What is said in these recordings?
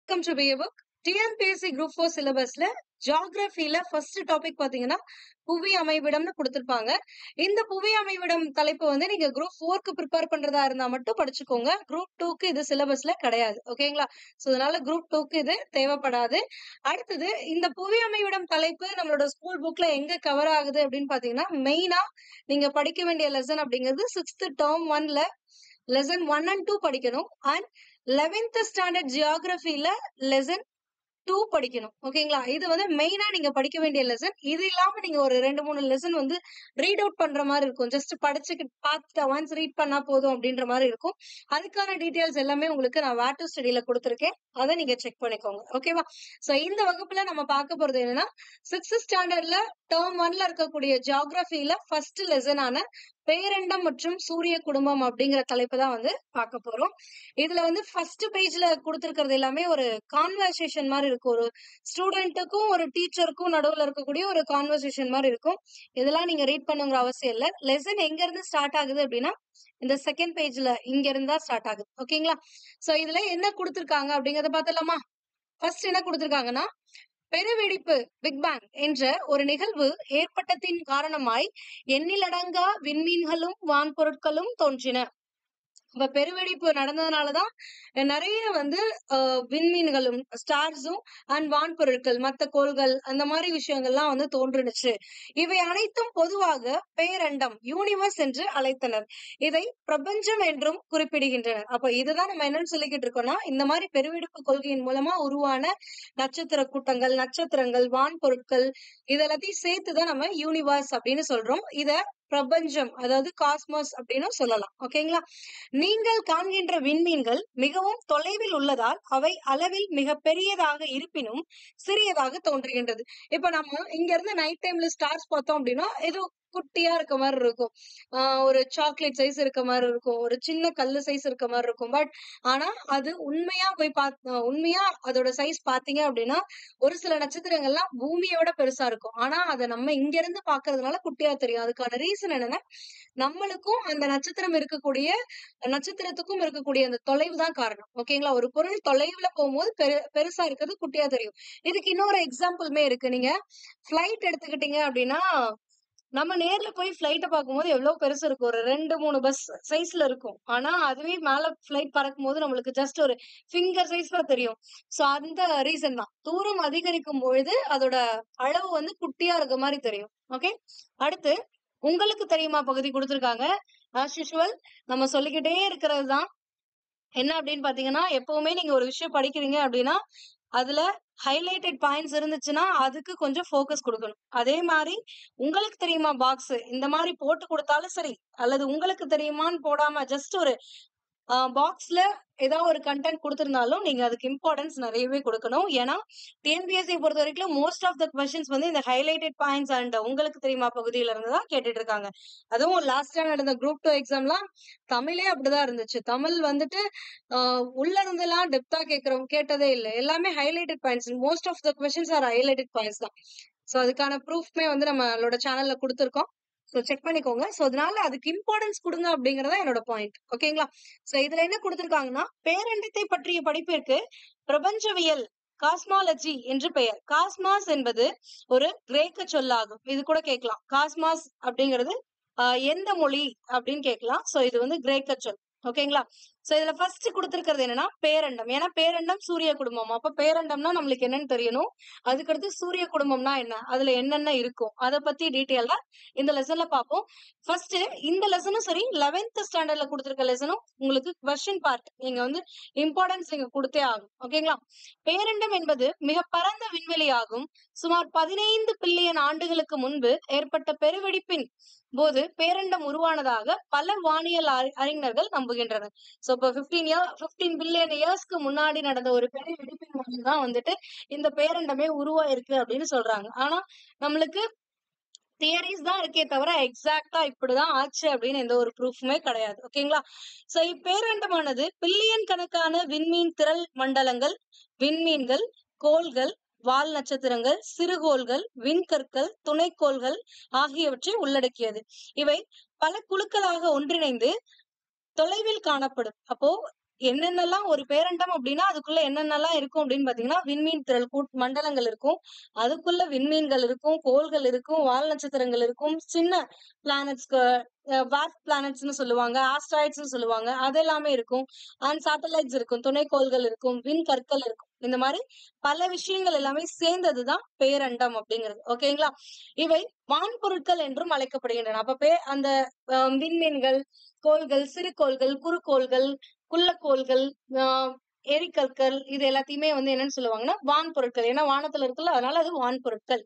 Welcome to B book. TNPSC group 4 சிலபஸ்ல ஜியாகிரபில first topic பாத்தீங்கன்னா புவி அமைவிடம்னு கொடுத்திருப்பாங்க. இந்த புவி அமைவிடம் தலைப்பு வந்து நீங்க குரூப் 4க்கு ப்ரிப்பேர் பண்றதா இருந்தா மட்டும் படிச்சுக்கோங்க. குரூப் 2க்கு இது சிலபஸ்ல கிடையாது. ஓகேங்களா? சோ அதனால குரூப் 2க்கு இது தேவைப்படாது. அடுத்தது இந்த புவி அமைவிடம் தலைப்பு நம்மளோட ஸ்கூல் புக்ல எங்க கவர் ஆகுது அப்படின்னு பாத்தீங்கன்னா மெயினா நீங்க படிக்க வேண்டிய லெசன் அப்படிங்கிறது 6th டேர்ம் 1ல லெசன் 1 and 2 படிக்கணும். அண்ட் 11th ஸ்டாண்டர்ட் ஜியாகிரபில லெசன் 2 படிக்கணும். ஓகேங்களா? இது வந்து மெயினா நீங்க படிக்க வேண்டிய லெசன். இது இல்லாம நீங்க ஒரு 2-3 லெசன் வந்து ரீட் அவுட் பண்ற மாதிரி இருக்கும். ஜஸ்ட் படிச்சுட்டு பார்த்துட்டு ஒன்ஸ் ரீட் பண்ணா போதும் அப்படின்ற மாதிரி இருக்கும். அதுக்கான டீடைல்ஸ் எல்லாமே உங்களுக்கு நான் வேர் டு ஸ்டடியில கொடுத்துருக்கேன். அதை நீங்க செக் பண்ணிக்கோங்க. ஓகேவா? சோ இந்த வகுப்புல நம்ம பார்க்க போறது என்னன்னா 6th ஸ்டாண்டர்ட்ல டேர்ம் 1ல இருக்கக்கூடிய ஜியாகிரபில ஃபர்ஸ்ட் லெசனான பேரண்டம் மற்றும் சூரிய குடும்பம் அப்படிங்கிற தலைப்பு தான் வந்து பார்க்க போறோம். இதுல வந்து ஃபர்ஸ்ட் பேஜ்ல கொடுத்திருக்கிறது எல்லாமே ஒரு கான்வர்சேஷன் மாதிரி இருக்கும். ஒரு ஸ்டூடெண்ட்டுக்கும் ஒரு டீச்சருக்கும் நடுவுல இருக்கக்கூடிய ஒரு கான்வர்சேஷன் மாதிரி இருக்கும். இதெல்லாம் நீங்க ரீட் பண்ணுங்கிற அவசியம் இல்ல. லெசன் எங்க இருந்து ஸ்டார்ட் ஆகுது அப்படின்னா இந்த செகண்ட் பேஜ்ல இங்க இருந்தா ஸ்டார்ட் ஆகுது. ஓகேங்களா? சோ இதுல என்ன கொடுத்திருக்காங்க அப்படிங்கறத பார்த்தலாமா? ஃபர்ஸ்ட் என்ன கொடுத்திருக்காங்கன்னா பெருவெடிப்பு பிக் பேங் என்ற ஒரு நிகழ்வு ஏற்பட்டதின் காரணமாய் எண்ணிலடங்கா விண்மீன்களும் வான்பொருட்களும் தோன்றின. இப்ப பெருவெடிப்பு நடந்ததுனாலதான் நிறைய வந்து விண்மீன்களும் ஸ்டார்ஸும் அண்ட் வான்பொருட்கள் மத்த கோள்கள் அந்த மாதிரி விஷயங்கள்லாம் வந்து தோன்றுனுச்சு. இவை அனைத்தும் பொதுவாக பேரண்டம் யூனிவர்ஸ் என்று அழைத்தனர். இதை பிரபஞ்சம் என்றும் குறிப்பிடுகின்றனர். அப்ப இதுதான் நம்ம என்னன்னு சொல்லிக்கிட்டு இருக்கோம்னா இந்த மாதிரி பெருவெடிப்பு கொள்கையின் மூலமா உருவான நட்சத்திர கூட்டங்கள், நட்சத்திரங்கள், வான்பொருட்கள் இதெல்லாத்தையும் சேர்த்துதான் நம்ம யூனிவர்ஸ் அப்படின்னு சொல்றோம். இத பிரபஞ்சம் அதாவது காஸ்மோஸ் அப்படின்னு சொல்லலாம். ஓகேங்களா? நீங்கள் காண்கின்ற விண்மீன்கள் மிகவும் தொலைவில் உள்ளதால் அவை அளவில் மிக பெரியதாக இருப்பினும் சிறியதாக தோன்றுகின்றது. இப்ப நம்ம இங்க இருந்து நைட் டைம்ல ஸ்டார்ஸ் பார்த்தோம் அப்படின்னா ஏதோ குட்டியா இருக்க மாதிரி இருக்கும். ஒரு சாக்லேட் சைஸ் இருக்க மாதிரி இருக்கும். ஒரு சின்ன கல்லு சைஸ் இருக்க மாதிரி இருக்கும். பட் ஆனா அது உண்மையா போய் உண்மையா அதோட சைஸ் பாத்தீங்க அப்படின்னா ஒரு சில நட்சத்திரங்கள்லாம் பூமியோட பெருசா இருக்கும். ஆனா அதை நம்ம இங்க இருந்து பாக்குறதுனால குட்டியா தெரியும். அதுக்கான ரீசன் என்னன்னா நம்மளுக்கும் அந்த நட்சத்திரத்துக்கும் இருக்கக்கூடிய அந்த தொலைவு தான் காரணம். ஓகேங்களா? ஒரு பொருள் தொலைவுல போகும்போது பெருசா இருக்கிறது குட்டியா தெரியும். இதுக்கு இன்னொரு எக்ஸாம்பிளுமே இருக்கு. நீங்க பிளைட் எடுத்துக்கிட்டீங்க அப்படின்னா நம்ம நேர்ல போய் பிளைட்ட பார்க்கும்போது எவ்வளவு பெருசு இருக்கும். ஒரு 2-3 பஸ் சைஸ்ல இருக்கும். ஆனா அதுவே மேல பிளைட் பறக்கும் போது நம்மளுக்கு ஜஸ்ட் ஒரு ஃபிங்கர் சைஸ்ல தெரியும். சோ அந்த ரீசன் தான். தூரம் அதிகரிக்கும் பொழுது அதோட அளவு வந்து குட்டியா இருக்க மாதிரி தெரியும். ஓகே, அடுத்து உங்களுக்கு தெரியுமா பகுதி கொடுத்திருக்காங்க. ஆஸ் யூசுவல் நம்ம சொல்லிக்கிட்டே இருக்கிறது தான் என்ன அப்படின்னு பாத்தீங்கன்னா எப்பவுமே நீங்க ஒரு விஷயம் படிக்கிறீங்க அப்படின்னா அதுல ஹைலைட்டட் பாயிண்ட்ஸ் இருந்துச்சுன்னா அதுக்கு கொஞ்சம் ஃபோக்கஸ் கொடுக்கணும். அதே மாதிரி உங்களுக்கு தெரியுமா பாக்ஸ் இந்த மாதிரி போட்டு கொடுத்தாலும் சரி, அல்லது உங்களுக்கு தெரியுமான்னு போடாம ஜஸ்ட் ஒரு பாக்ஸ்ல ஏதாவது ஒரு கண்டென்ட் கொடுத்திருந்தாலும் நீங்க அதுக்கு இம்பார்ட்டன்ஸ் நிறையவே கொடுக்கணும். ஏன்னா டிஎன்பிஎஸ்சி பொறுத்த வரைக்கும் மோஸ்ட் ஆஃப் த கொஸ்டின்ஸ் வந்து இந்த ஹைலைட்டட் பாயிண்ட்ஸ் அண்ட் உங்களுக்கு தெரியுமா பகுதியில இருந்து தான் கேட்டுட்டு இருக்காங்க. அதுவும் லாஸ்டா நடந்த குரூப் 2 எக்ஸாம்லாம் தமிழே அப்படிதான் இருந்துச்சு. தமிழ் வந்துட்டு உள்ள இருந்தெல்லாம் டெப்தா கேட்டதே இல்லை. எல்லாமே highlighted points. Most of the questions are highlighted points தான். சோ அதுக்கான ப்ரூஃப்மே வந்து நம்மளோட சேனல்ல கொடுத்துருக்கோம். சோ செக் பண்ணிக்கோங்க. சோ அதனால அதுக்கு இம்பார்ட்டன்ஸ் கொடுங்க அப்படிங்கறதா என்னோட பாயிண்ட். ஓகேங்களா? சோ இதுல என்ன கொடுத்திருக்காங்கன்னா பேரண்டத்தை பற்றிய படிப்பிற்கு பிரபஞ்சவியல் காஸ்மாலஜி என்று பெயர். காஸ்மாஸ் என்பது ஒரு கிரேக்க சொல்லாகும். இது கூட கேட்கலாம். காஸ்மாஸ் அப்படிங்கிறது எந்த மொழி அப்படின்னு கேட்கலாம். சோ இது வந்து கிரேக்க சொல். ஓகேங்களா? சோ இதுல ஃபர்ஸ்ட் கொடுத்திருக்கிறது என்னன்னா பேரண்டம். ஏன்னா பேரண்டம் சூரிய குடும்பம். அப்ப பேரண்டம்னா நம்மளுக்கு என்னன்னு தெரியணும். அதுக்கடுத்து சூரிய குடும்பம்னா என்ன, அதுல என்னென்ன இருக்கும் அதை பத்தி டீட்டெயிலா இந்த லெசன்ல பார்ப்போம். ஃபர்ஸ்ட் இந்த லெசனும் சரி 11th ஸ்டாண்டர்ட்ல கொடுத்திருக்க லெசனும் உங்களுக்கு கொஸ்டின் பார்ட் நீங்க வந்து இம்பார்ட்டன்ஸ் நீங்க கொடுத்தே ஆகும். ஓகேங்களா? பேரண்டம் என்பது மிக பரந்த விண்வெளி ஆகும். சுமார் 15 பில்லியன் ஆண்டுகளுக்கு முன்பு ஏற்பட்ட பெருவெடிப்பின் போது பேரண்டம் உருவானதாக பல வானியல் அறிஞர்கள் நம்புகின்றனர். சோ இப்போ 15 பில்லியன் இயர்ஸ்க்கு முன்னாடி நடந்த ஒரு பெரிய வெடிப்பின் மூலம்தான் வந்துட்டு இந்த பேரண்டமே உருவாயிருக்கு அப்படின்னு சொல்றாங்க. ஆனா நம்மளுக்கு தியரிஸ் தான் இருக்கே தவிர எக்ஸாக்டா இப்படிதான் ஆச்சு அப்படின்னு எந்த ஒரு ப்ரூஃபுமே கிடையாது. ஓகேங்களா? சோ இப்பேரண்டமானது பில்லியன் கணக்கான விண்மீன் திரள் மண்டலங்கள், விண்மீன்கள், கோள்கள், வால் நட்சத்திரங்கள், சிறுகோள்கள், விண்கற்கள், துணைக்கோள்கள் ஆகியவற்றை உள்ளடக்கியது. இவை பல குழுக்களாக ஒன்றிணைந்து தொலைவில் காணப்படும். அப்போ என்னென்னலாம் ஒரு பேரண்டம் அப்படின்னா அதுக்குள்ள என்னென்னலாம் இருக்கும் அப்படின்னு பாத்தீங்கன்னா, விண்மீன் திரள் மண்டலங்கள் இருக்கும். அதுக்குள்ள விண்மீன்கள் இருக்கும், கோள்கள் இருக்கும், வால் நட்சத்திரங்கள் இருக்கும், சின்ன பிளானட்ஸ்க்கு வார்ப் பிளானட்ஸ்ன்னு சொல்லுவாங்க, ஆஸ்ட்ராய்ட்ஸ்ன்னு சொல்லுவாங்க. அது எல்லாமே இருக்கும். அண்ட் சேட்டலைட்ஸ் இருக்கும், துணைக்கோள்கள் இருக்கும், விண்கற்கள் இருக்கும். இந்த மாதிரி பல விஷயங்கள் எல்லாமே சேர்ந்ததுதான் பேரண்டம் அப்படிங்கிறது. ஓகேங்களா? இவை வான்பொருட்கள் என்றும் அழைக்கப்படுகின்றன. அப்ப அந்த விண்மீன்கள், கோள்கள், சிறு கோள்கள், குறுக்கோள்கள், குள்ளக்கோள்கள், ஆஹ் எரிக்கற்கள் இது எல்லாத்தையுமே வந்து என்னன்னு சொல்லுவாங்கன்னா வான் பொருட்கள். ஏன்னா வானத்துல இருக்குல்ல, அதனால அது வான் பொருட்கள்.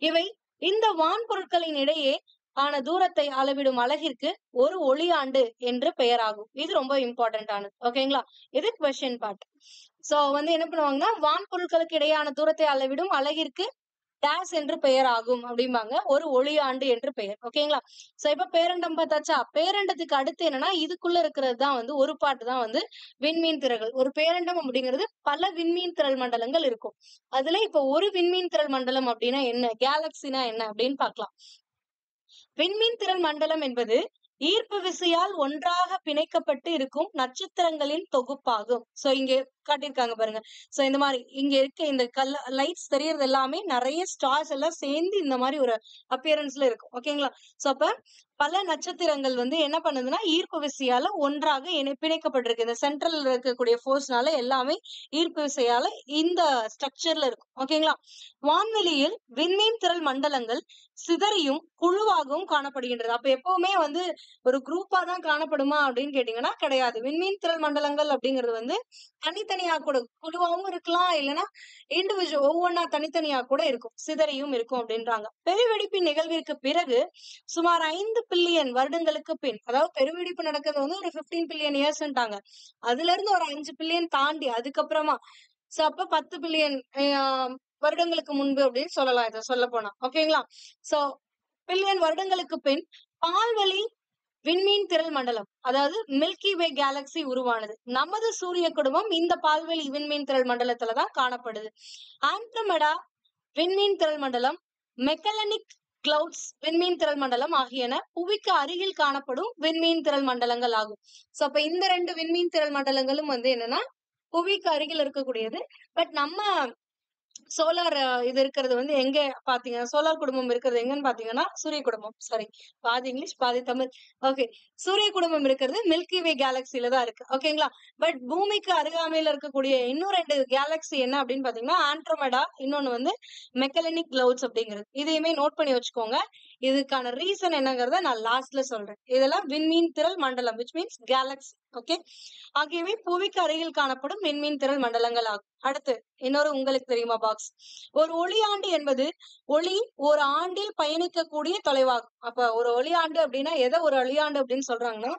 இவை இந்த வான் பொருட்களின் இடையே ஆன தூரத்தை அளவிடும் அலகிற்கு ஒரு ஒளியாண்டு என்று பெயராகும். இது ரொம்ப இம்பார்ட்டன்ட் ஆனது. ஓகேங்களா? இது கொஸ்டின் பார்ட். சோ வந்து என்ன பண்ணுவாங்கன்னா, வான் பொருட்களுக்கு இடையான தூரத்தை அளவிடும் அலகிற்கு டேஸ் என்று பெயர் ஆகும் அப்படிம்பாங்க. ஒரு ஒளியாண்டு என்று பெயர். ஓகேங்களா? சோ இப்ப பேரண்டம் பார்த்தாச்சா? பேரண்டத்துக்கு அடுத்து என்னன்னா, இதுக்குள்ள இருக்கிறது தான் வந்து ஒரு பாட்டு தான் வந்து விண்மீன் திரள்கள். ஒரு பேரண்டம் அப்படிங்கிறது பல விண்மீன் திரள் மண்டலங்கள் இருக்கும். அதுல இப்ப ஒரு விண்மீன் திரள் மண்டலம் அப்படின்னா என்ன? கேலக்சினா என்ன அப்படின்னு பார்க்கலாம். விண்மீன் திரள் மண்டலம் என்பது ஈர்ப்பு விசையால் ஒன்றாக பிணைக்கப்பட்டு இருக்கும் நட்சத்திரங்களின் தொகுப்பாகும். சோ இங்க காட்டியிருக்காங்க பாருங்க. சோ இந்த மாதிரி இங்க இருக்க இந்த லைட்ஸ் தெரியறது எல்லாமே நிறைய ஸ்டார்ஸ் எல்லாம் சேர்ந்து இந்த மாதிரி ஒரு அப்பியரன்ஸ்ல இருக்கும். ஓகேங்களா? சோ அப்ப பல நட்சத்திரங்கள் வந்து என்ன பண்ணுதுன்னா ஈர்ப்பு விசையால ஒன்றாக பிணைக்கப்பட்டிருக்கு. இந்த சென்ட்ரல் இருக்கக்கூடிய போர்ஸ்னால எல்லாமே ஈர்ப்பு விசையால இந்த ஸ்ட்ரக்சர்ல இருக்கும். ஓகேங்களா? வான்வெளியில் விண்மீன் திரள் மண்டலங்கள் சிதறியும் குழுவாகவும் காணப்படுகின்றது. அப்ப எப்பவுமே வந்து ஒரு குரூப்பா தான் காணப்படுமா அப்படின்னு கேட்டீங்கன்னா கிடையாது. விண்மீன் திரள் மண்டலங்கள் அப்படிங்கிறது வந்து தனித்தனியா கூட குழுவாவும் இருக்கலாம், இல்லைன்னா இண்டிவிஜுவல் ஒவ்வொன்னா தனித்தனியா கூட இருக்கும், சிதறியும் இருக்கும் அப்படின்றாங்க. பெருவெடிப்பின் நிகழ்விற்கு பிறகு சுமார் 5 பில்லியன் வருடங்களுக்கு பின், அதாவது பெருவெடிப்பு நடக்கிறது வந்து ஒரு 15 பில்லியன் இயர்ஸ்ன்றாங்க. அதுல இருந்து ஒரு 5 பில்லியன் தாண்டி அதுக்கப்புறமா சோ அப்ப 10 பில்லியன் வருடங்களுக்கு முன்பு அப்படின்னு சொல்லலாம் இதை சொல்ல போனா. ஓகேங்களா? சோ பில்லியன் வருடங்களுக்கு பின் பால்வழி விண்மீன் திரள் மண்டலம், அதாவது மில்கி வே கேலக்சி உருவானது. நமது சூரிய குடும்பம் இந்த பால்வெளி விண்மீன் திரள் மண்டலத்துலதான் காணப்படுது. ஆண்ட்ரோமெடா விண்மீன் திரள் மண்டலம், மெக்கலனிக் கிளவுட்ஸ் விண்மீன் திரள் மண்டலம் ஆகியன புவிக்கு அருகில் காணப்படும் விண்மீன் திரள் மண்டலங்கள் ஆகும். சோ அப்ப இந்த 2 விண்மீன் திரள் மண்டலங்களும் வந்து என்னன்னா புவிக்கு அருகில் இருக்கக்கூடியது. பட் நம்ம சோலார் இது இருக்கிறது வந்து எங்க பாத்தீங்கன்னா, சோலார் குடும்பம் இருக்கிறது எங்கன்னு பாத்தீங்கன்னா சூரிய குடும்பம். சாரி, பாதி இங்கிலீஷ் பாதி தமிழ். ஓகே, சூரிய குடும்பம் இருக்கிறது மில்கி வே கேலக்சில தான் இருக்கு. ஓகேங்களா? பட் பூமிக்கு அருகாமையில இருக்கக்கூடிய இன்னும் 2 கேலக்சி என்ன அப்படின்னு பாத்தீங்கன்னா ஆண்ட்ரோமெடா, இன்னொன்னு வந்து மெக்கலனிக் கிளவுட்ஸ் அப்படிங்கிறது. இதையுமே நோட் பண்ணி வச்சுக்கோங்க. இதுக்கான ரீசன் என்னங்கறத நான் லாஸ்ட்ல சொல்றேன். இதெல்லாம் விண்மீன் திரள் மண்டலம் which means கேலக்சி. ஓகே, ஆகியவை புவிக்கு அருகில் காணப்படும் விண்மீன் திரள் மண்டலங்கள் ஆகும். அடுத்து இன்னொரு உங்களுக்கு தெரியுமா பாக்ஸ். ஒரு ஒளியாண்டு என்பது ஒளி ஒரு ஆண்டில் பயணிக்கக்கூடிய தொலைவாகும். அப்ப ஒரு ஒளியாண்டு அப்படின்னா எதை ஒரு ஒளியாண்டு அப்படின்னு சொல்றாங்கன்னா,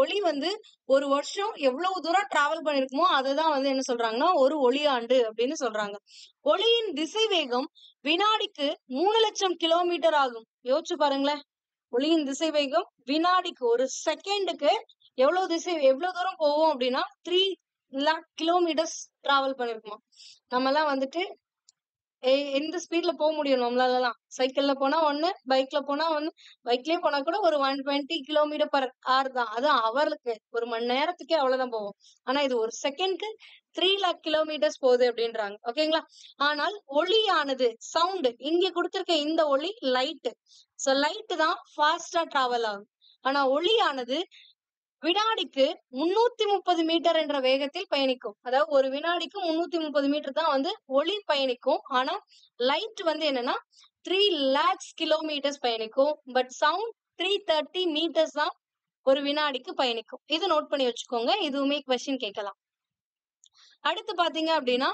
ஒளி வந்து ஒரு வருஷம் எவ்வளவு தூரம் டிராவல் பண்ணிருக்குமோ அததான் வந்து என்ன சொல்றாங்கன்னா ஒரு ஒளியாண்டு அப்படின்னு சொல்றாங்க. ஒளியின் திசை வேகம் வினாடிக்கு 3 லட்சம் கிலோமீட்டர் ஆகும். யோசிச்சு பாருங்களேன். ஒளியின் திசை வேகம் வினாடிக்கு ஒரு செகண்டுக்கு எவ்வளவு தூரம் போவோம் அப்படின்னா 3 lakh கிலோமீட்டர்ஸ் டிராவல் பண்ணிருக்குமா. நம்ம எல்லாம் வந்துட்டு எந்த ஸ்பீட்ல போக முடியும் நம்மளாலலாம்? சைக்கிள்ல போனா ஒண்ணு, பைக்ல போனா ஒண்ணு, பைக்லயே போனா கூட ஒரு 120 கிலோமீட்டர் பர் ஹவர் தான். அது அவருக்கு ஒரு மணி நேரத்துக்கே அவ்வளவுதான் போவோம். ஆனா இது ஒரு செகண்ட்க்கு 3 lakh கிலோமீட்டர்ஸ் போகுது அப்படின்றாங்க. ஓகேங்களா? ஆனால் ஒளியானது சவுண்ட் இங்க கொடுத்திருக்க இந்த ஒளி லைட். சோ லைட் தான் ஃபாஸ்டா டிராவல் ஆகும். ஆனா ஒளியானது வினாடிக்கு 330 மீட்டர் என்ற வேகத்தில் பயணிக்கும். அதாவது ஒரு வினாடிக்கு 330 மீட்டர் தான் வந்து ஒளி பயணிக்கும். ஆனா லைட் வந்து என்னன்னா 3 lakhs கிலோமீட்டர்ஸ் பயணிக்கும். பட் சவுண்ட் 330 மீட்டர்ஸ் தான் ஒரு வினாடிக்கு பயணிக்கும். இது நோட் பண்ணி வச்சுக்கோங்க. இதுவுமே கொஸ்டின் கேட்கலாம். அடுத்து பாத்தீங்க அப்படின்னா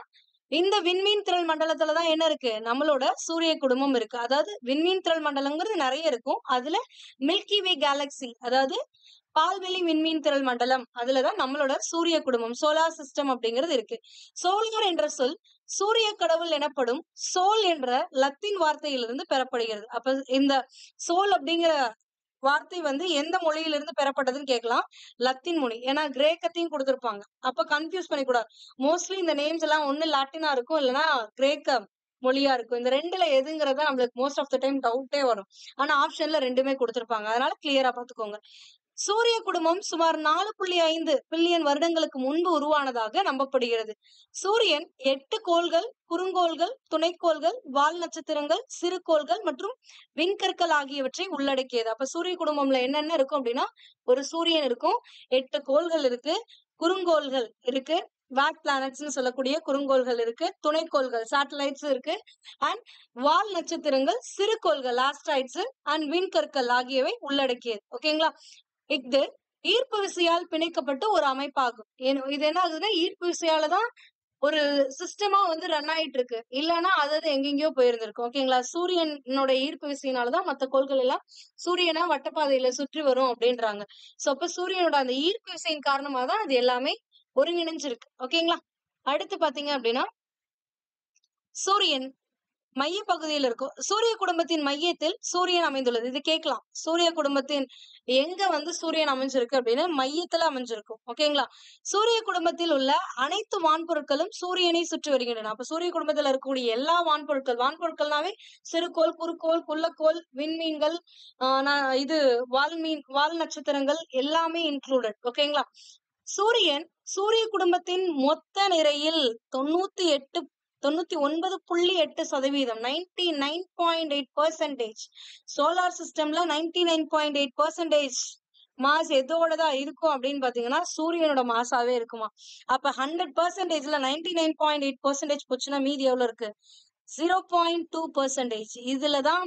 இந்த விண்மீன் திரள் மண்டலத்துலதான் என்ன இருக்கு? நம்மளோட சூரிய குடும்பம் இருக்கு. அதாவது விண்மீன் திரள் மண்டலங்கிறது நிறைய இருக்கும். அதுல மில்கி வே கேலக்சி, அதாவது பால்வெளி விண்மீன் திரள் மண்டலம், அதுலதான் நம்மளோட சூரிய குடும்பம் சோலார் சிஸ்டம் அப்படிங்கிறது இருக்கு. சோலார் என்ற சொல் சூரிய கடவுள் எனப்படும் சோல் என்ற லத்தீன் வார்த்தையிலிருந்து பெறப்படுகிறது. அப்ப இந்த சோல் அப்படிங்கிற வார்த்தை வந்து எந்த மொழியிலிருந்து பெறப்பட்டதுன்னு கேட்கலாம். லத்தீன் மொழி. ஏன்னா கிரேக்கத்தையும் கொடுத்திருப்பாங்க. அப்ப கன்ஃபியூஸ் பண்ணிக்கூடாது. மோஸ்ட்லி இந்த நேம்ஸ் எல்லாம் ஒண்ணு லாட்டினா இருக்கும், இல்லைன்னா கிரேக்க மொழியா இருக்கும். இந்த 2ல எதுங்கிறதா நம்மளுக்கு மோஸ்ட் ஆஃப் த டைம் டவுட்டே வரும். ஆனா ஆப்ஷன்ல 2மே கொடுத்திருப்பாங்க. அதனால கிளியரா பாத்துக்கோங்க. சூரிய குடும்பம் சுமார் 4.5 பில்லியன் வருடங்களுக்கு முன்பு உருவானதாக நம்பப்படுகிறது. சூரியன் 8 கோள்கள், குறுங்கோள்கள், துணைக்கோள்கள், வால் நட்சத்திரங்கள், சிறுகோள்கள் மற்றும் விண்கற்கள் ஆகியவற்றை உள்ளடக்கியது. அப்ப சூரிய குடும்பம்ல என்னென்ன இருக்கும் அப்படின்னா, ஒரு சூரியன் இருக்கும், 8 கோள்கள் இருக்கு, குறுங்கோள்கள் இருக்கு, வாட் பிளானட்ஸ்னு சொல்லக்கூடிய குறுங்கோள்கள் இருக்கு, துணைக்கோள்கள் சேட்டலைட்ஸ் இருக்கு, அண்ட் வால் நட்சத்திரங்கள், சிறுகோள்கள் ஆஸ்ட்ராய்ட்ஸ் அண்ட் விண்கற்கள் ஆகியவை உள்ளடக்கியது. ஓகேங்களா? இது ஈர்ப்பு விசையால் பிணைக்கப்பட்ட ஒரு அமைப்பாகும். இது என்ன ஆகுதுன்னா, ஈர்ப்பு விசையால தான் ஒரு சிஸ்டமா வந்து ரன் ஆயிட்டு இருக்கு. இல்லைன்னா அது எங்கெங்கயோ போயிருந்திருக்கும். ஓகேங்களா? சூரியனோட ஈர்ப்பு விசையினாலதான் மத்த கோள்கள் எல்லாம் சூரியனா வட்டப்பாதையில சுற்றி வரும் அப்படின்றாங்க. சோ அப்ப சூரியனோட அந்த ஈர்ப்பு விசையின் காரணமா தான் அது எல்லாமே ஒருங்கிணைஞ்சிருக்கு. ஓகேங்களா? அடுத்து பாத்தீங்க அப்படின்னா, சூரியன் மைய பகுதியில் இருக்கும். சூரிய குடும்பத்தின் மையத்தில் சூரியன் அமைந்துள்ளது. இது கேட்கலாம். சூரிய குடும்பத்தின் எங்க வந்து சூரியன் அமைஞ்சிருக்கு அப்படின்னு, மையத்துல அமைஞ்சிருக்கும். ஓகேங்களா? சூரிய குடும்பத்தில் உள்ள அனைத்து வான்பொருட்களும் சூரியனை சுற்றி வருகின்றன. அப்ப சூரிய குடும்பத்துல இருக்கக்கூடிய எல்லா வான்பொருட்கள்னாவே சிறுகோள், குறுக்கோள், குள்ளக்கோள், விண்மீன்கள், இது வால் நட்சத்திரங்கள் எல்லாமே இன்க்ளூடட். ஓகேங்களா? சூரிய குடும்பத்தின் மொத்த நிறையில் 99.8%, 99.8%. சோலார் சிஸ்டம்ல 99.8% மாஸ் எதோடதான் இருக்கும் அப்படின்னு பாத்தீங்கன்னா, சூரியனோட மாசாவே இருக்குமா. அப்ப 100%ல 99.8% போச்சுன்னா மீதி எவ்வளவு இருக்கு? 0.2%. இதுலதான்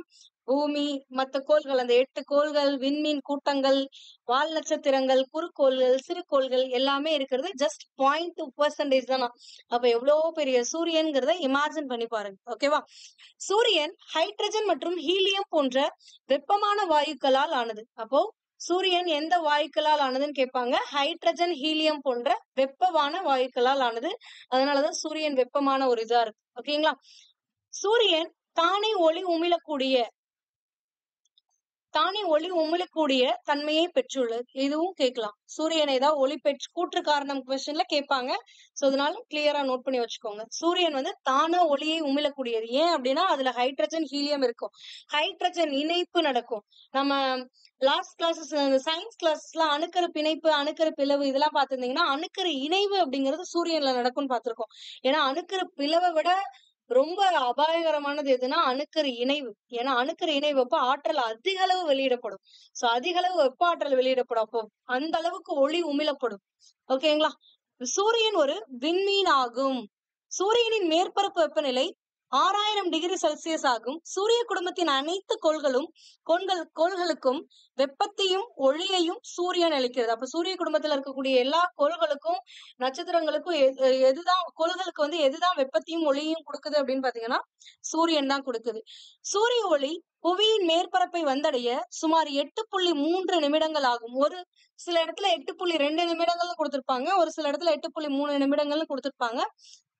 பூமி, மத்த கோள்கள், அந்த 8 கோள்கள், விண்மீன் கூட்டங்கள், வால் நட்சத்திரங்கள், குறுக்கோள்கள், சிறுகோள்கள் எல்லாமே இருக்கிறது ஜஸ்ட் 0.2% தானா. அப்ப எவ்வளவு பெரிய சூரியன்கிறத இமேஜின் பண்ணி பாருங்க. ஓகேவா? சூரியன் ஹைட்ரஜன் மற்றும் ஹீலியம் போன்ற வெப்பமான வாயுக்களால் ஆனது. அப்போ சூரியன் எந்த வாயுக்களால் ஆனதுன்னு கேட்பாங்க. ஹைட்ரஜன், ஹீலியம் போன்ற வெப்பமான வாயுக்களால் ஆனது. அதனாலதான் சூரியன் வெப்பமான ஒரு இதா இருக்கு. ஓகேங்களா? சூரியன் தானே ஒளி உமிழக்கூடிய தன்மையை பெற்றுள்ளது. இதுவும் கேட்கலாம். சூரியனை தான் ஒளி கூற்று காரணம் கொஸ்டின்ல கேட்பாங்க. சோ அதனால கிளியரா நோட் பண்ணி வச்சுக்கோங்க. சூரியன் வந்து தானா ஒளியை உமிழக்கூடியது. ஏன் அப்படின்னா அதுல ஹைட்ரஜன், ஹீலியம் இருக்கும். ஹைட்ரஜன் இணைப்பு நடக்கும். நம்ம லாஸ்ட் கிளாஸஸ், சயின்ஸ் கிளாஸ்லாம் அணுக்கரு பிணைப்பு, அணுக்கரு பிளவு இதெல்லாம் பார்த்திருந்தீங்கன்னா, அணுக்கரு இணைவு அப்படிங்கிறது சூரியன்ல நடக்கும்னு பார்த்திருக்கோம். ஏன்னா அணுக்கரு பிளவை விட ரொம்ப அபாயகரமானது எதுனா அணுக்கரு இணைவு. ஏன்னா அணுக்கரு இணைவு அப்ப ஆற்றல் அதிக அளவு வெளியிடப்படும். சோ அதிக அளவு வெப்ப ஆற்றல் வெளியிடப்படும். அப்போ அந்த அளவுக்கு ஒளி உமிழப்படும். ஓகேங்களா? சூரியன் ஒரு விண்மீன் ஆகும். சூரியனின் மேற்பரப்பு வெப்பநிலை 6000 டிகிரி செல்சியஸ் ஆகும். சூரிய குடும்பத்தின் அனைத்து கோள்களுக்கும் வெப்பத்தையும் ஒளியையும் சூரியன் அளிக்கிறது. அப்ப சூரிய குடும்பத்துல இருக்கக்கூடிய எல்லா கோள்களுக்கும், நட்சத்திரங்களுக்கும் கோள்களுக்கு வந்து எதுதான் வெப்பத்தையும் ஒளியையும் கொடுக்குது அப்படின்னு பாத்தீங்கன்னா, சூரியன் தான் கொடுக்குது. சூரிய ஒளி புவியின் மேற்பரப்பை வந்தடைய சுமார் 8.3 நிமிடங்கள் ஆகும். ஒரு சில இடத்துல 8.2 நிமிடங்கள் கொடுத்திருப்பாங்க, ஒரு சில இடத்துல 8.3 நிமிடங்கள் கொடுத்திருப்பாங்க.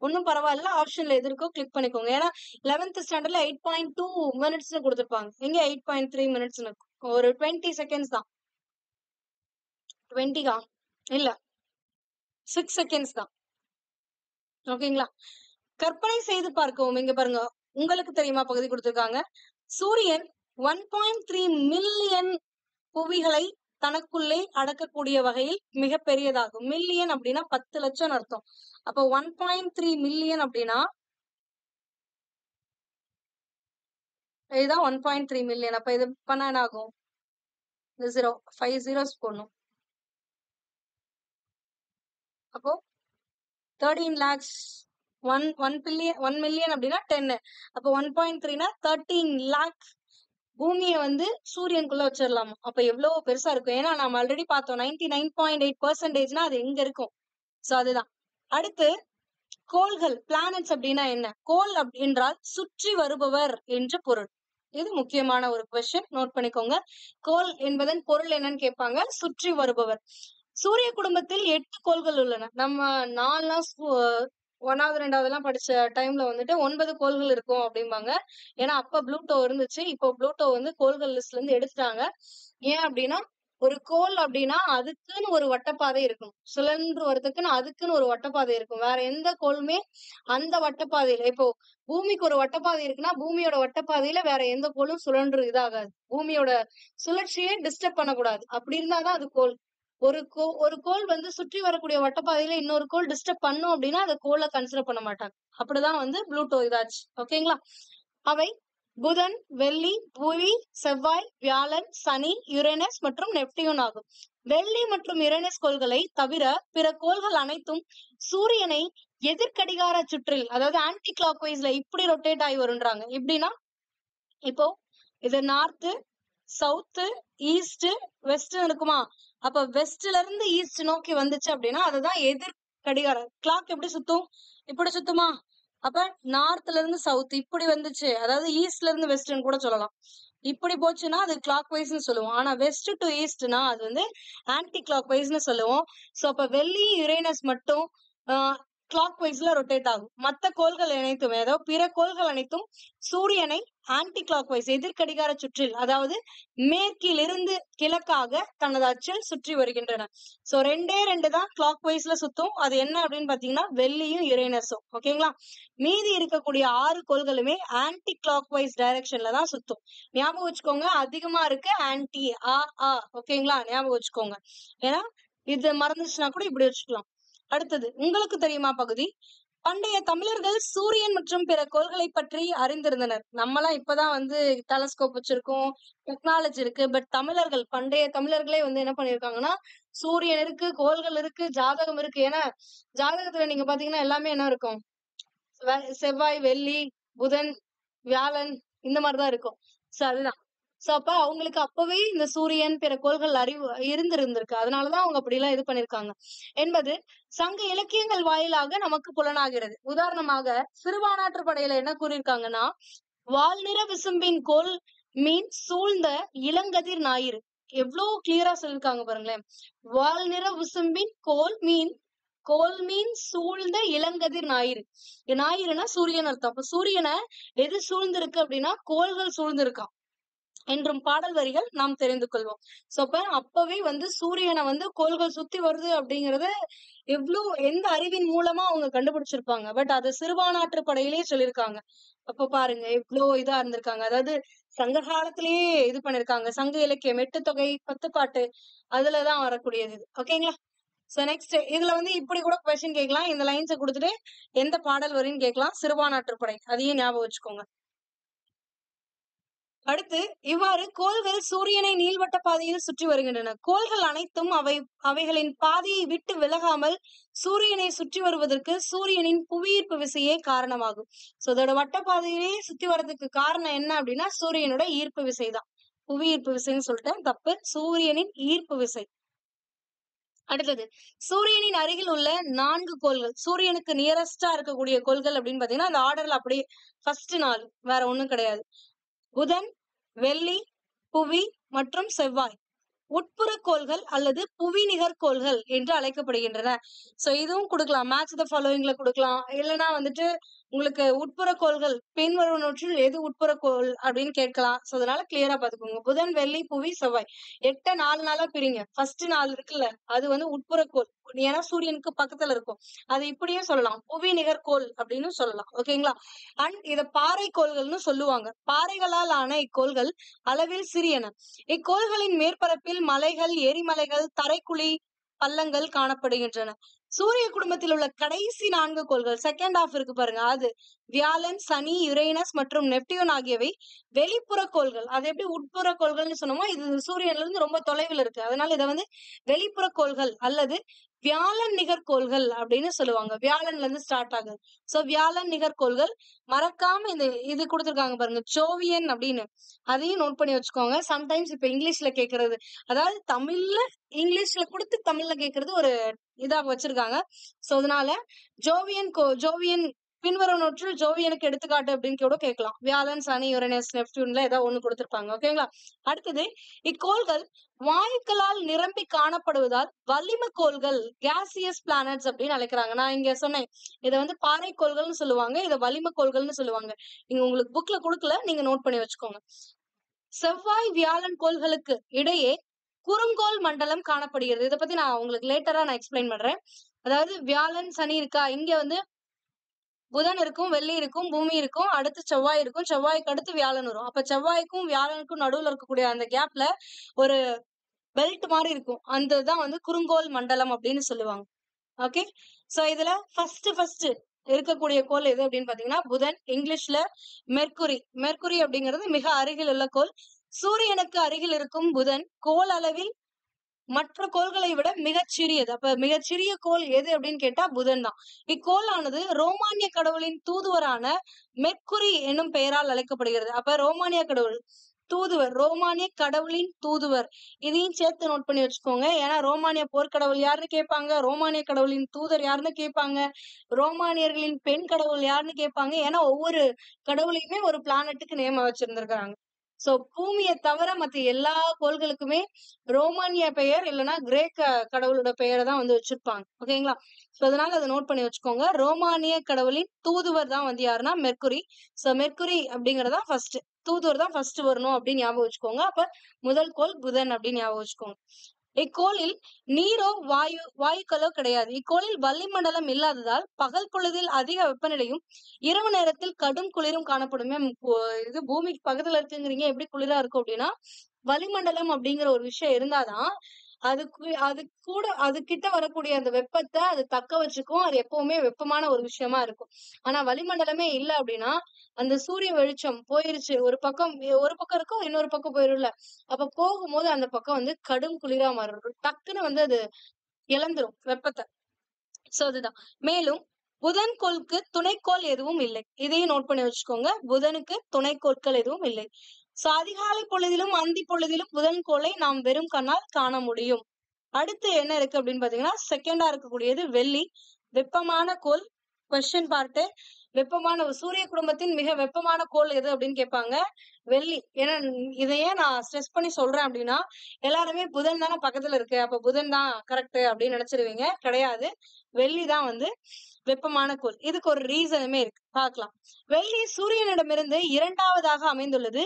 ஒன்னும் பரவாயில்ல, ஆப்ஷன்ல எது இருக்கோ கிளிக் பண்ணிக்கோங்க. ஏன்னா 11th ஸ்டாண்டர்ட்ல 8.2 மினிட்ஸ் கொடுத்திருப்பாங்க. இங்க 8.3 மினிட்ஸ் ஒரு 20 செகண்ட்ஸ் தான். 20 இல்ல 6 செகண்ட்ஸ் தான். ஓகேங்களா? கற்பனை செய்து பார்க்கவும். இங்க பாருங்க, உங்களுக்கு தெரியுமா பகுதி கொடுத்திருக்காங்க. சூரியன் 1.3 மில்லியன் புவிகளை தனக்குள்ளே அடக்கக்கூடிய வகையில் மிகப்பெரியதாகும். மில்லியன் அப்படின்னா 10 லட்சம் அர்த்தம். அப்ப 1.3 மில்லியன் அப்படின்னா இதுதான் 1.3 மில்லியன். அப்ப இது பண்ண என்ன ஆகும்? 5 zeros போடணும். அப்போ 13 lakhs, 1 மில்லியன் அப்படின்னா 10. அப்போ 1.3னா 13 lakh பூமியை வந்து சூரியனுக்குள்ள வச்சிடலாமா. அப்ப எவ்வளவு பெருசா இருக்கும். ஏன்னா நம்ம ஆல்ரெடி பார்த்தோம் 99.8%னா அது எங்க இருக்கும். சோ அதுதான். அடுத்து கோள்கள், பிளானட்ஸ் அப்படின்னா என்ன? கோள் என்றால் சுற்றி வருபவர் என்று பொருள். இது முக்கியமான ஒரு கொஸ்டின், நோட் பண்ணிக்கோங்க. கோள் என்பதன் பொருள் என்னன்னு கேட்பாங்க. சுற்றி வருபவர். சூரிய குடும்பத்தில் 8 கோள்கள் உள்ளன. நம்ம 1வது 2வது படிச்ச டைம்ல வந்துட்டு 9 கோள்கள் இருக்கும் அப்படிம்பாங்க. ஏன்னா அப்ப ப்ளூட்டோ இருந்துச்சு. இப்போ ப்ளூட்டோ வந்து கோள்கள் லிஸ்ட்ல இருந்து எடுத்துட்டாங்க. ஏன் அப்படின்னா ஒரு கோள் அப்படின்னா அதுக்குன்னு ஒரு வட்டப்பாதை இருக்கும். சுழன்று வரதுக்குன்னு அதுக்குன்னு ஒரு வட்டப்பாதை இருக்கும். வேற எந்த கோளுமே அந்த வட்டப்பாதையில இப்போ பூமிக்கு ஒரு வட்டப்பாதை இருக்குன்னா, பூமியோட வட்டப்பாதையில வேற எந்த கோளும் சுழன்று இதாகாது. பூமியோட சுழற்சியை டிஸ்டர்ப் பண்ணக்கூடாது. அப்படி இருந்தா தான் அது கோள். ஒரு கோள் வந்து சுற்றி வரக்கூடிய வட்டப்பாதையில இன்னொரு கோள் டிஸ்டர்ப் பண்ணும் அப்படின்னா, அத கோளா கன்சிடர் பண்ண மாட்டாங்க. அப்படிதான் வந்து ப்ளூட்டோ இதாச்சு. ஓகேங்களா? அவை புதன், வெள்ளி, புவி, செவ்வாய், வியாழன், சனி, யுரேனஸ் மற்றும் நெப்டியூன் ஆகும். வெள்ளி மற்றும் யுரேனஸ் கோள்களை தவிர பிற கோள்கள் அனைத்தும் சூரியனை எதிர்கடிகார சுற்றில், அதாவது ஆன்டி கிளாக் வைஸ்ல இப்படி ரொட்டேட் ஆகி வருன்றாங்க. எப்படின்னா, இப்போ இது நார்த், சவுத், ஈஸ்ட், வெஸ்ட் இருக்குமா? அப்ப வெஸ்ட்ல இருந்து ஈஸ்ட் நோக்கி வந்துச்சு அப்படின்னா அதுதான் எதிர் கடிகாரம். கிளாக் எப்படி சுத்தும்? இப்படி சுத்துமா? அப்ப நார்த்ல இருந்து சவுத் இப்படி வந்துச்சு, அதாவது ஈஸ்ட்ல இருந்து வெஸ்ட்னு கூட சொல்லலாம். இப்படி போச்சுன்னா அது கிளாக் வைஸ்னு சொல்லுவோம். ஆனா வெஸ்ட் டு ஈஸ்ட்னா அது வந்து ஆன்டி கிளாக் வைஸ்னு சொல்லுவோம். சோ அப்ப வெள்ளி, யுரேனஸ் மட்டும் கிளாக் வைஸ்ல ரொட்டேட் ஆகும். மத்த கோள்கள் அனைத்துமே, அதாவது பிற கோள்கள் அனைத்தும் சூரியனை ஆன்டி கிளாக் வைஸ் எதிர்கடிகார சுற்றில், அதாவது மேற்கிலிருந்து கிழக்காக தனது அச்சில் சுற்றி வருகின்றன. சோ ரெண்டே ரெண்டு தான் கிளாக் வைஸ்ல சுத்தும். அது என்ன அப்படின்னு பாத்தீங்கன்னா வெள்ளியும் யுரேனஸும். ஓகேங்களா? மீதி இருக்கக்கூடிய 6 கோள்களுமே ஆன்டி கிளாக் வைஸ் டைரக்ஷன்ல தான் சுத்தும். ஞாபகம் வச்சுக்கோங்க, அதிகமா இருக்கு ஆன்டி ஓகேங்களா? ஞாபகம் வச்சுக்கோங்க. ஏன்னா இது மறந்துச்சுன்னா கூட இப்படி வச்சுக்கலாம். அடுத்தது உங்களுக்கு தெரியுமா பகுதி. பண்டைய தமிழர்கள் சூரியன் மற்றும் பிற கோள்களை பற்றி அறிந்திருந்தனர். நம்மலாம் இப்பதான் வந்து டெலஸ்கோப் வச்சிருக்கோம், டெக்னாலஜி இருக்கு. பட் தமிழர்கள், பண்டைய தமிழர்களே வந்து என்ன பண்ணிருக்காங்கன்னா, சூரியன் இருக்கு, கோள்கள் இருக்கு, ஜாதகம் இருக்கு. ஏன்னா ஜாதகத்துல நீங்க பாத்தீங்கன்னா எல்லாமே என்ன இருக்கும்? செவ்வாய், வெள்ளி, புதன், வியாழன் இந்த மாதிரிதான் இருக்கும். சோ அதுதான். சோ அப்ப அவங்களுக்கு அப்பவே இந்த சூரியன் பிற கோள்கள் அறிவு இருந்திருக்கு. அதனாலதான் அவங்க அப்படி எல்லாம் இது பண்ணிருக்காங்க என்பது சங்க இலக்கியங்கள் வாயிலாக நமக்கு புலனாகிறது. உதாரணமாக சிறுபானாற்று படையில என்ன கூறியிருக்காங்கன்னா, வால்நிற விசும்பின் கோல் மீன் சூழ்ந்த இளங்கதிர் ஞாயிறு. எவ்வளவு கிளியரா சொல்லிருக்காங்க பாருங்களேன். வால்நிற விசும்பின் கோல் மீன் சூழ்ந்த இளங்கதிர் ஞாயிறு. ஞாயிறுனா சூரியன் அர்த்தம். அப்ப சூரியனை எது சூழ்ந்திருக்கு அப்படின்னா கோள்கள் சூழ்ந்திருக்கான் என்றும் பாடல் வரிகள் நாம் தெரிந்து கொள்வோம். சோ அப்பவே வந்து சூரியனை வந்து கோள்கள் சுத்தி வருது அப்படிங்கறத எந்த அறிவின் மூலமா அவங்க கண்டுபிடிச்சிருப்பாங்க. பட் அது சிறுபானாற்று படையிலேயே சொல்லியிருக்காங்க. அப்ப பாருங்க எவ்வளவு இதா இருந்திருக்காங்க. அதாவது சங்க காலத்திலேயே இது பண்ணிருக்காங்க. சங்க இலக்கியம் 8 தொகை 10 பாட்டு அதுலதான் வரக்கூடியது. ஓகேங்களா? சோ நெக்ஸ்ட் இதுல வந்து இப்படி கூட கொஸ்டின் கேட்கலாம். இந்த லைன்ஸை கொடுத்துட்டு எந்த பாடல் வரின்னு கேட்கலாம். சிறுபானாற்று படை, அதையும் ஞாபகம் வச்சுக்கோங்க. அடுத்து இவ்வாறு கோள்கள் சூரியனை நீள்வட்ட பாதையில் சுற்றி வருகின்றன. கோள்கள் அனைத்தும் அவைகளின் பாதையை விட்டு விலகாமல் சூரியனை சுற்றி வருவதற்கு சூரியனின் புவியீர்ப்பு விசையே காரணமாகும். சோ இதோட வட்டப்பாதையிலேயே சுத்தி வர்றதுக்கு காரணம் என்ன அப்படின்னா சூரியனோட ஈர்ப்பு விசைதான். புவியீர்ப்பு விசைன்னு சொல்லிட்டேன், தப்பு. சூரியனின் ஈர்ப்பு விசை. அடுத்தது சூரியனின் அருகில் உள்ள 4 கோள்கள், சூரியனுக்கு நியரஸ்டா இருக்கக்கூடிய கோள்கள் அப்படின்னு பாத்தீங்கன்னா அந்த ஆர்டர்ல அப்படியே ஃபர்ஸ்ட் 4, வேற ஒண்ணும் கிடையாது. புதன், வெள்ளி, புவி மற்றும் செவ்வாய் உட்புற கோள்கள் அல்லது புவிநிகர் கோள்கள் என்று அழைக்கப்படுகின்றன. சோ இதுவும் கொடுக்கலாம், மேட்ச் த ஃபாலோயிங்ல கொடுக்கலாம். இல்லைன்னா வந்துட்டு உங்களுக்கு உட்புற கோள்கள் பின்வருவனவற்றில் எது உட்புற கோள் அப்படின்னு கேட்கலாம். சோ அதனால கிளியரா பாத்துக்கோங்க. புதன், வெள்ளி, புவி, செவ்வாய் 8 4 நாளா பிரிங்க. ஃபர்ஸ்ட் 4 இருக்குல்ல அது வந்து உட்புற கோள், ஏன்னா சூரியனுக்கு பக்கத்துல இருக்கும். அது இப்படியே சொல்லலாம், புவி நிகர் கோள் அப்படின்னு சொல்லலாம். ஓகேங்களா? அண்ட் இத பாறை கோள்கள்னு சொல்லுவாங்க. பாறைகளால் ஆன இக்கோள்கள் அளவில் சிறியன. இக்கோள்களின் மேற்பரப்பில் மலைகள், எரிமலைகள், தரைக்குழி பள்ளங்கள் காணப்படுகின்றன. சூரிய குடும்பத்தில் உள்ள கடைசி 4 கோள்கள், செகண்ட் ஹாஃப் இருக்கு பாருங்க, அது வியாழன், சனி, யுரேனஸ் மற்றும் நெப்டியூன் ஆகியவை வெளிப்புற கோள்கள். அது எப்படி உட்புற கோள்கள்னு சொன்னோமோ இது சூரியன்ல இருந்து ரொம்ப தொலைவில் இருக்கு, அதனால இதை வந்து வெளிப்புற கோள்கள் அல்லது வியாழன் நிகர் கோள்கள் அப்படின்னு சொல்லுவாங்க. வியாழன்ல இருந்து ஸ்டார்ட் ஆகுது. சோ வியாழன் நிகர் கோள்கள். மறக்காம இது கொடுத்திருக்காங்க பாருங்க, ஜோவியன் அப்படின்னு, அதையும் நோட் பண்ணி வச்சுக்கோங்க. சம்டைம்ஸ் இப்ப இங்கிலீஷ்ல கேட்கறது, அதாவது தமிழ்ல இங்கிலீஷ்ல கொடுத்து தமிழ்ல கேட்கறது ஒரு இதா வச்சிருக்காங்க. சோ அதனால ஜோவியன் பின்வருவனவற்றில் ஜோவியனுக்கு எடுத்துக்காட்டு அப்படின்னு கூட கேட்கலாம். வியாழன், சனி, யுரேனஸ், நெப்டியூன்ல ஏதாவது ஒண்ணு கொடுத்திருப்பாங்க. ஓகேங்களா? அடுத்தது இக்கோள்கள் வாயுக்களால் நிரம்பி காணப்படுவதால் வளிம கோள்கள், கேசியஸ் பிளானட்ஸ் அப்படின்னு அழைக்கிறாங்க. நான் இங்க சொன்னேன், இதை வந்து பாறை கோள்கள்னு சொல்லுவாங்க, இதை வளிம கோள்கள்னு சொல்லுவாங்க. இங்க உங்களுக்கு புக்ல கொடுக்கல, நீங்க நோட் பண்ணி வச்சுக்கோங்க. செவ்வாய், வியாழன் கோள்களுக்கு இடையே குறுங்கோள் மண்டலம் காணப்படுகிறது. இதை பத்தி நான் உங்களுக்கு லேட்டரா நான் எக்ஸ்பிளைன் பண்றேன். அதாவது வியாழன் சனி இருக்கா, இங்க வந்து புதன் இருக்கும், வெள்ளி இருக்கும், பூமி இருக்கும், அடுத்து செவ்வாய் இருக்கும், செவ்வாய்க்கு அடுத்து வியாழன் வரும். அப்ப செவ்வாய்க்கும் வியாழனுக்கும் நடுவுல இருக்கக்கூடிய அந்த கேப்ல ஒரு பெல்ட் மாதிரி இருக்கும். அந்த தான் வந்து குறுங்கோள் மண்டலம் அப்படின்னு சொல்லுவாங்க. ஓகே, சோ இதுல ஃபர்ஸ்ட் இருக்கக்கூடிய கோள் எது அப்படின்னு பாத்தீங்கன்னா புதன், இங்கிலீஷ்ல மெர்க்குரி. மெர்க்குரி அப்படிங்கிறது மிக அருகில் உள்ள கோள். சூரியனுக்கு அருகில் இருக்கும் புதன் கோள் அளவில் மற்ற கோள்களை விட மிகச்சிறியது. அப்ப மிகச்சிறிய கோள் எது அப்படின்னு கேட்டா புதன் தான். இக்கோளானது ரோமானிய கடவுளின் தூதுவரான மெர்க்குரி என்னும் பெயரால் அழைக்கப்படுகிறது. அப்ப ரோமானிய கடவுள் தூதுவர், ரோமானிய கடவுளின் தூதுவர், இதையும் சேர்த்து நோட் பண்ணி வச்சுக்கோங்க. ஏன்னா ரோமானிய போர்க்கடவுள் யாருன்னு கேட்பாங்க, ரோமானிய கடவுளின் தூதர் யாருன்னு கேட்பாங்க, ரோமானியர்களின் பெண் கடவுள் யாருன்னு கேட்பாங்க. ஏன்னா ஒவ்வொரு கடவுளையுமே ஒரு பிளானட்டுக்கு நேம வச்சிருந்திருக்காங்க. சோ பூமியை தவிர மத்த எல்லா கோள்களுக்குமே ரோமானிய பெயர் இல்லைன்னா கிரேக்க கடவுளோட பெயரை தான் வந்து வச்சிருப்பாங்க. ஓகேங்களா, சோ அதனால அதை நோட் பண்ணி வச்சுக்கோங்க. ரோமானிய கடவுளின் தூதுவர் தான் வந்து யாருன்னா மெர்க்குரி. சோ மெர்க்குரி அப்படிங்கறதா ஃபர்ஸ்ட், தூதுவர் தான் ஃபர்ஸ்ட் வரணும் அப்படின்னு ஞாபகம் வச்சுக்கோங்க. அப்ப முதல் கோள் புதன் அப்படின்னு ஞாபகம் வச்சுக்கோங்க. இக்கோளில் நீரோ வாயுக்களோ கிடையாது. இக்கோளில் வளிமண்டலம் இல்லாததால் பகல் பொழுதில் அதிக வெப்பநிலையும் இரவு நேரத்தில் கடும் குளிரும் காணப்படுமே. இது பூமிக்கு பக்கத்துல இருக்குங்கிறீங்க, எப்படி குளிரா இருக்கும் அப்படின்னா வளிமண்டலம் அப்படிங்கிற ஒரு விஷயம் இருந்தாதான் அது கிட்ட வரக்கூடிய அந்த வெப்பத்தை அது தக்க வச்சுக்கும். அது எப்பவுமே வெப்பமான ஒரு விஷயமா இருக்கும். ஆனா வளிமண்டலமே இல்லை அப்படின்னா அந்த சூரிய வெளிச்சம் போயிருச்சு, ஒரு பக்கம் இருக்கும், இன்னொரு பக்கம் போயிரும்ல. அப்ப போகும்போது அந்த பக்கம் வந்து கடும் குளிரா மாறும், டக்குன்னு வந்து அது இழந்துரும் வெப்பத்தை. சோ அதுதான். மேலும் புதன் கோளுக்கு துணைக்கோள் எதுவும் இல்லை. இதையும் நோட் பண்ணி வச்சுக்கோங்க. புதனுக்கு துணைக்கோள்கள் எதுவும் இல்லை. சோ அதிகாலை பொழுதிலும் அந்தி பொழுதிலும் புதன் கோளை நாம் வெறும் கண்ணால் காண முடியும். அடுத்து என்ன இருக்கு அப்படின்னு பாத்தீங்கன்னா செகண்டா இருக்கக்கூடியது வெள்ளி. வெப்பமான கோள். கொஸ்டின் பார்ட்டு, வெப்பமான சூரிய குடும்பத்தின் மிக வெப்பமான கோள் எது அப்படின்னு கேட்பாங்க. வெள்ளி. ஏன்னா இதையே நான் ஸ்ட்ரெஸ் பண்ணி சொல்றேன் அப்படின்னா எல்லாருமே புதன் தானே பக்கத்துல இருக்கு, அப்ப புதன் தான் கரெக்ட் அப்படின்னு நினைச்சிருவீங்க. கிடையாது, வெள்ளி தான் வந்து வெப்பமான கோள். இதுக்கு ஒரு ரீசனுமே இருக்கு, பார்க்கலாம். வெள்ளி சூரியனிடமிருந்து இரண்டாவதாக அமைந்துள்ளது.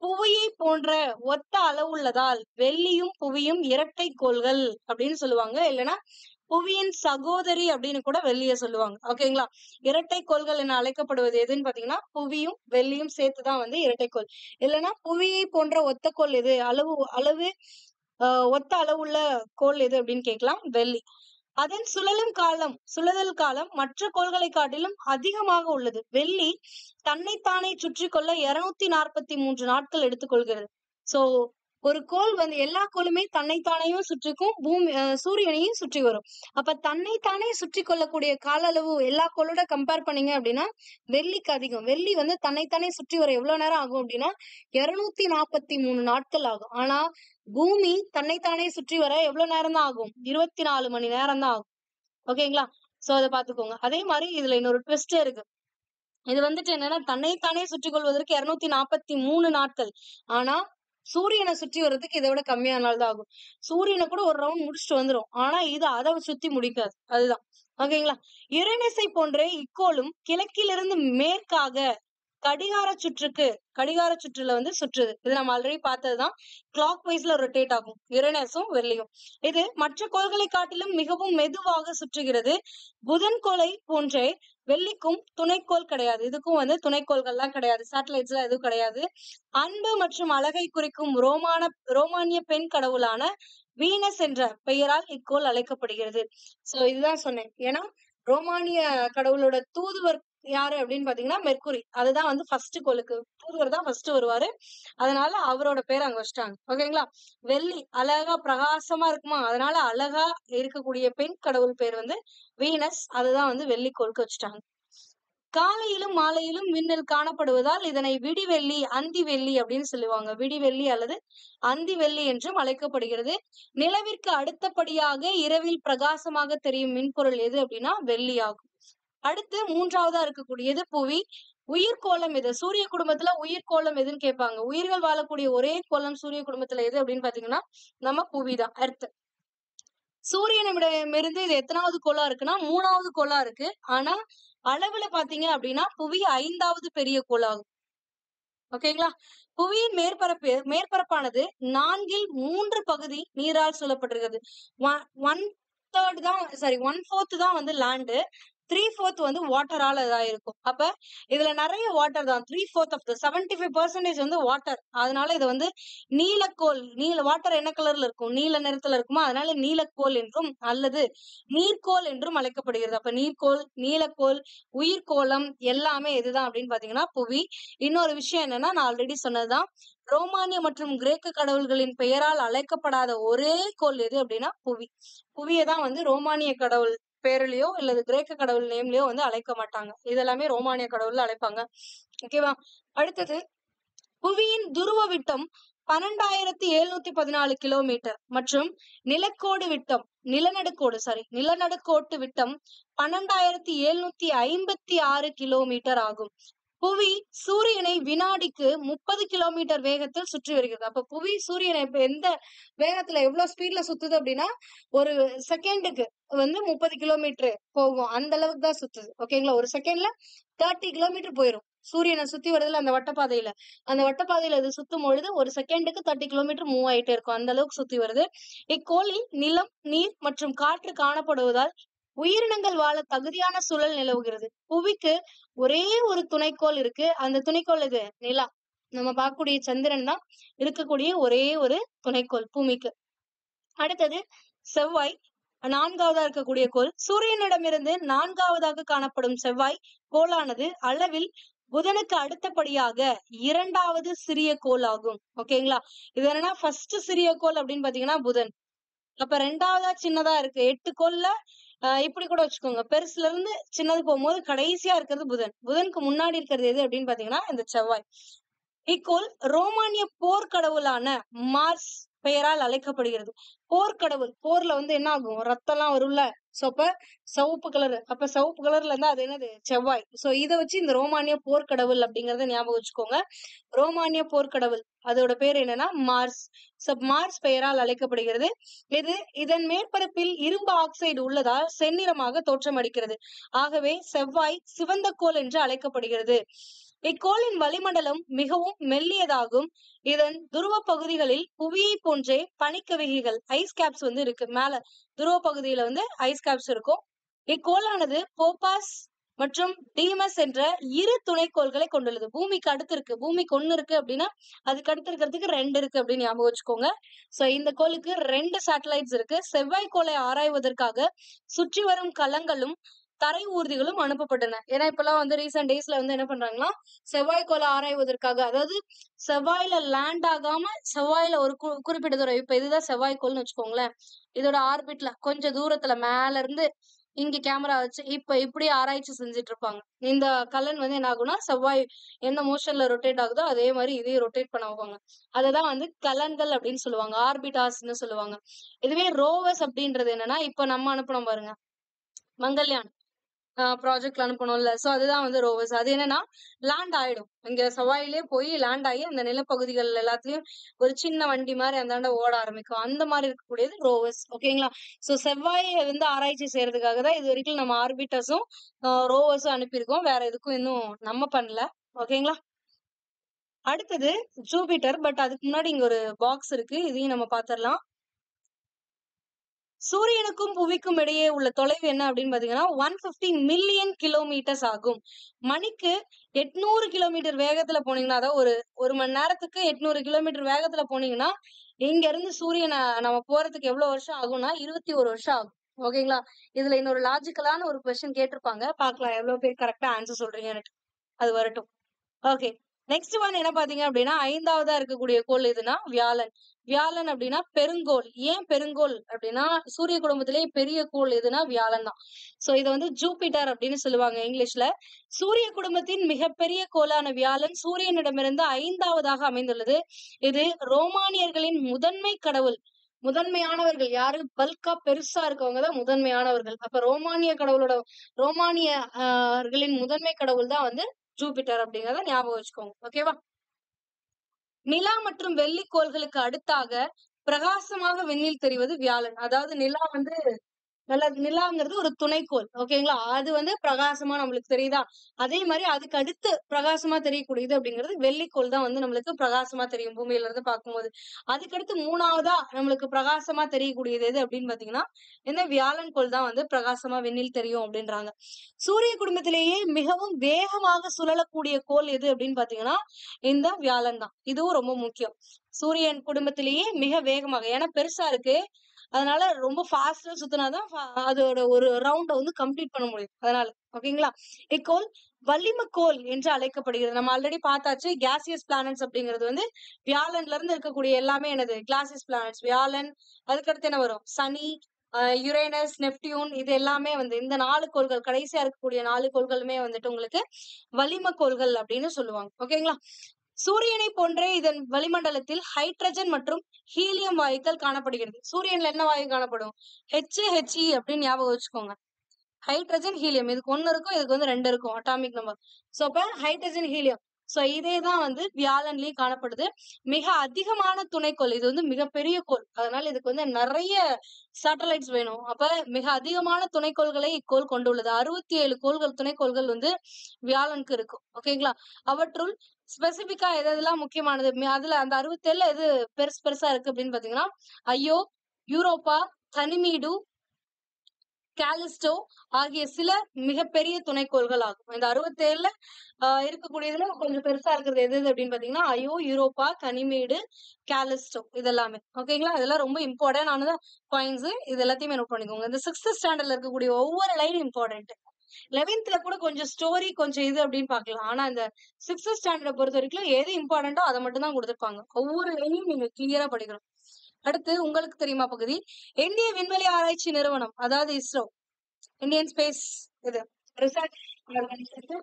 புவியை போன்ற ஒத்த அளவுள்ளதால் வெள்ளியும் புவியும் இரட்டை கோள்கள் அப்படின்னு சொல்லுவாங்க. இல்லைன்னா புவியின் சகோதரி அப்படின்னு கூட வெள்ளிய சொல்லுவாங்க. ஓகேங்களா, இரட்டை கோள்கள் என அழைக்கப்படுவது எதுன்னு பாத்தீங்கன்னா புவியும் வெள்ளியும் சேர்த்துதான் வந்து இரட்டைக்கோள். இல்லைன்னா புவியை போன்ற ஒத்த கோள் எது, அளவு ஒத்த அளவுள்ள கோள் எது அப்படின்னு கேட்கலாம், வெள்ளி. அதன் சுழலுதல் காலம் மற்ற கோள்களை காட்டிலும் அதிகமாக உள்ளது. வெள்ளி தன்னைத்தானே சுற்றி கொள்ள 243 நாட்கள் எடுத்துக்கொள்கிறது. சோ ஒரு கோள் வந்து எல்லா கோளுமே தன்னைத்தானையும் சுற்றிக்கும், சூரியனையும் சுற்றி வரும். அப்ப தன்னைத்தானே சுற்றி கொள்ளக்கூடிய கால அளவு எல்லா கோளோட கம்பேர் பண்ணீங்க அப்படின்னா வெள்ளிக்கு அதிகம். வெள்ளி வந்து தன்னைத்தானே சுற்றி வர எவ்வளவு நேரம் ஆகும் அப்படின்னா 243 நாட்கள் ஆகும். ஆனா பூமி தன்னைத்தானே சுற்றி வர எவ்வளவு நேரம் தான் ஆகும், 24 மணி நேரம் தான் ஆகும். ஓகேங்களா, சோ அதை பாத்துக்கோங்க. அதே மாதிரி இதுல இன்னொரு ட்விஸ்ட் இருக்கு. இது வந்துட்டு என்னன்னா தன்னைத்தானே சுற்றி கொள்வதற்கு 243 நாட்கள். ஆனா சூரியனை சுற்றி வர்றதுக்கு இதை விட கம்மியான நாள் தான் ஆகும். சூரியனை கூட ஒரு ரவுண்ட் முடிச்சுட்டு வந்துரும். ஆனா இது அதை சுத்தி முடிக்காது. அதுதான். ஓகேங்களா, யுரேனஸை போன்றே இக்கோளும் கிழக்கிலிருந்து மேற்காக கடிகார சுற்றுல வந்து சுற்றுது. இது நம்ம ஆல்ரெடி பார்த்ததுதான். கிளாக் வைஸ்ல ரொட்டேட் ஆகும் யுரேனஸும் வெள்ளியும். இது மற்ற கோள்களை காட்டிலும் மிகவும் மெதுவாக சுற்றுகிறது. புதன் கோளை போன்றே வெள்ளிக்கும் துணைக்கோள் கிடையாது. இதுக்கும் வந்து துணைக்கோள்கள்லாம் கிடையாது, சேட்டலைட்ஸ் எல்லாம் எதுவும் கிடையாது. அன்பு மற்றும் அழகை குறிக்கும் ரோமானிய பெண் கடவுளான வீனஸ் என்ற பெயரால் இக்கோள் அழைக்கப்படுகிறது. சோ இதுதான் சொன்னேன். ஏன்னா ரோமானிய கடவுளோட தூதுவர் யாரு அப்படின்னு பாத்தீங்கன்னா மெர்க்குரி. அதுதான் வந்து ஃபர்ஸ்ட் கோளுக்கு தூதுவர் தான் ஃபர்ஸ்ட் வருவாரு. அதனால அவரோட பேர் அங்க வச்சிட்டாங்க. ஓகேங்களா, வெள்ளி அழகா பிரகாசமா இருக்குமா, அதனால அழகா இருக்கக்கூடிய பெண் கடவுள் பேர் வந்து வீனஸ். அதுதான் வந்து வெள்ளி கோளுக்கு வச்சுட்டாங்க. காலையிலும் மாலையிலும் மின்னல் காணப்படுவதால் இதனை விடிவெள்ளி அந்தி வெள்ளி அப்படின்னு சொல்லுவாங்க. விடிவெள்ளி அல்லது அந்தி வெள்ளி என்றும் அழைக்கப்படுகிறது. நிலவிற்கு அடுத்தபடியாக இரவில் பிரகாசமாக தெரியும் மின்பொருள் எது அப்படின்னா வெள்ளி ஆகும். அடுத்து மூன்றாவதா இருக்கக்கூடியது புவி. உயிர்கோளம் எது, சூரிய குடும்பத்துல உயிர்கோளம் எதுன்னு கேட்பாங்க. உயிர்கள் வாழக்கூடிய ஒரே கோளம் சூரிய குடும்பத்துல எது அப்படின்னு பாத்தீங்கன்னா நம்ம புவிதான், எர்த். சூரியனிடமிருந்து இது எத்தனாவது கோளா இருக்குன்னா 3வது கோளா இருக்கு. ஆனா அளவுல பாத்தீங்க அப்படின்னா புவி 5வது பெரிய கோளாகும். ஓகேங்களா? புவியின் மேற்பரப்பானது 3 பகுதி நீரால் சூழப்பட்டிருக்கிறது. 1/3 தான் சாரி 1/4 தான் வந்து லேண்ட், 3/4 வந்து வாட்டரால இதாயிருக்கும். அப்ப இதுல நிறைய வாட்டர் தான். 3/4 ஆஃப் த 75% வந்து வாட்டர். அதனால இது வந்து நீலக்கோள். வாட்டர் என்ன கலர்ல இருக்கும்? நீல நிறத்துல இருக்குமா? அதனால நீலக்கோள் என்றும் அல்லது நீர்க்கோள் என்றும் அழைக்கப்படுகிறது. அப்ப நீர்க்கோள், நீலக்கோள், உயிர்க்கோளம் எல்லாமே எதுதான் அப்படின்னு பாத்தீங்கன்னா புவி. இன்னொரு விஷயம் என்னன்னா, நான் ஆல்ரெடி சொன்னதுதான், ரோமானிய மற்றும் கிரேக்க கடவுள்களின் பெயரால் அழைக்கப்படாத ஒரே கோள் எது அப்படின்னா புவி. புவியை தான் வந்து ரோமானிய கடவுள் பேர்லயோ இல்லது கிரேக்க கடவுள் நேம்லயோ வந்து அழைக்க மாட்டாங்க. இதெல்லாமே ரோமானிய கடவுள்ல அழைப்பாங்க. ஓகேவா? அடுத்தது, புவியின் துருவ விட்டம் 12,714 கிலோமீட்டர் மற்றும் நிலநடுக்கோட்டு விட்டம் 12,756 கிலோமீட்டர் ஆகும். புவி சூரியனை வினாடிக்கு 30 கிலோமீட்டர் வேகத்தில் சுற்றி வருகிறது. அப்ப புவி சூரியனை இப்ப எந்த வேகத்துல எவ்வளவு ஸ்பீட்ல சுத்துது அப்படின்னா, ஒரு செகண்டுக்கு வந்து 30 கிலோமீட்டர் போகும். அந்த அளவுக்கு தான் சுத்துது. ஓகேங்களா? ஒரு செகண்ட்ல 30 கிலோமீட்டர் போயிரும். சூரியனை சுத்தி வருதுல அந்த வட்டப்பாதையில. அந்த வட்டப்பாதையில இது சுத்தும் பொழுது ஒரு செகண்டுக்கு 30 கிலோமீட்டர் மூவ் ஆயிட்டே இருக்கும். அந்த அளவுக்கு சுத்தி வருது. இக்கோளில் நிலம், நீர் மற்றும் காற்று காணப்படுவதால் உயிரினங்கள் வாழ தகுதியான சூழல் நிலவுகிறது. புவிக்கு ஒரே ஒரு துணைக்கோள் இருக்கு. அந்த துணைக்கோள் எது? நிலா. நம்ம பார்க்கக்கூடிய சந்திரன் தான் இருக்கக்கூடிய ஒரே ஒரு துணைக்கோள் பூமிக்கு. அடுத்தது செவ்வாய், 4வதா இருக்கக்கூடிய கோள். சூரியனிடமிருந்து 4வதாக காணப்படும் செவ்வாய் கோளானது அளவில் புதனுக்கு அடுத்தபடியாக 2வது சிறிய கோள் ஆகும். ஓகேங்களா? இது என்னன்னா, ஃபர்ஸ்ட் சிறிய கோள் அப்படின்னு பாத்தீங்கன்னா புதன். அப்ப 2வதா சின்னதா இருக்கு. 8 கோள்ல இப்படி கூட வச்சுக்கோங்க. பெருசுல இருந்து சின்னது போகும்போது கடைசியா இருக்கிறது புதன். புதனுக்கு முன்னாடி இருக்கிறது எது அப்படின்னு பாத்தீங்கன்னா இந்த செவ்வாய். இக்கோள் ரோமானிய போர்க்கடவுளான மார்ஸ் பெயரால் அழைக்கப்படுகிறது. போர்க்கடவுள். போர்ல வந்து என்ன ஆகும்? ரத்தம் எல்லாம் வரும்ல. சோ அப்ப சிவப்பு கலர். அப்ப சிவப்பு கலர்ல இருந்தா அது என்னது? செவ்வாய். சோ இத வச்சு இந்த ரோமானிய போர்க்கடவுள் அப்படிங்கறத ஞாபகம் வச்சுக்கோங்க. ரோமானிய போர்க்கடவுள். அதோட பேர் என்னன்னா மார்ஸ். மார்ஸ் பெயரால் அழைக்கப்படுகிறது. இதன் மேற்பரப்பில் இரும்பு ஆக்சைடு உள்ளதால் செந்நிறமாக தோற்றமளிக்கிறது. ஆகவே செவ்வாய் சிவந்த கோள் என்று அழைக்கப்படுகிறது. இக்கோளின் வளிமண்டலம் மிகவும் மெல்லியதாகும். இதன் துருவ பகுதிகளில் புவியை போன்றே பனிக்கவிகைகள், ஐஸ் கேப்ஸ் வந்து இருக்கு. மேல துருவ பகுதியில வந்து ஐஸ் கேப்ஸ் இருக்கும். இக்கோளானது போபாஸ் மற்றும் டீமஸ் என்ற 2 துணைக்கோள்களை கொண்டுள்ளது. பூமிக்கு அடுத்து இருக்கு. பூமிக்கு 1 இருக்கு அப்படின்னா அதுக்கு அடுத்து இருக்கிறதுக்கு 2 இருக்கு அப்படின்னு ஞாபகம் வச்சுக்கோங்க. சோ இந்த கோளுக்கு 2 சேட்டலைட்ஸ் இருக்கு. செவ்வாய் கோளை ஆராய்வதற்காக சுற்றி வரும் கலங்களும் தரை ஊர்திகளும் அனுப்பப்பட்டன. ஏன்னா இப்பெல்லாம் வந்து ரீசெண்ட் டேஸ்ல வந்து என்ன பண்றாங்கன்னா, செவ்வாய் கோளை ஆராய்வதற்காக, அதாவது செவ்வாயில லேண்ட் ஆகாம செவ்வாயில ஒரு குறிப்பிட்ட தூரம், இப்ப இதுதான் செவ்வாய் கோள்னு வச்சுக்கோங்களேன். இதோட ஆர்பிட்ல கொஞ்சம் தூரத்துல மேல இருந்து இங்க கேமரா வச்சு இப்ப இப்படி ஆராய்ச்சி செஞ்சுட்டு இருப்பாங்க. இந்த கலன் வந்து என்ன ஆகும்னா, செவ்வாய் எந்த மோஷன்ல ரொட்டேட் ஆகுதோ அதே மாதிரி இதையும் ரொட்டேட் பண்ண வைப்பாங்க. அததான் வந்து கலன்கள் அப்படின்னு சொல்லுவாங்க. ஆர்பிட்டாஸ்ன்னு சொல்லுவாங்க. இதுவே ரோவர்ஸ் அப்படின்றது என்னன்னா, இப்ப நம்ம அனுப்பணும் பாருங்க, மங்கள்யான் ப்ராஜெக்ட்ல அனுப்பணும்ல. சோ அதுதான் வந்து ரோவர்ஸ். அது என்னன்னா, லேண்ட் ஆயிடும். இங்க செவ்வாயிலே போய் லேண்ட் ஆகி அந்த நிலப்பகுதிகள் எல்லாத்துலயும் ஒரு சின்ன வண்டி மாதிரி அந்தாண்ட ஓட ஆரம்பிக்கும். அந்த மாதிரி இருக்கக்கூடியது ரோவர்ஸ். ஓகேங்களா? சோ செவ்வாயை வந்து ஆராய்ச்சி செய்யறதுக்காக தான் இது வரைக்கும் நம்ம ஆர்பிட்டர்ஸும் ரோவர்ஸும் அனுப்பியிருக்கோம். வேற எதுக்கும் இன்னும் நம்ம பண்ணல. ஓகேங்களா? அடுத்தது ஜூபிட்டர். பட் அதுக்கு முன்னாடி இங்க ஒரு பாக்ஸ் இருக்கு. இதையும் நம்ம பாத்திரலாம். சூரியனுக்கும் புவிக்கும் இடையே உள்ள தொலைவு என்ன அப்படின்னு பாத்தீங்கன்னா 150 மில்லியன் கிலோமீட்டர்ஸ் ஆகும். மணிக்கு 800 கிலோமீட்டர் வேகத்துல போனீங்கன்னா, அதாவது ஒரு மணி நேரத்துக்கு 800 கிலோமீட்டர் வேகத்துல போனீங்கன்னா, இங்க இருந்து சூரியனை நம்ம போறதுக்கு எவ்வளவு வருஷம் ஆகும்னா 21 வருஷம் ஆகும். ஓகேங்களா? இதுல இன்னொரு லாஜிக்கலான ஒரு கொஸ்டின் கேட்டிருப்பாங்க. பாக்கலாம் எவ்வளவு பேர் கரெக்டா ஆன்சர் சொல்றீங்கன்னு. அது வரட்டும். ஓகே. நெக்ஸ்ட் ஒன் என்ன பாத்தீங்க அப்படின்னா, 5வதா இருக்கக்கூடிய கோள் எதுனா வியாழன். வியாழன் அப்படின்னா பெருங்கோள். ஏன் பெருங்கோள் அப்படின்னா, சூரிய குடும்பத்திலேயே பெரிய கோள் எதுனா வியாழன் தான். சோ இதை வந்து ஜூபிட்டர் அப்படின்னு சொல்லுவாங்க இங்கிலீஷ்ல. சூரிய குடும்பத்தின் மிகப்பெரிய கோளான வியாழன் சூரியனிடமிருந்து 5வதாக அமைந்துள்ளது. இது ரோமானியர்களின் முதன்மை கடவுள். முதன்மையானவர்கள் யாரு? பல்கா பெருசா இருக்கவங்க தான் முதன்மையானவர்கள். அப்ப ரோமானியர்களின் முதன்மை கடவுள் தான் வந்து ஜூபிட்டர் அப்படிங்கறத ஞாபகம் வச்சுக்கோங்க. ஓகேவா? நிலா மற்றும் வெள்ளிக்கோள்களுக்கு அடுத்தாக பிரகாசமாக விண்ணில் தெரிவது வியாழன். அதாவது நிலா வந்து நிலாங்கிறது ஒரு துணைக்கோள். ஓகேங்களா? அது வந்து பிரகாசமா நம்மளுக்கு தெரியுதா? அதே மாரி அதுக்கு அடுத்து பிரகாசமா தெரியக்கூடியது அப்படிங்கிறது வெள்ளிக்கோள் தான் வந்து நம்மளுக்கு பிரகாசமா தெரியும் பூமியில இருந்து பார்க்கும்போது. அதுக்கடுத்து 3வதா நம்மளுக்கு பிரகாசமா தெரியக்கூடியது எது அப்படின்னு பார்த்தீங்கன்னா, இந்த வியாழன் கோள் தான் வந்து பிரகாசமா விண்ணில் தெரியும் அப்படின்றாங்க. சூரிய குடும்பத்திலேயே மிகவும் வேகமாக சுழலக்கூடிய கோள் எது அப்படின்னு பார்த்தீங்கன்னா, இந்த வியாழன் தான். இதுவும் ரொம்ப முக்கியம். சூரியன் குடும்பத்திலேயே மிக வேகமாக ஏன்னா பெருசா இருக்கு. அதனால ரொம்ப ஃபாஸ்டா சுத்துனாதான் அதோட ஒரு ரவுண்ட வந்து கம்ப்ளீட் பண்ண முடியும். அதனால ஓகேங்களா? இக்கோள் வளிமக்கோள் என்று அழைக்கப்படுகிறது. நம்ம ஆல்ரெடி பார்த்தாச்சு. கேசியஸ் பிளானட்ஸ் அப்படிங்கிறது வந்து வியாழன்ல இருந்து இருக்கக்கூடிய எல்லாமே என்னது? Clausius planets. வியாழன், அதுக்கடுத்து என்ன வரும்? சனி, யுரேனஸ், நெப்டியூன் இது எல்லாமே வந்து இந்த 4 கோள்கள் கடைசியா இருக்கக்கூடிய 4 கோள்களுமே வந்துட்டு உங்களுக்கு வளிமக்கோள்கள் அப்படின்னு சொல்லுவாங்க. ஓகேங்களா? சூரியனை போன்றே இதன் வளிமண்டலத்தில் ஹைட்ரஜன் மற்றும் ஹீலியம் வாயுக்கள் காணப்படுகிறது. சூரியன்ல என்ன வாயு காணப்படும்? HE அப்படின்னு ஞாபகம் வச்சுக்கோங்க. Hydrogen, helium. இதுக்கு 1 இருக்கும். இதுக்கு வந்து 2 இருக்கும். Atomic number. சோ அப்ப ஹைட்ரஜன், ஹீலியம். சோ இதே தான் வந்து வியாழன்லயும் காணப்படுது. மிக அதிகமான துணைக்கோள். இது வந்து மிகப்பெரிய கோள். அதனால இதுக்கு வந்து நெறைய சேட்டலைட்ஸ் வேணும். அப்ப மிக அதிகமான துணைக்கோள்களை இக்கோள் கொண்டுள்ளது. 67 கோள்கள், துணைக்கோள்கள் வந்து வியாழனுக்கு இருக்கும். ஓகேங்களா? அவற்றுள் ஸ்பெசிபிக்கா எதெல்லாம் முக்கியமானது? அதுல அந்த 67ல எது பெருசு பெருசா இருக்கு அப்படின்னு பாத்தீங்கன்னா, ஐயோ, யூரோப்பா, கனிமீடு, காலிஸ்டோ ஆகிய சில மிகப்பெரிய துணைக்கோள்கள் ஆகும். இந்த 67ல இருக்கக்கூடியதுல கொஞ்சம் பெருசா இருக்கிறது எது எது அப்படின்னு பாத்தீங்கன்னா, ஐயோ, யூரோப்பா, கனிமேடு, காலிஸ்டோ இதெல்லாமே. ஓகேங்களா? இதெல்லாம் ரொம்ப இம்பார்ட்டன்ட் ஆனது பாயிண்ட்ஸ். இது எல்லாத்தையுமே நோட் பண்ணிக்கோங்க. இந்த 6th ஸ்டாண்டர்ட்ல இருக்கக்கூடிய ஒவ்வொரு லைனும் இம்பார்ட்டன்ட். 11th கூட கொஞ்சம் ஸ்டோரி கொஞ்சம் இது அப்படின்னு பார்க்கலாம். ஆனா இந்த 6th ஸ்டாண்டர்ட பொறுத்தவரைக்கும் எது இம்பார்ட்டன்ட்டோ அத மட்டும் தான் குடுத்திருப்பாங்க. ஒவ்வொரு லைனையும் நீங்க கிளியரா படிக்கணும். அடுத்து உங்களுக்கு தெரியுமா பகுதி? இந்திய விண்வெளி ஆராய்ச்சி நிறுவனம் அதாவது இஸ்ரோ, இந்தியன் ஸ்பேஸ் இது ரிசர்ச் ஆர்கனைசேஷன்.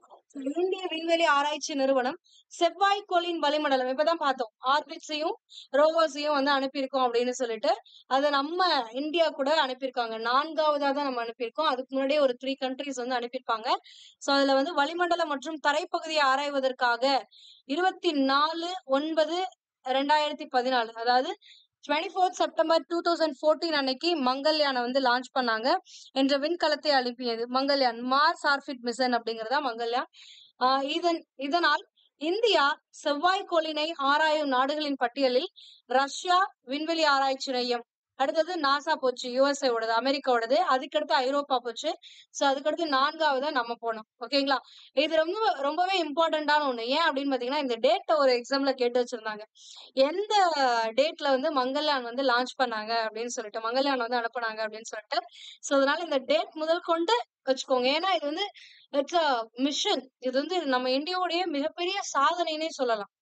இந்திய விண்வெளி ஆராய்ச்சி நிறுவனம் செவ்வாய்க்கோளின் வளிமண்டலம் இப்பதான் பார்த்தோம். ஆர்பிட்ஸையும் ரோவர்ஸையும் வந்து அனுப்பியிருக்கோம் அப்படின்னு சொல்லிட்டு அதை நம்ம இந்தியா கூட அனுப்பியிருக்காங்க. 4வதா தான் நம்ம அனுப்பியிருக்கோம். அதுக்கு முன்னாடியே ஒரு 3 கண்ட்ரிஸ் வந்து அனுப்பியிருப்பாங்க. சோ அதுல வந்து வளிமண்டலம் மற்றும் தரைப்பகுதியை ஆராய்வதற்காக 24/9/2014 அதாவது 24th September 2014 அன்னைக்கு மங்கள்யானை வந்து லான்ச் பண்ணாங்க என்ற விண்கலத்தை அனுப்பியது. மங்கள்யான் மார்ஸ் ஆர்பிட் மிஷன் அப்படிங்கறதா மங்கள்யான். இதனால் இந்தியா செவ்வாய்க்கோளினை ஆராயும் நாடுகளின் பட்டியலில் ரஷ்யா விண்வெளி ஆராய்ச்சி மையம், அடுத்தது நாசா போச்சு, USA ஓடது, அமெரிக்காவோடது, அதுக்கடுத்து ஐரோப்பா போச்சு. சோ அதுக்கடுத்து 4வதா நம்ம போனோம். ஓகேங்களா? இது ரொம்பவே இம்பார்ட்டன்டான ஒண்ணு. ஏன் அப்படின்னு பாத்தீங்கன்னா இந்த டேட்ட ஒரு எக்ஸாம்ல கேட்டு வச்சிருந்தாங்க. எந்த டேட்ல வந்து மங்கள்யான் வந்து லான்ச் பண்ணாங்க அப்படின்னு சொல்லிட்டு, மங்கள்யான் வந்து அனுப்புனாங்க அப்படின்னு சொல்லிட்டு. சோ அதனால இந்த டேட் முதல் கொண்டு வச்சுக்கோங்க. ஏன்னா இது வந்து இட்ஸ் அ மிஷன். இது வந்து நம்ம இந்தியாவுடைய மிகப்பெரிய சாதனைனே சொல்லலாம்.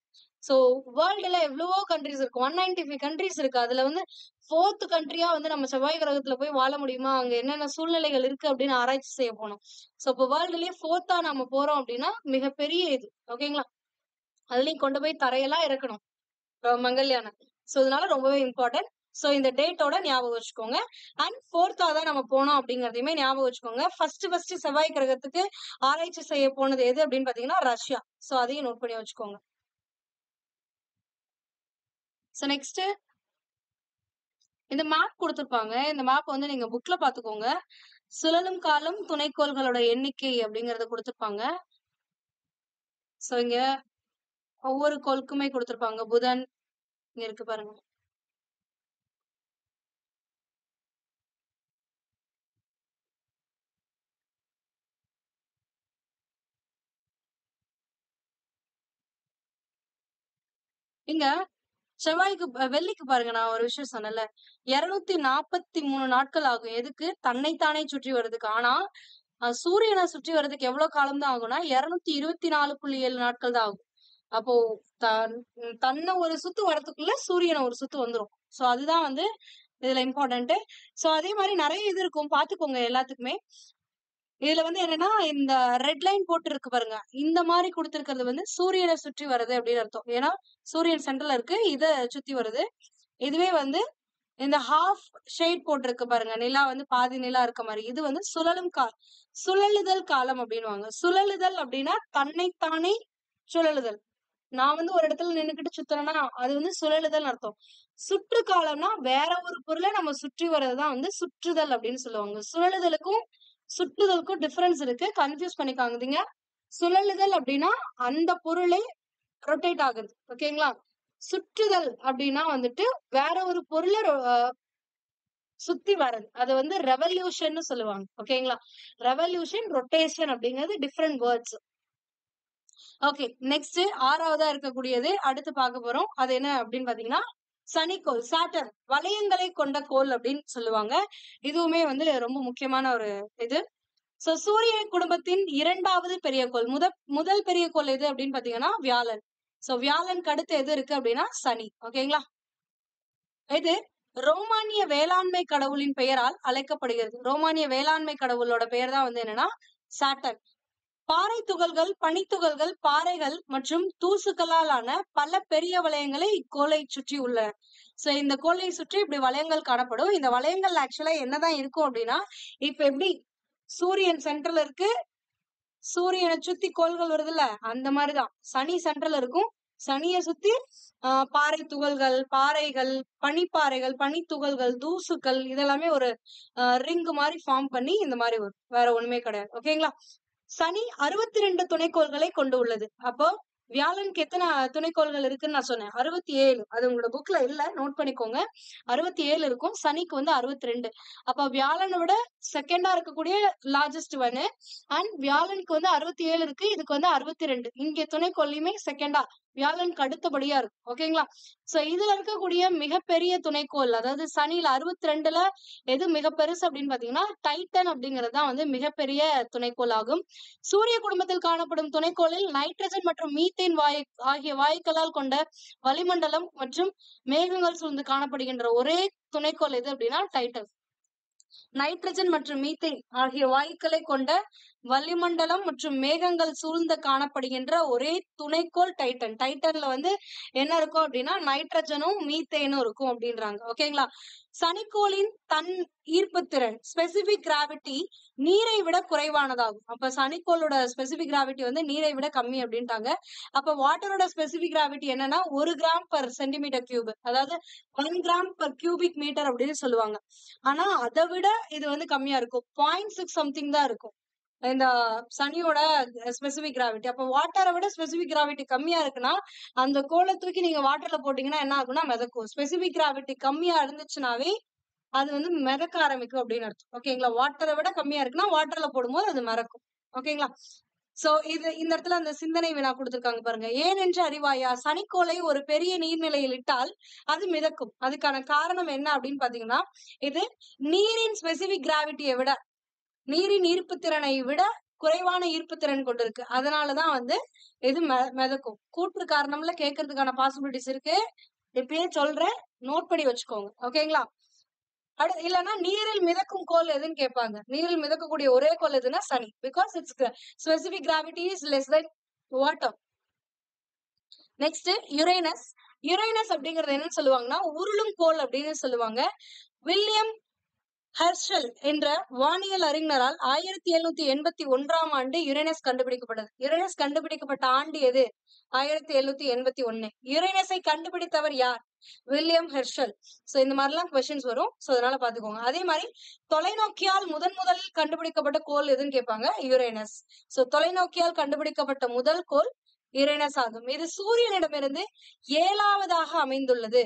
சோ வேர்ல்டுல எவ்வளவோ கண்ட்ரிஸ் இருக்கு. 195 கண்ட்ரிஸ் இருக்கு. அதுல வந்து 4th கண்ட்ரியா வந்து நம்ம செவ்வாய் கிரகத்துல போய் வாழ முடியுமா? அங்க என்னென்ன சூழ்நிலைகள் இருக்கு அப்படின்னு ஆராய்ச்சி செய்ய போனோம். சோ இப்ப வேர்ல்டுலயே 4த்தா நம்ம போறோம் அப்படின்னா மிகப்பெரிய இது. ஓகேங்களா? அதுலயும் கொண்டு போய் தரையெல்லாம் இறக்கணும். மங்கள்யானை. சோ இதனால ரொம்பவே இம்பார்ட்டன்ட். சோ இந்த டேட்டோட ஞாபகம் வச்சுக்கோங்க. அண்ட் 4த்தா தான் நம்ம போனோம் அப்படிங்கறதையுமே ஞாபகம் வச்சுக்கோங்க. ஃபர்ஸ்ட் செவ்வாய் கிரகத்துக்கு ஆராய்ச்சி செய்ய போனது எது அப்படின்னு பாத்தீங்கன்னா ரஷ்யா. சோ அதையும் நோட் பண்ணி வச்சுக்கோங்க. சோ நெக்ஸ்ட் இந்த மேப் கொடுத்திருப்பாங்க. இந்த மேப் வந்து நீங்க புக்ல பாத்துக்கோங்க. சுழலும் காலம், துணைக்கோள்களோட எண்ணிக்கை அப்படிங்கறத கொடுத்திருப்பாங்க. சோ இங்க ஒவ்வொரு கோளுக்குமே கொடுத்திருப்பாங்க. புதன் இங்க இருக்கு பாருங்க. இங்க செவ்வாய்க்கு வெள்ளிக்கு பாருங்க, நான் ஒரு விஷயம் சொன்னேன்ல, 243 நாட்கள் ஆகும். எதுக்கு? தன்னைத்தானே சுற்றி வர்றதுக்கு. ஆனா சூரியனை சுற்றி வர்றதுக்கு எவ்வளவு காலம் தான் ஆகும்னா 224.7 நாட்கள் தான் ஆகும். அப்போ தன்னை ஒரு சுத்து வரதுக்குள்ள சூரியனை ஒரு சுத்து வந்துரும். சோ அதுதான் வந்து இதுல இம்பார்ட்டன்ட். சோ அதே மாதிரி நிறைய இது இருக்கும், பாத்துக்கோங்க எல்லாத்துக்குமே. இதுல வந்து என்னன்னா இந்த ரெட் லைன் போட்டு இருக்கு பாருங்க, இந்த மாதிரி கொடுத்திருக்கிறது வந்து சூரியனை சுற்றி வருது அப்படின்னு அர்த்தம். ஏன்னா சூரியன் சென்டர்ல இருக்கு, இத சுத்தி வருது. இதுவே வந்து இந்த ஹாஃப் ஷேட் போட்டிருக்கு பாருங்க, நிலா வந்து பாதி நிலா இருக்க மாதிரி, இது வந்து சுழலுதல் காலம் அப்படின்னுவாங்க. சுழலுதல் அப்படின்னா தன்னைத்தானே சுழலுதல். நான் வந்து ஒரு இடத்துல நின்னுகிட்டு சுத்துறேன்னா அது வந்து சுழலுதல் அர்த்தம். சுற்று காலம்னா வேற ஒரு பொருளை நம்ம சுற்றி வர்றதுதான் வந்து சுற்றுதல் அப்படின்னு சொல்லுவாங்க. சுழலுதலுக்கும் சுற்றுதலுக்கும் டிஃபரன்ஸ் இருக்கு. கன்ஃபியூஸ் பண்ணிக்காதீங்க. சுழலுதல் அப்படின்னா அந்த பொருளை ரொட்டேட் ஆகுது. ஓகேங்களா? சுற்றுதல் அப்படின்னா வந்துட்டு வேற ஒரு பொருளை சுத்தி வர்றது. அது வந்து ரெவல்யூஷன்னு சொல்லுவாங்க. ஓகேங்களா? ரெவல்யூஷன், ரொட்டேஷன் அப்படிங்கிறது டிஃபரெண்ட் வேர்ட்ஸ். ஓகே, நெக்ஸ்ட் 6வதா இருக்கக்கூடியது அடுத்து பார்க்க போறோம். அது என்ன அப்படின்னு பாத்தீங்கன்னா சனிக்கோள், சாட்டர்ன். வளையங்களை கொண்ட கோள் அப்படின்னு சொல்லுவாங்க. இதுவுமே வந்து ரொம்ப முக்கியமான ஒரு இது. சோ சூரிய குடும்பத்தின் 2வது பெரிய கோள். முதல் பெரிய கோள் எது அப்படின்னு பாத்தீங்கன்னா வியாழன். சோ வியாழனுக்கு அடுத்து எது இருக்கு அப்படின்னா சனி. ஓகேங்களா? இது ரோமானிய வேளாண்மை கடவுளின் பெயரால் அழைக்கப்படுகிறது. ரோமானிய வேளாண்மை கடவுளோட பெயர் தான் வந்து என்னன்னா சாட்டர்ன். பாறை துகள்கள், பனித்துகள்கள், பாறைகள் மற்றும் தூசுகளால் ஆன பல பெரிய வளையங்களை இக்கோளை சுற்றி உள்ளன. சோ இந்த கோளை சுற்றி இப்படி வளையங்கள் காணப்படும். இந்த வளையங்கள் ஆக்சுவலா என்னதான் இருக்கும் அப்படின்னா, இப்ப எப்படி சூரியன் சென்ட்ரல் இருக்கு, சூரியனை சுத்தி கோள்கள் வருதுல்ல, அந்த மாதிரிதான் சனி சென்ட்ரல் இருக்கும். சனியை சுத்தி பாறை துகள்கள், பாறைகள், பனிப்பாறைகள், பனித்துகள்கள், தூசுக்கள் இதெல்லாமே ஒரு ரிங் மாதிரி ஃபார்ம் பண்ணி இந்த மாதிரி வரும். வேற ஒண்ணுமே கிடையாது. ஓகேங்களா? சனி 62 துணைக்கோள்களை கொண்டு உள்ளது. அப்போ வியாழனுக்கு எத்தனை துணைக்கோள்கள் இருக்குன்னு நான் சொன்னேன்? 67. அது உங்களோட புக்ல இல்ல, நோட் பண்ணிக்கோங்க. 67 இருக்கும். சனிக்கு வந்து 62. அப்ப வியாழனை விட செகண்டா இருக்கக்கூடிய லார்ஜஸ்ட் ஒன்னு. அண்ட் வியாழனுக்கு வந்து 67 இருக்கு, இதுக்கு வந்து 62. இங்க துணைக்கோள்லையுமே செகண்டா வியாழனுக்கு அடுத்தபடியா இருக்கும். ஓகேங்களா? சோ இதுல இருக்கக்கூடிய மிகப்பெரிய துணைக்கோள், அதாவது சனியில 62ல எது மிக பெருசு அப்படின்னு பாத்தீங்கன்னா டைட்டன் அப்படிங்கிறது தான் வந்து மிகப்பெரிய துணைக்கோள் ஆகும். சூரிய குடும்பத்தில் காணப்படும் துணைக்கோளில் நைட்ரஜன் மற்றும் மீத்தேன் ஆகிய வாயுக்களால் கொண்ட வளிமண்டலம் மற்றும் மேகங்கள் சூழ்ந்து காணப்படுகின்ற ஒரே துணைக்கோள் எது அப்படின்னா டைட்டன். நைட்ரஜன் மற்றும் மீத்தேன் ஆகிய வாயுக்களை கொண்ட வளிமண்டலம் மற்றும் மேகங்கள் சூழ்ந்து காணப்படுகின்ற ஒரே துணைக்கோள் டைட்டன். டைட்டன்ல வந்து என்ன இருக்கும் அப்படின்னா நைட்ரஜனும் மீத்தேனும் இருக்கும் அப்படின்றாங்க. ஓகேங்களா? சனிக்கோளின் தன் ஈர்ப்புத்திறன், ஸ்பெசிபிக் கிராவிட்டி, நீரை விட குறைவானதாகும். அப்ப சனிக்கோளோட ஸ்பெசிபிக் கிராவிட்டி வந்து நீரை விட கம்மி அப்படின்ட்டாங்க. அப்ப வாட்டரோட ஸ்பெசிபிக் கிராவிட்டி என்னன்னா 1 கிராம் பர் சென்டிமீட்டர் கியூப், அதாவது 1 கிராம் பர் கியூபிக் மீட்டர் அப்படின்னு சொல்லுவாங்க. ஆனா அதை விட இது வந்து கம்மியா இருக்கும். 0.6 சம்திங் தான் இருக்கும் இந்த சனியோட ஸ்பெசிபிக் கிராவிட்டி. அப்ப வாட்டரை விட ஸ்பெசிபிக் கிராவிட்டி கம்மியா இருக்குன்னா அந்த கோலை தூக்கி நீங்க வாட்டர்ல போட்டீங்கன்னா என்ன ஆகும்னா மிதக்கும். ஸ்பெசிபிக் கிராவிட்டி கம்மியா இருந்துச்சுனாவே அது வந்து மிதக்க ஆரம்பிக்கும் அப்படின்னு அர்த்தம். ஓகேங்களா? வாட்டரை விட கம்மியா இருக்குன்னா வாட்டர்ல போடும்போது அது மிதக்கும். ஓகேங்களா? சோ இது இந்த இடத்துல அந்த சிந்தனை வினா கொடுத்திருக்காங்க பாருங்க. ஏனென்று அறிவாயா, சனிக்கோளை ஒரு பெரிய நீர்நிலையில் இட்டால் அது மிதக்கும். அதுக்கான காரணம் என்ன அப்படின்னு பாத்தீங்கன்னா, இது நீரின் ஸ்பெசிபிக் கிராவிட்டியை விட, நீரின் ஈர்ப்பு திறனை விட குறைவான ஈர்ப்பு திறன் கொண்டிருக்கு. அதனாலதான் வந்து இது மிதக்கும். கூற்று காரணம்ல கேட்கறதுக்கான பாசிபிலிட்டிஸ் இருக்கு. இப்பயே சொல்றேன், நோட் பண்ணி வச்சுக்கோங்க. ஓகேங்களா? இல்லன்னா நீரில் மிதக்கும் கோள் எதுன்னு கேட்பாங்க. நீரில் மிதக்கக்கூடிய ஒரே கோள் எதுன்னா சனி. Because it's specific gravity is less than water. Next Uranus. Uranus அப்படிங்கறது என்னன்னு சொல்லுவாங்கன்னா உருளும் கோள் அப்படின்னு சொல்லுவாங்க. வில்லியம் ஹெர்ஷல் என்ற வானியல் அறிஞரால் 1781ஆம் ஆண்டு யுரேனஸ் கண்டுபிடிக்கப்பட்டது. யுரேனஸ் கண்டுபிடிக்கப்பட்ட ஆண்டு எது? 1781. யுரேனஸை கண்டுபிடித்தவர் யார்? William Herschel. சோ இந்த மாதிரிலாம் கொஸ்டின்ஸ் வரும். சோ அதனால பாத்துக்கோங்க. அதே மாதிரி தொலைநோக்கியால் முதலில் கண்டுபிடிக்கப்பட்ட கோள் எதுன்னு கேட்பாங்க? யுரேனஸ். சோ தொலைநோக்கியால் கண்டுபிடிக்கப்பட்ட முதல் கோள் யுரேனஸ் ஆகும். இது சூரியனிடமிருந்து 7வதாக அமைந்துள்ளது.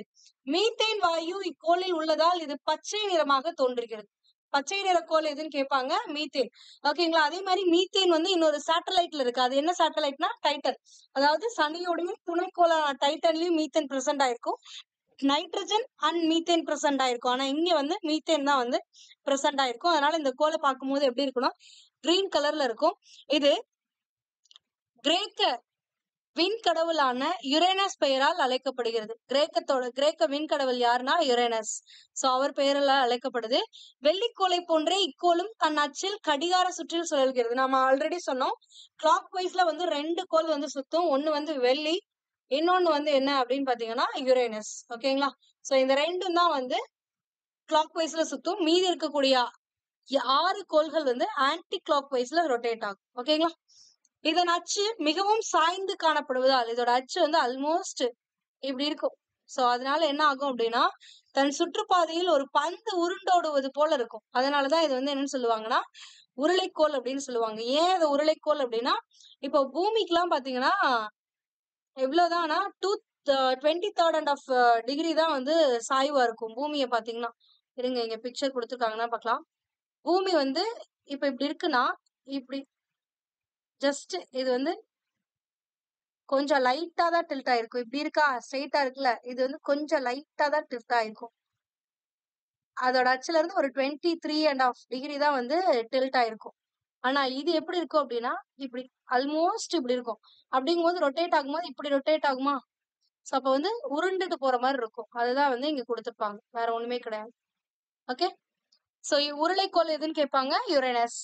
மீத்தேன் வாயு இக்கோளில் உள்ளதால் இது பச்சை நிறமாக தோன்றுகிறது. பச்சை நிற கோள் எதுன்னு கேட்பாங்க? மீத்தேன். ஓகேங்களா? அதே மாதிரி மீத்தேன் வந்து இன்னொரு சேட்டலைட்ல இருக்கு. அது என்ன சேட்டலைட்னா டைட்டன். அதாவது சனியோடைய துணைக்கோளான டைட்டன்லயும் மீத்தேன் பிரசன்ட் ஆயிருக்கும். நைட்ரஜன் அண்ட் மீத்தேன் பிரசன்ட் ஆயிருக்கும். ஆனா இங்க வந்து மீத்தேன் தான் வந்து பிரசன்ட் ஆயிருக்கும். அதனால இந்த கோளை பார்க்கும்போது எப்படி இருக்குன்னா கிரீன் கலர்ல இருக்கும். இது கிரேக்க விண்கடவுளான யுரேனஸ் பெயரால் அழைக்கப்படுகிறது. கிரேக்க விண்கடவுள் யாருன்னா யுரேனஸ். சோ அவர் பெயரால் அழைக்கப்படுது. வெள்ளிக்கோளை போன்றே இக்கோளும் தன் அச்சில் கடிகார சுற்றில் சுழல்கிறது. நாம ஆல்ரெடி சொன்னோம், கிளாக் வைஸ்ல வந்து 2 கோள் வந்து சுத்தும். ஒண்ணு வந்து வெள்ளி, இன்னொன்னு வந்து என்ன அப்படின்னு பாத்தீங்கன்னா யுரேனஸ். ஓகேங்களா? சோ இந்த ரெண்டும் தான் வந்து கிளாக் வைஸ்ல சுத்தும். மீதி இருக்கக்கூடிய 6 கோள்கள் வந்து ஆன்டி கிளாக் வைஸ்ல ரொட்டேட் ஆகும். ஓகேங்களா? இதன் அச்சு மிகவும் சாய்ந்து காணப்படுவதால் இதோட அச்சு வந்து ஆல்மோஸ்ட் இப்படி இருக்கும். சோ அதனால என்ன ஆகும் அப்படின்னா தன் சுற்றுப்பாதையில் ஒரு பந்து உருண்டோடுவது போல இருக்கும். அதனாலதான் இது வந்து என்னன்னு சொல்லுவாங்கன்னா உருளைக்கோள் அப்படின்னு சொல்லுவாங்க. ஏன் இது உருளைக்கோள் அப்படின்னா இப்போ பூமிக்கு எல்லாம் பாத்தீங்கன்னா எவ்வளவுதான்னா 23rd தான் வந்து சாய்வா இருக்கும் பூமியை பாத்தீங்கன்னா. இருங்க இங்க பிக்சர் கொடுத்துருக்காங்கன்னா பாக்கலாம். பூமி வந்து இப்ப இப்படி இருக்குன்னா இப்படி ஜஸ்ட் இது வந்து கொஞ்சம் லைட்டா தான் டில்ட் ஆயிருக்கும். இப்படி இருக்கா ஸ்ட்ரெயிட்டா இருக்குல்ல, இது வந்து கொஞ்சம் லைட்டா தான் டில்ட் ஆயிருக்கும். அதோட அச்சுல இருந்து ஒரு 23.5 தான் வந்து டில்ட் ஆயிருக்கும். ஆனா இது எப்படி இருக்கும் அப்படின்னா இப்படி ஆல்மோஸ்ட் இப்படி இருக்கும். அப்படிங்கும்போது ரொட்டேட் ஆகும்போது இப்படி ரொட்டேட் ஆகுமா? சோ அப்ப வந்து உருண்டுட்டு போற மாதிரி இருக்கும். அதுதான் வந்து இங்க கொடுத்திருப்பாங்க. வேற ஒண்ணுமே கிடையாது. ஓகே. சோ உருளைக்கோள் எதுன்னு கேட்பாங்க, யுரேனஸ்.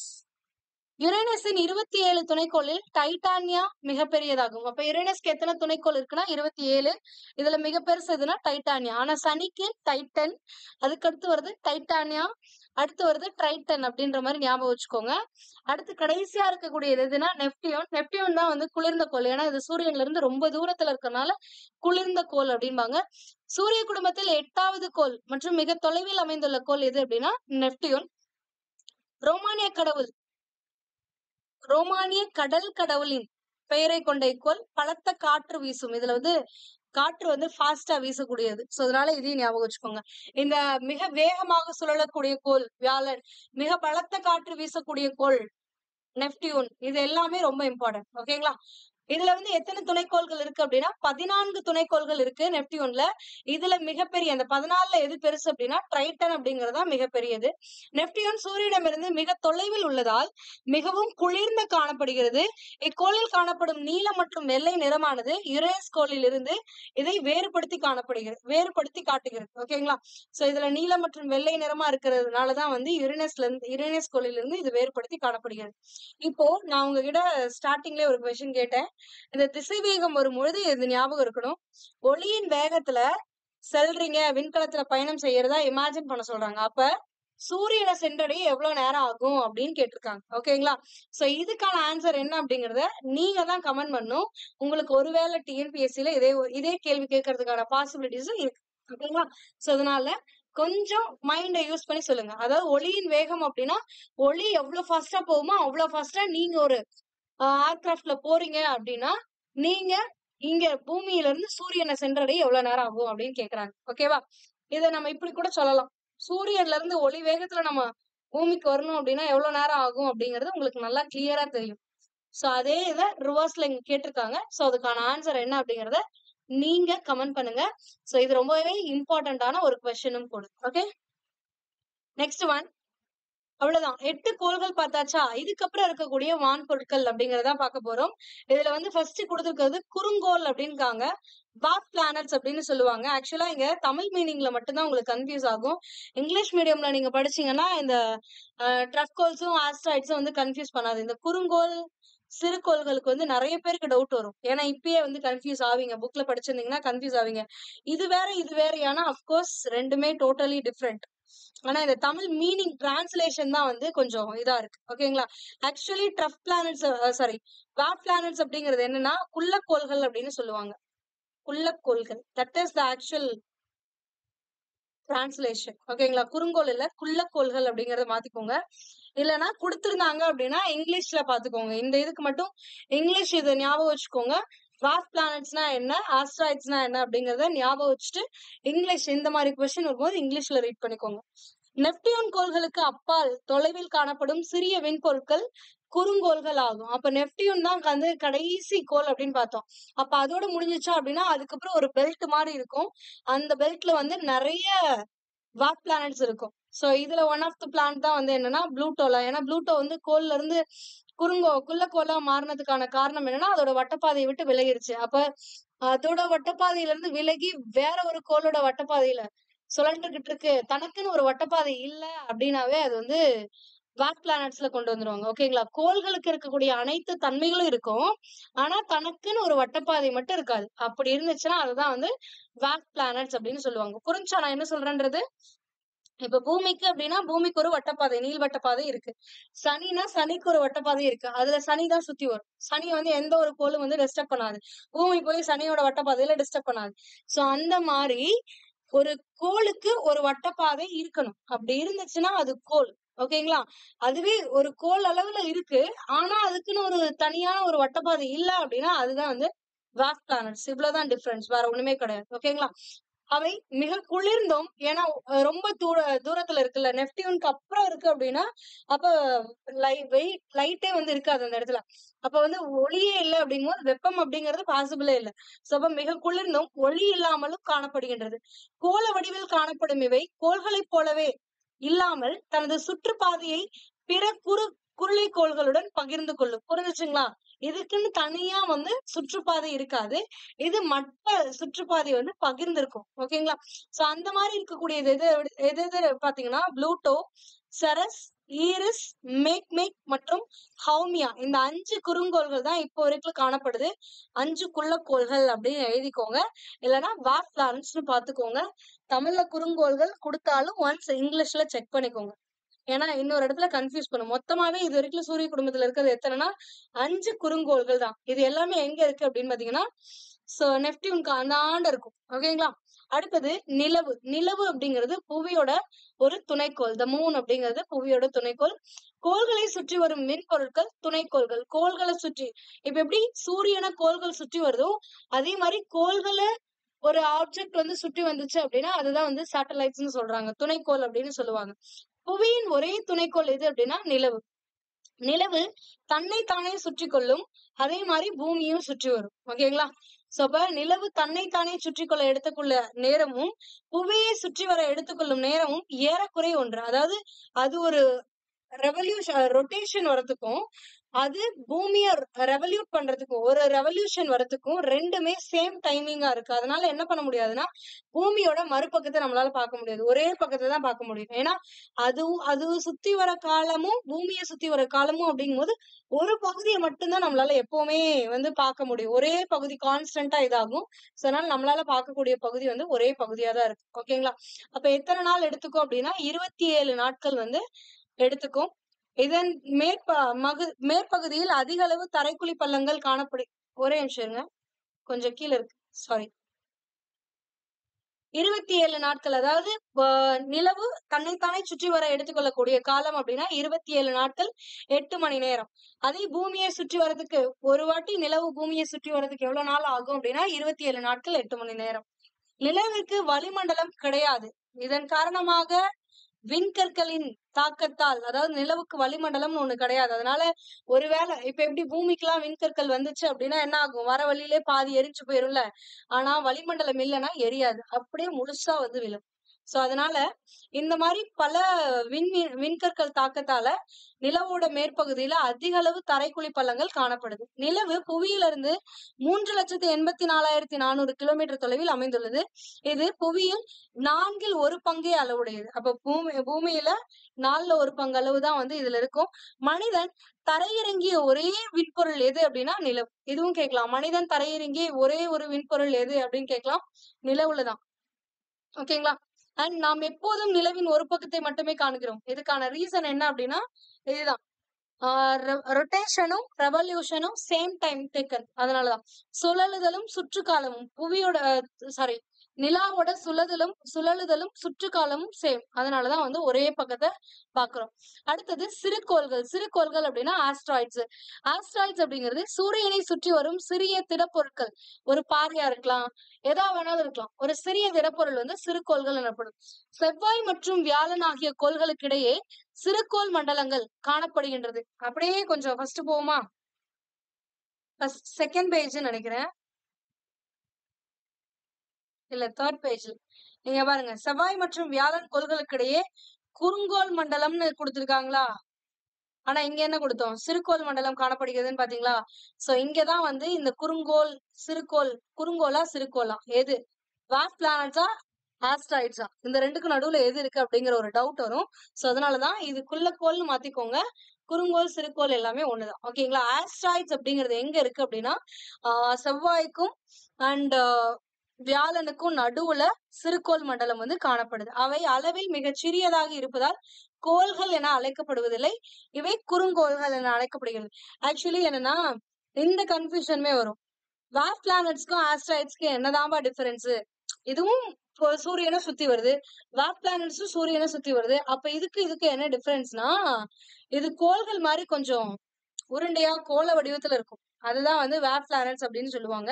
யுரேனஸின் 27 துணைக்கோளில் டைட்டானியா மிகப்பெரியதாகும். அப்ப யுரேனஸ்க்கு எத்தனை துணைக்கோள் இருக்குன்னா 27. இதுல மிக பெருசு எதுனா டைட்டானியா. ஆனா சனிக்கு டைட்டன், அதுக்கடுத்து வருது டைட்டானியா, அடுத்து வருது ட்ரைட்டன் அப்படின்ற மாதிரி ஞாபகம் வச்சுக்கோங்க. அடுத்து கடைசியா இருக்கக்கூடியது எதுனா நெப்டியூன். நெப்டியூன் தான் வந்து குளிர்ந்த கோள். ஏன்னா இது சூரியன்ல இருந்து ரொம்ப தூரத்துல இருக்கறனால குளிர்ந்த கோள் அப்படிம்பாங்க. சூரிய குடும்பத்தில் 8வது கோள் மற்றும் மிக தொலைவில் அமைந்துள்ள கோள் எது அப்படின்னா நெப்டியூன். ரோமானிய கடவுள் ரோமானிய கடல் கடவுளின் பெயரை கொண்ட இக்கோள் பலத்த காற்று வீசும். இதுல வந்து காற்று வந்து ஃபாஸ்டா வீசக்கூடியது. சோ அதனால இதையும் ஞாபகம் வச்சுக்கோங்க. இந்த மிக வேகமாக சுழலக்கூடிய கோள் வியாழன், மிக பலத்த காற்று வீசக்கூடிய கோள் நெப்டியூன். இது எல்லாமே ரொம்ப இம்பார்ட்டன்ட். ஓகேங்களா? இதுல வந்து எத்தனை துணைக்கோள்கள் இருக்கு அப்படின்னா 14 துணைக்கோள்கள் இருக்கு நெப்டியூன்ல. இதுல மிகப்பெரிய அந்த 14ல எது பெருசு அப்படின்னா ட்ரைட்டன் அப்படிங்கறதா மிகப்பெரியது. நெப்டியூன் சூரியனிடமிருந்து மிக தொலைவில் உள்ளதால் மிகவும் குளிர்ந்து காணப்படுகிறது. இக்கோளில் காணப்படும் நீலம் மற்றும் வெள்ளை நிறமானது யுரேனஸ் கோளில் இருந்து இதை வேறுபடுத்தி காட்டுகிறது. ஓகேங்களா? சோ இதுல நீலம் மற்றும் வெள்ளை நிறமா இருக்கிறதுனாலதான் வந்து யுரேனஸ் கோளில் இருந்து இது வேறுபடுத்தி காணப்படுகிறது. இப்போ நான் உங்ககிட்ட ஸ்டார்டிங்ல ஒரு கொஸ்டின் கேட்டேன். இந்த திசைவேகம் வரும்பொழுது இது ஞாபகம் இருக்கணும். ஒளியின் வேகத்துல செல்றீங்க, விண்கலத்துல பயணம் செய்யறதா இமேஜின் பண்ண சொல்றாங்க. அப்ப சூரியனை சென்றடைய எவ்வளவு நேரம் ஆகும் அப்படின்னு கேட்டிருக்காங்க. ஓகேங்களா? சோ இதுக்கான ஆன்சர் என்ன அப்படிங்கறத நீங்க தான் கமெண்ட் பண்ணும். உங்களுக்கு ஒருவேளை டிஎன்பிஎஸ்சில இதே கேள்வி கேட்கறதுக்கான பாசிபிலிட்டிஸ் இருக்கு. ஓகேங்களா? சோ அதனால கொஞ்சம் மைண்ட யூஸ் பண்ணி சொல்லுங்க. அதாவது ஒளியின் வேகம் அப்படின்னா ஒளி எவ்வளவு ஃபாஸ்டா போகுமோ அவ்வளவு ஃபாஸ்டா நீங்க ஒரு ஏர்கிராஃப்ட்ல போறீங்க அப்படின்னா நீங்க இங்க பூமியில இருந்து சூரியனை சென்றடைய எவ்வளவு நேரம் ஆகும் அப்படின்னு கேக்குறாங்க. ஓகேவா? இத நம்ம இப்படி கூட சொல்லலாம். சூரியன்ல இருந்து ஒளி வேகத்துல நம்ம பூமிக்கு வரணும் அப்படின்னா எவ்வளவு நேரம் ஆகும் அப்படிங்கறது உங்களுக்கு நல்லா கிளியரா தெரியும். சோ அதே இத ரிவர்ஸ்ல இங்க கேட்டிருக்காங்க. சோ அதுக்கான ஆன்சர் என்ன அப்படிங்கறத நீங்க கமெண்ட் பண்ணுங்க. சோ இது ரொம்பவே இம்பார்ட்டன்டான ஒரு கொஸ்டினும் கூட. ஓகே. Next one. அவ்வளவுதான். 8 கோள்கள் பார்த்தாச்சா? இதுக்கப்புறம் இருக்கக்கூடிய வான்பொருட்கள் அப்படிங்கறத பார்க்க போறோம். இதுல வந்து ஃபர்ஸ்ட் கொடுத்திருக்கிறது குறுங்கோள் அப்படின்னுக்காங்க. டார்க் பிளானட்ஸ் அப்படின்னு சொல்லுவாங்க. ஆக்சுவலா இங்க தமிழ் மீனிங்ல மட்டும்தான் உங்களுக்கு கன்ஃபியூஸ் ஆகும். இங்கிலீஷ் மீடியம்ல நீங்க படிச்சீங்கன்னா இந்த ட்ரஃப்கோல்ஸும் ஆஸ்ட்ராய்ட்ஸும் வந்து கன்ஃபியூஸ் பண்ணாது. இந்த குறுங்கோள் சிறுகோள்களுக்கு வந்து நிறைய பேருக்கு டவுட் வரும். ஏன்னா இப்பயே வந்து கன்ஃபியூஸ் ஆவீங்க. புக்ல படிச்சிருந்தீங்கன்னா கன்ஃபியூஸ் ஆவீங்க. இது வேற இது வேறையானா அப்கோர்ஸ் ரெண்டுமே டோட்டலி டிஃப்ரெண்ட். ஆனா இந்த தமிழ் மீனிங் டிரான்ஸ்லேஷன் தான் வந்து கொஞ்சம் இதா இருக்கு. ஓகேங்களா? Actually dwarf planets sorry dark planets அப்படிங்கிறது என்னன்னா குள்ளக்கோள்கள் அப்படின்னு சொல்லுவாங்க. குள்ளக்கோள்கள். That is the actual translation. ஓகேங்களா? குறுங்கோள் இல்ல குள்ளக்கோள்கள் அப்படிங்கறத மாத்திக்கோங்க. இல்லைன்னா கொடுத்திருந்தாங்க அப்படின்னா இங்கிலீஷ்ல பாத்துக்கோங்க. இந்த இதுக்கு மட்டும் இங்கிலீஷ் இதை ஞாபகம் வச்சுக்கோங்க. டார்க் பிளானட்ஸ்னா என்ன, ஆஸ்ட்ராய்ட்ஸ்னா என்ன அப்படிங்கறத ஞாபகம் வச்சுட்டு இங்கிலீஷ் இந்த மாதிரி கொஸ்டின் வரும்போது இங்கிலீஷ்ல ரீட் பண்ணிக்கோங்க. நெப்டியூன் கோள்களுக்கு அப்பால் தொலைவில் காணப்படும் சிறிய விண்பொருட்கள் குறுங்கோள்கள் ஆகும். அப்ப நெப்டியூன் தான் வந்து கடைசி கோள் அப்படின்னு பார்த்தோம். அப்ப அதோட முடிஞ்சிச்சா அப்படின்னா அதுக்கப்புறம் ஒரு பெல்ட் மாதிரி இருக்கும். அந்த பெல்ட்ல வந்து நிறைய டார்க் பிளானட்ஸ் இருக்கும். சோ இதுல ஒன் ஆஃப் த பிளானட் தான் வந்து என்னன்னா ப்ளூட்டோல. ஏன்னா ப்ளூட்டோ வந்து கோள்ல இருந்து குள்ளக்கோளா மாறினதுக்கான காரணம் என்னன்னா அதோட வட்டப்பாதையை விட்டு விலகிருச்சு. அப்ப அதோட வட்டப்பாதையில இருந்து விலகி வேற ஒரு கோளோட வட்டப்பாதையில சுழன்றுகிட்டு இருக்கு. தனக்குன்னு ஒரு வட்டப்பாதை இல்ல அப்படின்னாவே அது வந்து டார்க் பிளானட்ஸ்ல கொண்டு வந்துருவாங்க. ஓகேங்களா? கோள்களுக்கு இருக்கக்கூடிய அனைத்து தன்மைகளும் இருக்கும். ஆனா தனக்குன்னு ஒரு வட்டப்பாதை மட்டும் இருக்காது. அப்படி இருந்துச்சுன்னா அதுதான் வந்து டார்க் பிளானட்ஸ் அப்படின்னு சொல்லுவாங்க. புரிஞ்சா நான் என்ன சொல்றேன்றது? இப்ப பூமிக்கு அப்படின்னா பூமிக்கு ஒரு வட்டப்பாதை, நீள்வட்டப்பாதை இருக்கு. சனினா சனிக்கு ஒரு வட்டப்பாதை இருக்கு. அதுல சனி தான் சுத்தி வரும். சனிய வந்து எந்த ஒரு கோளும் வந்து டிஸ்டர்ப் பண்ணாது. பூமி போய் சனியோட வட்டப்பாதையில டிஸ்டர்ப் பண்ணாது. சோ அந்த மாரி ஒரு கோளுக்கு ஒரு வட்டப்பாதை இருக்கணும். அப்படி இருந்துச்சுன்னா அது கோள். ஓகேங்களா? அதுவே ஒரு கோள் அளவுல இருக்கு. ஆனா அதுக்குன்னு ஒரு தனியான ஒரு வட்டப்பாதை இல்ல அப்படின்னா அதுதான் வந்து வாஸ்ட் பிளானட்ஸ். இவ்வளவுதான் டிஃபரன்ஸ். வேற ஒண்ணுமே கிடையாது. ஓகேங்களா? அவை மிக குளிர்ந்தும் ஏன்னா ரொம்ப தூரத்துல இருக்குல்ல, நெப்டியூனுக்கு அப்புறம் இருக்கு அப்படின்னா அப்ப லைட்டே வந்து இருக்காது அந்த இடத்துல. அப்ப வந்து ஒளியே இல்லை அப்படிங்கும்போது வெப்பம் அப்படிங்கிறது பாசிபிளே இல்லை. சோ அப்ப மிக குளிர்ந்தும் ஒளி இல்லாமலும் காணப்படுகின்றது. கோள வடிவில் காணப்படும் இவை கோள்களைப் போலவே இல்லாமல் தனது சுற்றுப்பாதையை பிற குருளை கோள்களுடன் பகிர்ந்து கொள்ளும். புரிஞ்சுச்சுங்களா? இதுக்குன்னு தனியா வந்து சுற்றுப்பாதை இருக்காது. இது மற்ற சுற்றுப்பாதை வந்து பகிர்ந்திருக்கும். ஓகேங்களா? சோ அந்த மாதிரி இருக்கக்கூடியது எது எது பாத்தீங்கன்னா ப்ளூட்டோ, செரஸ், ஈரிஸ், மேக்மேக் மற்றும் ஹௌமியா இந்த 5 குறுங்கோள்கள் தான் இப்போ வரைக்கும் காணப்படுது. 5 குள்ளக்கோள்கள் அப்படின்னு எழுதிக்கோங்க. இல்லைன்னா வாஸ்ட் பிளானட்ஸ்னு பாத்துக்கோங்க. தமிழ்ல குறுங்கோள்கள் கொடுத்தாலும் ஒன்ஸ் இங்கிலீஷ்ல செக் பண்ணிக்கோங்க. ஏன்னா இன்னொரு இடத்துல கன்ஃபியூஸ் பண்ணும். மொத்தமாவே இது வரைக்கும் சூரிய குடும்பத்துல இருக்கிறது எத்தனைன்னா 5 குறுங்கோள்கள் தான். இது எல்லாமே எங்க இருக்கு அப்படின்னு பாத்தீங்கன்னா நெப்டியூனுக்கு அந்தாண்ட இருக்கும். ஓகேங்களா? அடுத்தது நிலவு. நிலவு அப்படிங்கிறது புவியோட ஒரு துணைக்கோள். த மூன் அப்படிங்கிறது புவியோட துணைக்கோள். கோள்களை சுற்றி வரும் மின்பொருட்கள் துணைக்கோள்கள். கோள்களை சுற்றி இப்ப எப்படி சூரியனை கோள்கள் சுற்றி வருதோ அதே மாதிரி கோள்களை ஒரு ஆப்ஜெக்ட் வந்து சுற்றி வந்துச்சு அப்படின்னா அதுதான் வந்து சேட்டலைட்ஸ்னு சொல்றாங்க. துணைக்கோள் அப்படின்னு சொல்லுவாங்க. புவியின் ஒரே துணைக்கோள் எது அப்படின்னா நிலவு. நிலவு தன்னைத்தானே சுற்றி கொள்ளும். அதே மாதிரி பூமியும் சுற்றி வரும். ஓகேங்களா? சோ அப்ப நிலவு தன்னைத்தானே சுற்றி கொள்ள எடுத்துக்கொள்ள நேரமும் புவியை சுற்றி வர எடுத்துக்கொள்ளும் நேரமும் ஏறக்குறைய ஒன்று. அதாவது அது ஒரு ரொட்டேஷன் வரதுக்கும் அது பூமிய ரெவல்யூட் பண்றதுக்கும் ஒரு ரெவல்யூஷன் வரதுக்கும் ரெண்டுமே சேம் டைமிங்கா இருக்கு. அதனால என்ன பண்ண முடியாதுன்னா பூமியோட மறுபக்கத்தை நம்மளால பார்க்க முடியாது. ஒரே பக்கத்தை தான் பார்க்க முடியும். ஏன்னா அது சுத்தி வர காலமும் பூமியை சுத்தி வர காலமும் அப்படிங்கும்போது ஒரு பகுதியை மட்டும்தான் நம்மளால எப்பவுமே வந்து பார்க்க முடியும். ஒரே பகுதி கான்ஸ்டன்டா இதாகும். சோ அதனால நம்மளால பார்க்கக்கூடிய பகுதி வந்து ஒரே பகுதியா தான் இருக்கு. ஓகேங்களா? அப்ப எத்தனை நாள் எடுத்துக்கும் அப்படின்னா 27 நாட்கள் வந்து எடுத்துக்கும். இதன் மேற்பகுதியில் அதிக அளவு தரைக்குழி பள்ளங்கள் காணப்படும். ஒரே நிமிஷம் இருங்க. கொஞ்சம் கீழே இருக்கு. சாரி. 27 நாட்கள். அதாவது நிலவு தன்னைத்தானே சுற்றி வர எடுத்துக்கொள்ளக்கூடிய காலம் அப்படின்னா 27 நாட்கள் 8 மணி நேரம். அதே பூமியை சுற்றி வர்றதுக்கு ஒரு வாட்டி நிலவு பூமியை சுற்றி வர்றதுக்கு எவ்வளவு நாள் ஆகும் அப்படின்னா 27 நாட்கள் 8 மணி நேரம். நிலவிற்கு வளிமண்டலம் கிடையாது. இதன் காரணமாக விண்கற்களின் தாக்கத்தால் அதாவது நிலவுக்கு வளிமண்டலம்னு ஒண்ணு கிடையாது. அதனால ஒருவேளை இப்ப எப்படி பூமிக்கெல்லாம் விண்கற்கள் வந்துச்சு அப்படின்னா என்ன ஆகும்? வர வழியிலே பாதி எரிஞ்சு போயிரும்ல. ஆனா வளிமண்டலம் இல்லைன்னா எரியாது. அப்படியே முழுசா வந்து விழும். சோ அதனால இந்த மாதிரி பல விண்கற்கள் தாக்கத்தால நிலவோட மேற்பகுதியில அதிக அளவு தரைக்குழி பள்ளங்கள் காணப்படுது. நிலவு புவியில இருந்து 3,84,400 கிலோமீட்டர் தொலைவில் அமைந்துள்ளது. இது புவியில் 1/4 அளவுடையது. அப்ப பூமியில 1/4 அளவு தான் வந்து இதுல இருக்கும். மனிதன் தரையிறங்கிய ஒரே விண்பொருள் எது அப்படின்னா நிலவு. இதுவும் கேட்கலாம். மனிதன் தரையிறங்கிய ஒரே ஒரு விண்பொருள் எது அப்படின்னு கேட்கலாம். நிலவுலதான். ஓகேங்களா? அண்ட் நாம் எப்போதும் நிலவின் ஒரு பக்கத்தை மட்டுமே காண்கிறோம். இதுக்கான ரீசன் என்ன அப்படின்னா இதுதான். ரொட்டேஷனும் ரெவல்யூஷனும் சேம் டைம் டேக்கன். அதனாலதான் சுழலுதலும் சுற்றுக்காலமும் புவியோட சாரி நிலாவோட சுழலுதலும் சுற்றுக்காலமும் சேம். அதனாலதான் வந்து ஒரே பக்கத்தை பாக்குறோம். அடுத்தது சிறுகோள்கள் அப்படின்னா ஆஸ்ட்ராய்ட்ஸ். ஆஸ்ட்ராய்ட்ஸ் அப்படிங்கிறது சூரியனை சுற்றி வரும் சிறிய திடப்பொருட்கள். ஒரு பாறையா இருக்கலாம், எதா வேணாலும் இருக்கலாம். ஒரு சிறிய திடப்பொருள் வந்து சிறுகோள்கள் எனப்படும். செவ்வாய் மற்றும் வியாழன் ஆகிய கோள்களுக்கு இடையே சிறுகோள் மண்டலங்கள் காணப்படுகின்றது. அப்படியே கொஞ்சம் ஃபர்ஸ்ட் போவோமா? செகண்ட் பேஜ் நினைக்கிறேன். இல்ல தேர்ட் பேஜ். நீங்க பாருங்க, செவ்வாய் மற்றும் வியாழன் கோள்களுக்கு இடையே குறுங்கோள் மண்டலம்னு கொடுத்திருக்காங்களா? ஆனா இங்க என்ன கொடுத்தோம்? சிறுகோள் மண்டலம் காணப்படுகிறதுன்னு பாத்தீங்களா? சோ இங்கதான் வந்து இந்த குறுங்கோளா சிறுகோளா எது வாஸ்ட் பிளானட்ஸா ஆஸ்ட்ராய்ட்ஸா இந்த ரெண்டுக்கும் நடுவுல எது இருக்கு அப்படிங்கிற ஒரு டவுட் வரும். சோ அதனாலதான் இதுக்குள்ள கோள்னு மாத்திக்கோங்க. குறுங்கோள் சிறுகோள் எல்லாமே ஒண்ணுதான். ஓகேங்களா? ஆஸ்ட்ராய்ட்ஸ் அப்படிங்கிறது எங்க இருக்கு அப்படின்னா செவ்வாய்க்கும் அண்ட் வியாழனுக்கும் நடுவுல சிறுகோள் மண்டலம் வந்து காணப்படுது. அவை அளவில் மிகச் சிறியதாக இருப்பதால் கோள்கள் என அழைக்கப்படுவதில்லை, இவை குறுங்கோள்கள் என அழைக்கப்படுகிறது. ஆக்சுவலி என்னன்னா இந்த கன்ஃபியூஷனுமே வரும். வார் பிளானட்ஸ்க்கும் ஆஸ்ட்ராய்ட்ஸ்க்கும் என்னதான்பா டிஃபரன்ஸ்? இதுவும் சூரியனை சுத்தி வருது, வார் பிளானட்ஸும் சூரியனை சுத்தி வருது. அப்ப இதுக்கு என்ன டிஃபரன்ஸ்னா, இது கோள்கள் மாதிரி கொஞ்சம் உருண்டையா கோள வடிவத்துல இருக்கும். அதுதான் வந்து வேர் பிளானட்ஸ் அப்படின்னு சொல்லுவாங்க.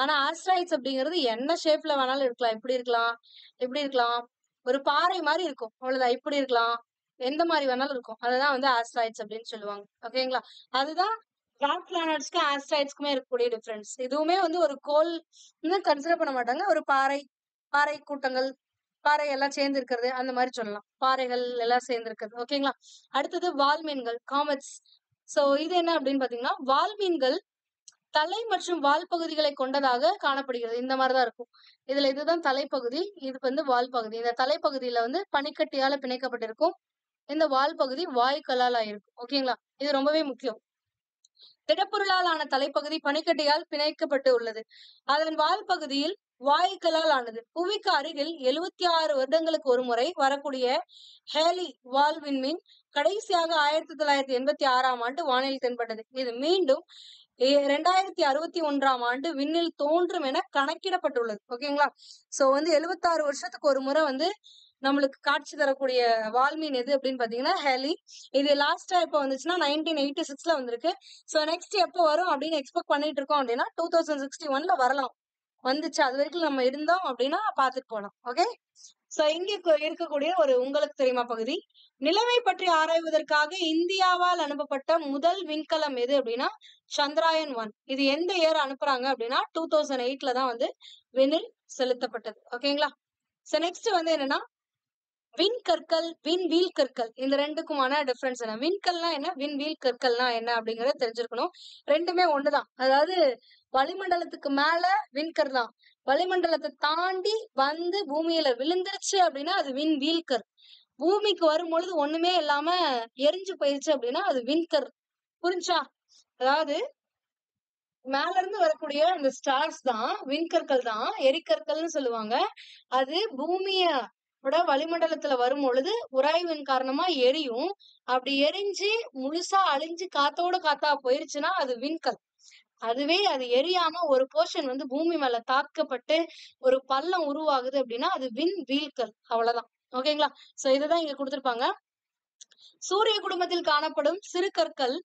ஆனா ஆஸ்ட்ராய்ட்ஸ் அப்படிங்கிறது என்ன ஷேப்ல வேணாலும் இருக்கலாம். இப்படி இருக்கலாம், இப்படி இருக்கலாம், ஒரு பாறை மாதிரி இருக்கும், அவ்வளவுதான். இப்படி இருக்கலாம், எந்த மாதிரி வேணாலும் இருக்கும். அதுதான் வந்து ஆஸ்ட்ராய்ட்ஸ் அப்படின்னு சொல்லுவாங்க. ஓகேங்களா? அதுதான் வேர் பிளானட்ஸ்க்கும் ஆஸ்ட்ராய்ட்ஸ்க்குமே இருக்கக்கூடிய டிஃபரன்ஸ். இதுவுமே வந்து ஒரு கோள் கன்சிடர் பண்ண மாட்டாங்க, ஒரு பாறை கூட்டங்கள், பாறை எல்லாம் சேர்ந்து இருக்கிறது, அந்த மாதிரி சொல்லலாம். பாறைகள் எல்லாம் சேர்ந்து இருக்கிறது. ஓகேங்களா? அடுத்தது வால்மீன்கள், காமெட்ஸ். சோ இது என்ன அப்படின்னு பாத்தீங்கன்னா, வால்மீன்கள் தலை மற்றும் வால் பகுதிகளை கொண்டதாக காணப்படுகிறது. இந்த மாதிரிதான் இருக்கும். இதுல இதுதான் தலைப்பகுதி, இது வந்து வால் பகுதி. இந்த தலைப்பகுதியில வந்து பனிக்கட்டியால பிணைக்கப்பட்டிருக்கும், இந்த வால் பகுதி வாயுக்களால் ஆயிருக்கும். ஓகேங்களா? இது ரொம்பவே முக்கியம். திடப்பொருளால் ஆன தலைப்பகுதி பனிக்கட்டியால் பிணைக்கப்பட்டு உள்ளது. அதன் வால் பகுதியில் வாயுக்களால் ஆனது. புவிக்கு அருகில் 76 வருடங்களுக்கு ஒரு முறை வரக்கூடிய ஹேலி வால் விண்மீன் கடைசியாக 1986ஆம் ஆண்டு வானில் தென்பட்டது. இது மீண்டும் 2061ஆம் ஆண்டு விண்ணில் தோன்றும் என கணக்கிடப்பட்டுள்ளது. ஓகேங்களா? சோ வந்து 76 வருஷத்துக்கு ஒரு முறை வந்து நம்மளுக்கு காட்சி தரக்கூடிய வால்மீன் எது அப்படின்னு பாத்தீங்கன்னா ஹேலி. இது லாஸ்டா எப்ப வந்துச்சுன்னா 1986ல வந்திருக்கு. சோ நெக்ஸ்ட் எப்போ வரும் அப்படின்னு எக்ஸ்பெக்ட் பண்ணிட்டு இருக்கோம் அப்படின்னா 2061ல வரலாம். வந்துச்சு, அது வரைக்கும் நம்ம இருந்தோம் அப்படின்னா பாத்துட்டு போலாம். ஓகே, சோ இங்க இருக்கக்கூடிய ஒரு உங்களுக்கு தெரியுமா பகுதி, நிலவை பற்றி ஆராய்வதற்காக இந்தியாவால் அனுப்பப்பட்ட முதல் விண்கலம் எது அப்படின்னா சந்திராயன் 1. இது எந்த இயர் அனுப்புறாங்க அப்படின்னா 2008ல தான் வந்து விண்ணில் செலுத்தப்பட்டது. ஓகேங்களா? சோ நெக்ஸ்ட் வந்து என்னன்னா விண்கற்கள், விண்வீல் கற்கள், இந்த ரெண்டுக்குமான டிஃபரன்ஸ் என்ன? விண்கல்னா என்ன, விண்வீல் கற்கள்னா என்ன அப்படிங்கறத தெரிஞ்சிருக்கணும். ரெண்டுமே ஒண்ணுதான். அதாவது வளிமண்டலத்துக்கு மேல விண்கர் தான், வளிமண்டலத்தை தாண்டி வந்து பூமியில விழுந்துருச்சு அப்படின்னா அது விண்வீல்கர். பூமிக்கு வரும் பொழுது ஒண்ணுமே இல்லாம எரிஞ்சு போயிருச்சு அப்படின்னா அது விண்கர். புரிஞ்சா? அதாவது மேல இருந்து வரக்கூடிய அந்த ஸ்டார்ஸ் தான் விண்கற்கள் தான், எரிக்கற்கள்னு சொல்லுவாங்க. அது பூமிய வளிமண்டலத்துல வரும் பொழுது உராய்வின் காரணமா எரியும். அப்படி எரிஞ்சு முழுசா அழிஞ்சு காத்தோட காத்தா போயிருச்சுன்னா அது விண்கல். அதுவே அது எரியாம ஒரு போர்ஷன் வந்து பூமி மேல தாக்கப்பட்டு ஒரு பள்ளம் உருவாகுது அப்படின்னா அது விண்வீல்கல். அவ்வளவுதான். ஓகேங்களா? சோ இதுதான் இங்க கொடுத்திருப்பாங்க. சூரிய குடும்பத்தில் காணப்படும் சிறு கற்கள்,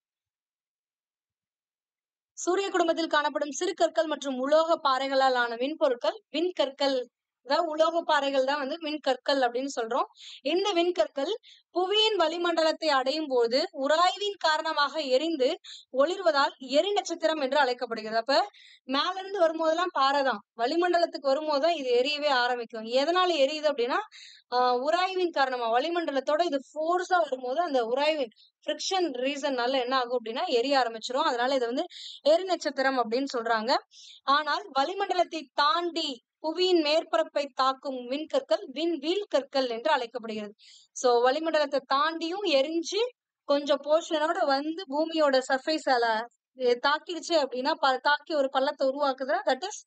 சூரிய குடும்பத்தில் காணப்படும் சிறு கற்கள் மற்றும் உலோக பாறைகளால் ஆன விண்பொருட்கள் விண்கற்கள். அதாவது உலோக பாறைகள் தான் வந்து விண்கற்கள் அப்படின்னு சொல்றோம். இந்த விண்கற்கள் புவியின் வளிமண்டலத்தை அடையும் போது உராய்வின் காரணமாக எரிந்து ஒளிர்வதால் எரி நட்சத்திரம் என்று அழைக்கப்படுகிறது. அப்ப மேல இருந்து வரும்போதெல்லாம் பாறை தான், வளிமண்டலத்துக்கு வரும்போதுதான் இது எரியவே ஆரம்பிக்கும். எதனால எரியுது அப்படின்னா உராய்வின் காரணமா, வளிமண்டலத்தோட இது ஃபோர்ஸா வரும்போது அந்த உராய்வின் ஃபிரிக்ஷன் ரீசன்னால என்ன ஆகும் அப்படின்னா எரிய ஆரம்பிச்சிரும். அதனால இது வந்து எரி நட்சத்திரம் அப்படின்னு சொல்றாங்க. ஆனால் வளிமண்டலத்தை தாண்டி புவியின் மேற்பரப்பை தாக்கும் விண்கற்கள் விண்வீல் கற்கள் என்று அழைக்கப்படுகிறது. சோ வளிமண்டலத்தை தாண்டியும் எரிஞ்சு கொஞ்சம் போர்ஷனோட வந்து பூமியோட சர்ஃபேஸால தாக்கிடுச்சு அப்படின்னா தாக்கி ஒரு பள்ளத்தை உருவாக்குதுன்னா தட் இஸ்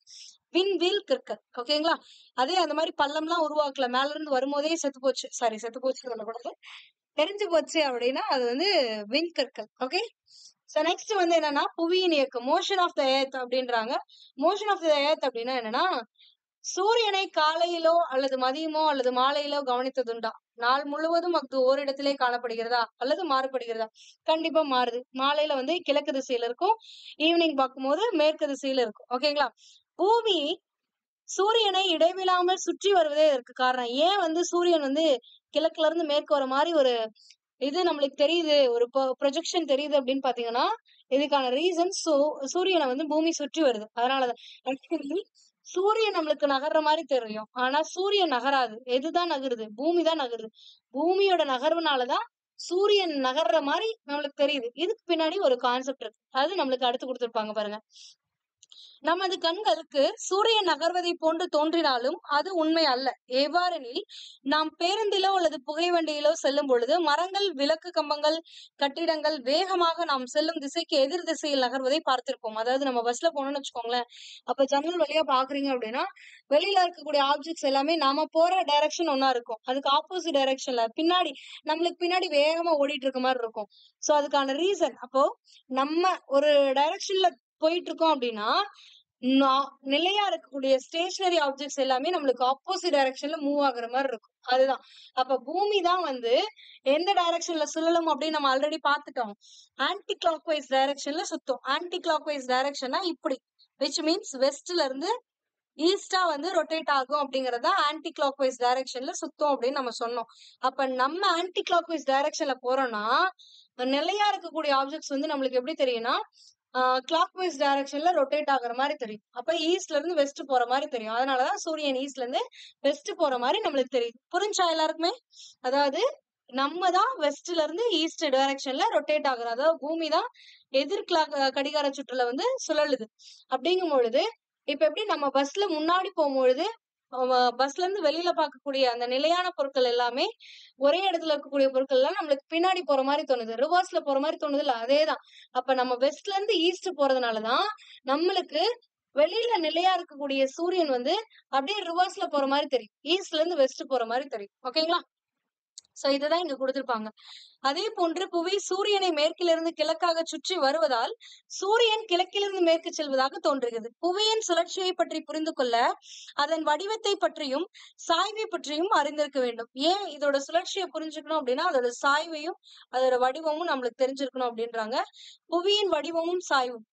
விண்வீல் கற்கள். ஓகேங்களா? அதே அந்த மாதிரி பள்ளம் எல்லாம் உருவாக்கல, மேல இருந்து வரும்போதே செத்து போச்சு சொல்லக்கூடாது, தெரிஞ்சு போச்சு அப்படின்னா அது வந்து விண்கற்கள். ஓகே, சோ நெக்ஸ்ட் வந்து என்னன்னா புவியின் இயக்கம், மோஷன் ஆஃப் த எர்த் அப்படின்றாங்க. மோஷன் ஆஃப் த எர்த் அப்படின்னா என்னன்னா, சூரியனை காலையிலோ அல்லது மதியமோ அல்லது மாலையிலோ கவனித்ததுண்டா? நாள் முழுவதும் அது ஓரிடத்திலே காணப்படுகிறதா அல்லது மாறுபடுகிறதா? கண்டிப்பா மாறுது. மாலையில வந்து கிழக்கு திசையில இருக்கும், ஈவினிங் பார்க்கும்போது மேற்கு திசையில இருக்கும். ஓகேங்களா? பூமி சூரியனை இடைவிடாமல் சுற்றி வருவதே இதற்கு காரணம். ஏன் வந்து சூரியன் வந்து கிழக்குல இருந்து மேற்கு வர மாதிரி ஒரு இது நம்மளுக்கு தெரியுது, ஒரு ப்ரொஜெக்ஷன் தெரியுது அப்படின்னு பாத்தீங்கன்னா இதுக்கான ரீசன் சூரியனை வந்து பூமி சுற்றி வருது. அதனாலதான் ஆக்சுவலி சூரியன் நம்மளுக்கு நகர்ற மாதிரி தெரியும், ஆனா சூரியன் நகராது. எதுதான் நகருது? பூமி தான் நகருது. பூமியோட நகர்வுனாலதான் சூரியன் நகர்ற மாதிரி நம்மளுக்கு தெரியுது. இதுக்கு பின்னாடி ஒரு கான்செப்ட் இருக்கு, அது நம்மளுக்கு அடுத்து கொடுத்துருப்பாங்க பாருங்க. நமது கண்களுக்கு சூரியன் நகர்வதை போன்று தோன்றினாலும் அது உண்மை அல்ல. எவ்வாறெனில், நாம் பேருந்திலோ அல்லது புகைவண்டியிலோ செல்லும் பொழுது மரங்கள், விளக்கு கம்பங்கள், கட்டிடங்கள் வேகமாக நாம் செல்லும் திசைக்கு எதிர் திசையில் நகர்வதை பார்த்திருப்போம். அதாவது நம்ம பஸ்ல போனோம்னு வச்சுக்கோங்களேன், அப்ப ஜன்னல் வழியா பாக்குறீங்க அப்படின்னா வெளியில இருக்கக்கூடிய ஆப்ஜெக்ட்ஸ் எல்லாமே நாம போற டைரக்ஷன் ஒன்னா இருக்கும், அதுக்கு ஆப்போசிட் டைரக்ஷன்ல பின்னாடி நம்மளுக்கு பின்னாடி வேகமா ஓடிட்டு இருக்க மாதிரி இருக்கும். சோ அதுக்கான ரீசன், அப்போ நம்ம ஒரு டைரக்ஷன்ல போயிட்டு இருக்கோம் அப்படின்னா நிலையா இருக்கக்கூடிய ஸ்டேஷனரி ஆப்ஜெக்ட்ஸ் எல்லாமே நம்மளுக்கு ஆப்போசிட் டைரக்ஷன்ல மூவ் ஆகுற மாதிரி இருக்கும். அதுதான். அப்ப பூமி தான் வந்து எந்த டைரக்ஷன்ல சுழலும் அப்படின்னு நம்ம ஆல்ரெடி பாத்துட்டோம். ஆன்டி கிளாக் வைஸ் டைரக்ஷன்ல சுத்தும். ஆன்டி கிளாக் வைஸ் டைரக்ஷன்னா இப்படி, விச் மீன்ஸ் வெஸ்ட்ல இருந்து ஈஸ்டா வந்து ரொட்டேட் ஆகும் அப்படிங்கறத ஆன்டி கிளாக் வைஸ் டைரக்ஷன்ல சுத்தும் அப்படின்னு நம்ம சொன்னோம். அப்ப நம்ம ஆன்டி கிளாக் வைஸ் டைரக்ஷன்ல போறோம்னா நிலையா இருக்கக்கூடிய ஆப்ஜெக்ட்ஸ் வந்து நம்மளுக்கு எப்படி தெரியும்னா கிளாக் வைஸ் டைரக்ஷன்ல ரொட்டேட் ஆகுற மாதிரி தெரியும். அப்ப ஈஸ்ட்ல இருந்து வெஸ்ட் போற மாதிரி தெரியும். அதனாலதான் சூரியன் ஈஸ்ட்ல இருந்து வெஸ்ட் போற மாதிரி நம்மளுக்கு தெரியும். புரிஞ்சா எல்லாருக்குமே? அதாவது நம்ம தான் வெஸ்ட்ல இருந்து ஈஸ்ட் டைரக்ஷன்ல ரொட்டேட் ஆகுறோம். அதாவது பூமி தான் எதிர் கடிகார சுற்றுல வந்து சுழலுது. அப்படிங்கும் பொழுது இப்ப எப்படி நம்ம பஸ்ல முன்னாடி போகும்பொழுது பஸ்ல இருந்து வெளியில பார்க்கக்கூடிய அந்த நிலையான பொருட்கள் எல்லாமே ஒரே இடத்துல இருக்கக்கூடிய பொருட்கள் எல்லாம் நம்மளுக்கு பின்னாடி போற மாதிரி தோணுது, ரிவர்ஸ்ல போற மாதிரி தோணுது இல்ல, அதேதான். அப்ப நம்ம வெஸ்ட்ல இருந்து ஈஸ்ட் போறதுனாலதான் நம்மளுக்கு வெளியில நிலையா இருக்கக்கூடிய சூரியன் வந்து அப்படியே ரிவர்ஸ்ல போற மாதிரி தெரியும், ஈஸ்ட்ல இருந்து வெஸ்ட் போற மாதிரி தெரியும். ஓகேங்களா? சோ இதுதான் இங்க கொடுத்திருப்பாங்க. அதே போன்று புவி சூரியனை மேற்கிலிருந்து கிழக்காக சுற்றி வருவதால் சூரியன் கிழக்கிலிருந்து மேற்கு செல்வதாக தோன்றுகிறது. புவியின் சுழற்சியை பற்றி புரிந்து கொள்ள அதன் வடிவத்தை பற்றியும் சாய்வை பற்றியும் அறிந்திருக்க வேண்டும். ஏன் இதோட சுழற்சியை புரிஞ்சுக்கணும் அப்படின்னா அதோட சாய்வையும் அதோட வடிவமும் நம்மளுக்கு தெரிஞ்சிருக்கணும் அப்படின்றாங்க. புவியின் வடிவமும் சாய்வும்,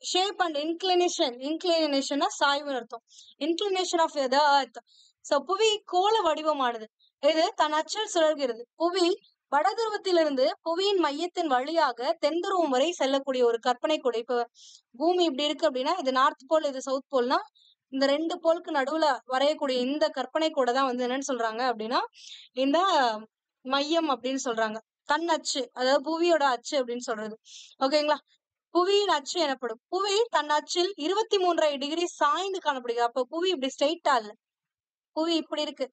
ஷேப் அண்ட் இன்க்ளினேஷன். இன்க்ளினேஷன்னா சாய்வுன்னு அர்த்தம். Inclination of the earth. So புவி கோள வடிவமானது. இது தன் அச்சில் சுழல்கிறது. புவி வடதுருவத்திலிருந்து புவியின் மையத்தின் வழியாக தென்துருவம் வரை செல்லக்கூடிய ஒரு கற்பனை கூட. இப்ப பூமி இப்படி இருக்கு அப்படின்னா இது நார்த் போல், இது சவுத் போல்னா இந்த ரெண்டு போலுக்கு நடுவுல வரையக்கூடிய இந்த கற்பனை கூட தான் வந்து என்னன்னு சொல்றாங்க அப்படின்னா இந்த மையம் அப்படின்னு சொல்றாங்க. தன் அச்சு, அதாவது புவியோட அச்சு அப்படின்னு சொல்றது. ஓகேங்களா? புவியின் அச்சு எனப்படும். புவி தன் அச்சில் 23.5 டிகிரி சாய்ந்து காணப்படுகிறது. அப்ப புவி இப்படி ஸ்ட்ரெயிட்டா இல்ல, புவி இப்படி இருக்கு,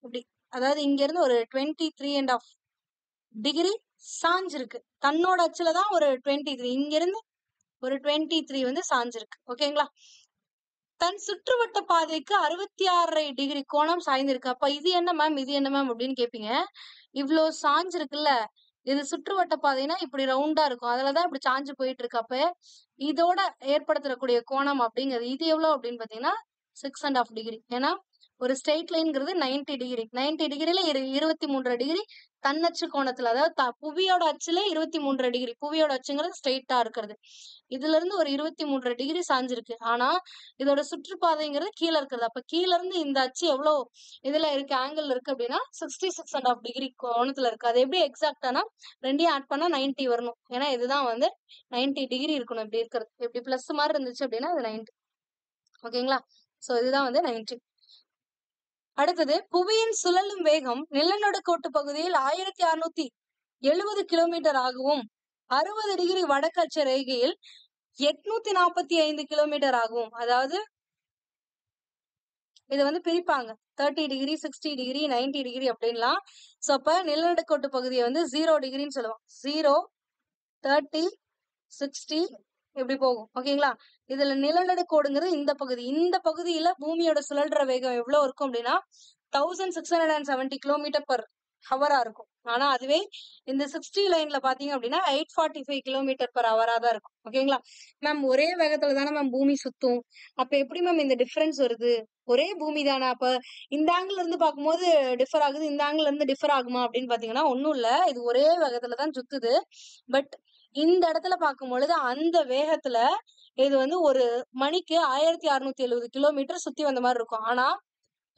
இப்படி. அதாவது இங்க இருந்து ஒரு 23.5 டிகிரி சாஞ்சிருக்கு. தன்னோட அச்சுலதான் ஒரு 23, இங்க இருந்து ஒரு 23 வந்து சாஞ்சிருக்கு. ஓகேங்களா? தன் சுற்றுவட்ட பாதைக்கு 66.5 டிகிரி கோணம் சாய்ந்திருக்கு. அப்ப இது என்ன மேம், இது என்ன மேம் அப்படின்னு கேப்பீங்க. இவ்வளவு சாஞ்சிருக்குல்ல, இது சுற்றுவட்ட பாதைனா இப்படி ரவுண்டா இருக்கும், அதுலதான் இப்படி சாஞ்சு போயிட்டு இருக்கு. அப்ப இதோட ஏற்படுத்தக்கூடிய கோணம் அப்படிங்கிறது இது எவ்வளவு அப்படின்னு பாத்தீங்கன்னா 6.5 டிகிரி. ஏன்னா ஒரு ஸ்ட்ரெயிட் லைன்ங்கிறது 90 டிகிரி. 90 டிகிரில 23 டிகிரி தன்னச்சு கோணத்துல, அதாவது புவியோட அச்சுல 23 டிகிரி. புவியோட அச்சுங்கிறது ஸ்ட்ரெயிட்டா இருக்கிறது. இதுல இருந்து ஒரு 23 டிகிரி சாஞ்சிருக்கு. ஆனா இதோட சுற்றுப்பாதைங்கிறது கீழே இருக்கிறது. அப்ப கீழ இருந்து இந்த அச்சு எவ்வளவு இதுல இருக்கு, ஆங்கிள் இருக்கு அப்படின்னா 66.5 டிகிரி கோணத்துல இருக்கு. அது எப்படி எக்ஸாக்டானா ரெண்டையும் ஆட் பண்ணா 90 வரணும். ஏன்னா இதுதான் வந்து 90 டிகிரி இருக்கணும். இப்படி இருக்கிறது, இப்படி பிளஸ் மாதிரி இருந்துச்சு அப்படின்னா அது 90. ஓகேங்களா? சோ இதுதான் வந்து 90. அடுத்தது புவியின் சுழலும் வேகம் நிலநடுக்கோட்டு பகுதியில் 1670 கிலோமீட்டர் ஆகவும் 60 டிகிரி வடக்கட்ச ரேகையில் 845 கிலோமீட்டர் ஆகும். அதாவது இதை வந்து பிரிப்பாங்க 30 டிகிரி, 60 டிகிரி, 90 டிகிரி அப்படின்லாம். சோ அப்ப நிலநடுக்கோட்டு பகுதியை வந்து 0 டிகிரின்னு சொல்லுவோம். 0, 30, 60 இப்படி போகும். ஓகேங்களா? இதுல நிலநடுக்கோடுங்கிறது இந்த பகுதி. இந்த பகுதியில பூமியோட சுழல்ற வேகம் எவ்வளவு இருக்கும் அப்படின்னா 1670 கிலோமீட்டர் பர் ஹவரா இருக்கும். ஆனா அதுவே இந்த 60 லைன்ல பாத்தீங்க அப்படின்னா 845 கிலோமீட்டர் பர் ஹவரா தான் இருக்கும். ஓகேங்களா? மேம் ஒரே வேகத்துல தானே மேம் பூமி சுத்தும், அப்ப எப்படி மேம் இந்த டிஃபரன்ஸ் வருது? ஒரே பூமி தானே, அப்ப இந்த ஆங்கிள் இருந்து பார்க்கும்போது டிஃபர் ஆகுது, இந்த ஆங்கிள் இருந்து டிஃபர் ஆகுமா அப்படின்னு பாத்தீங்கன்னா ஒண்ணும் இல்ல, இது ஒரே வேகத்துலதான் சுத்துது. பட் இந்த இடத்துல பார்க்கும் பொழுது அந்த வேகத்துல இது வந்து ஒரு மணிக்கு 1670 கிலோமீட்டர் சுத்தி வந்த மாதிரி இருக்கும். ஆனா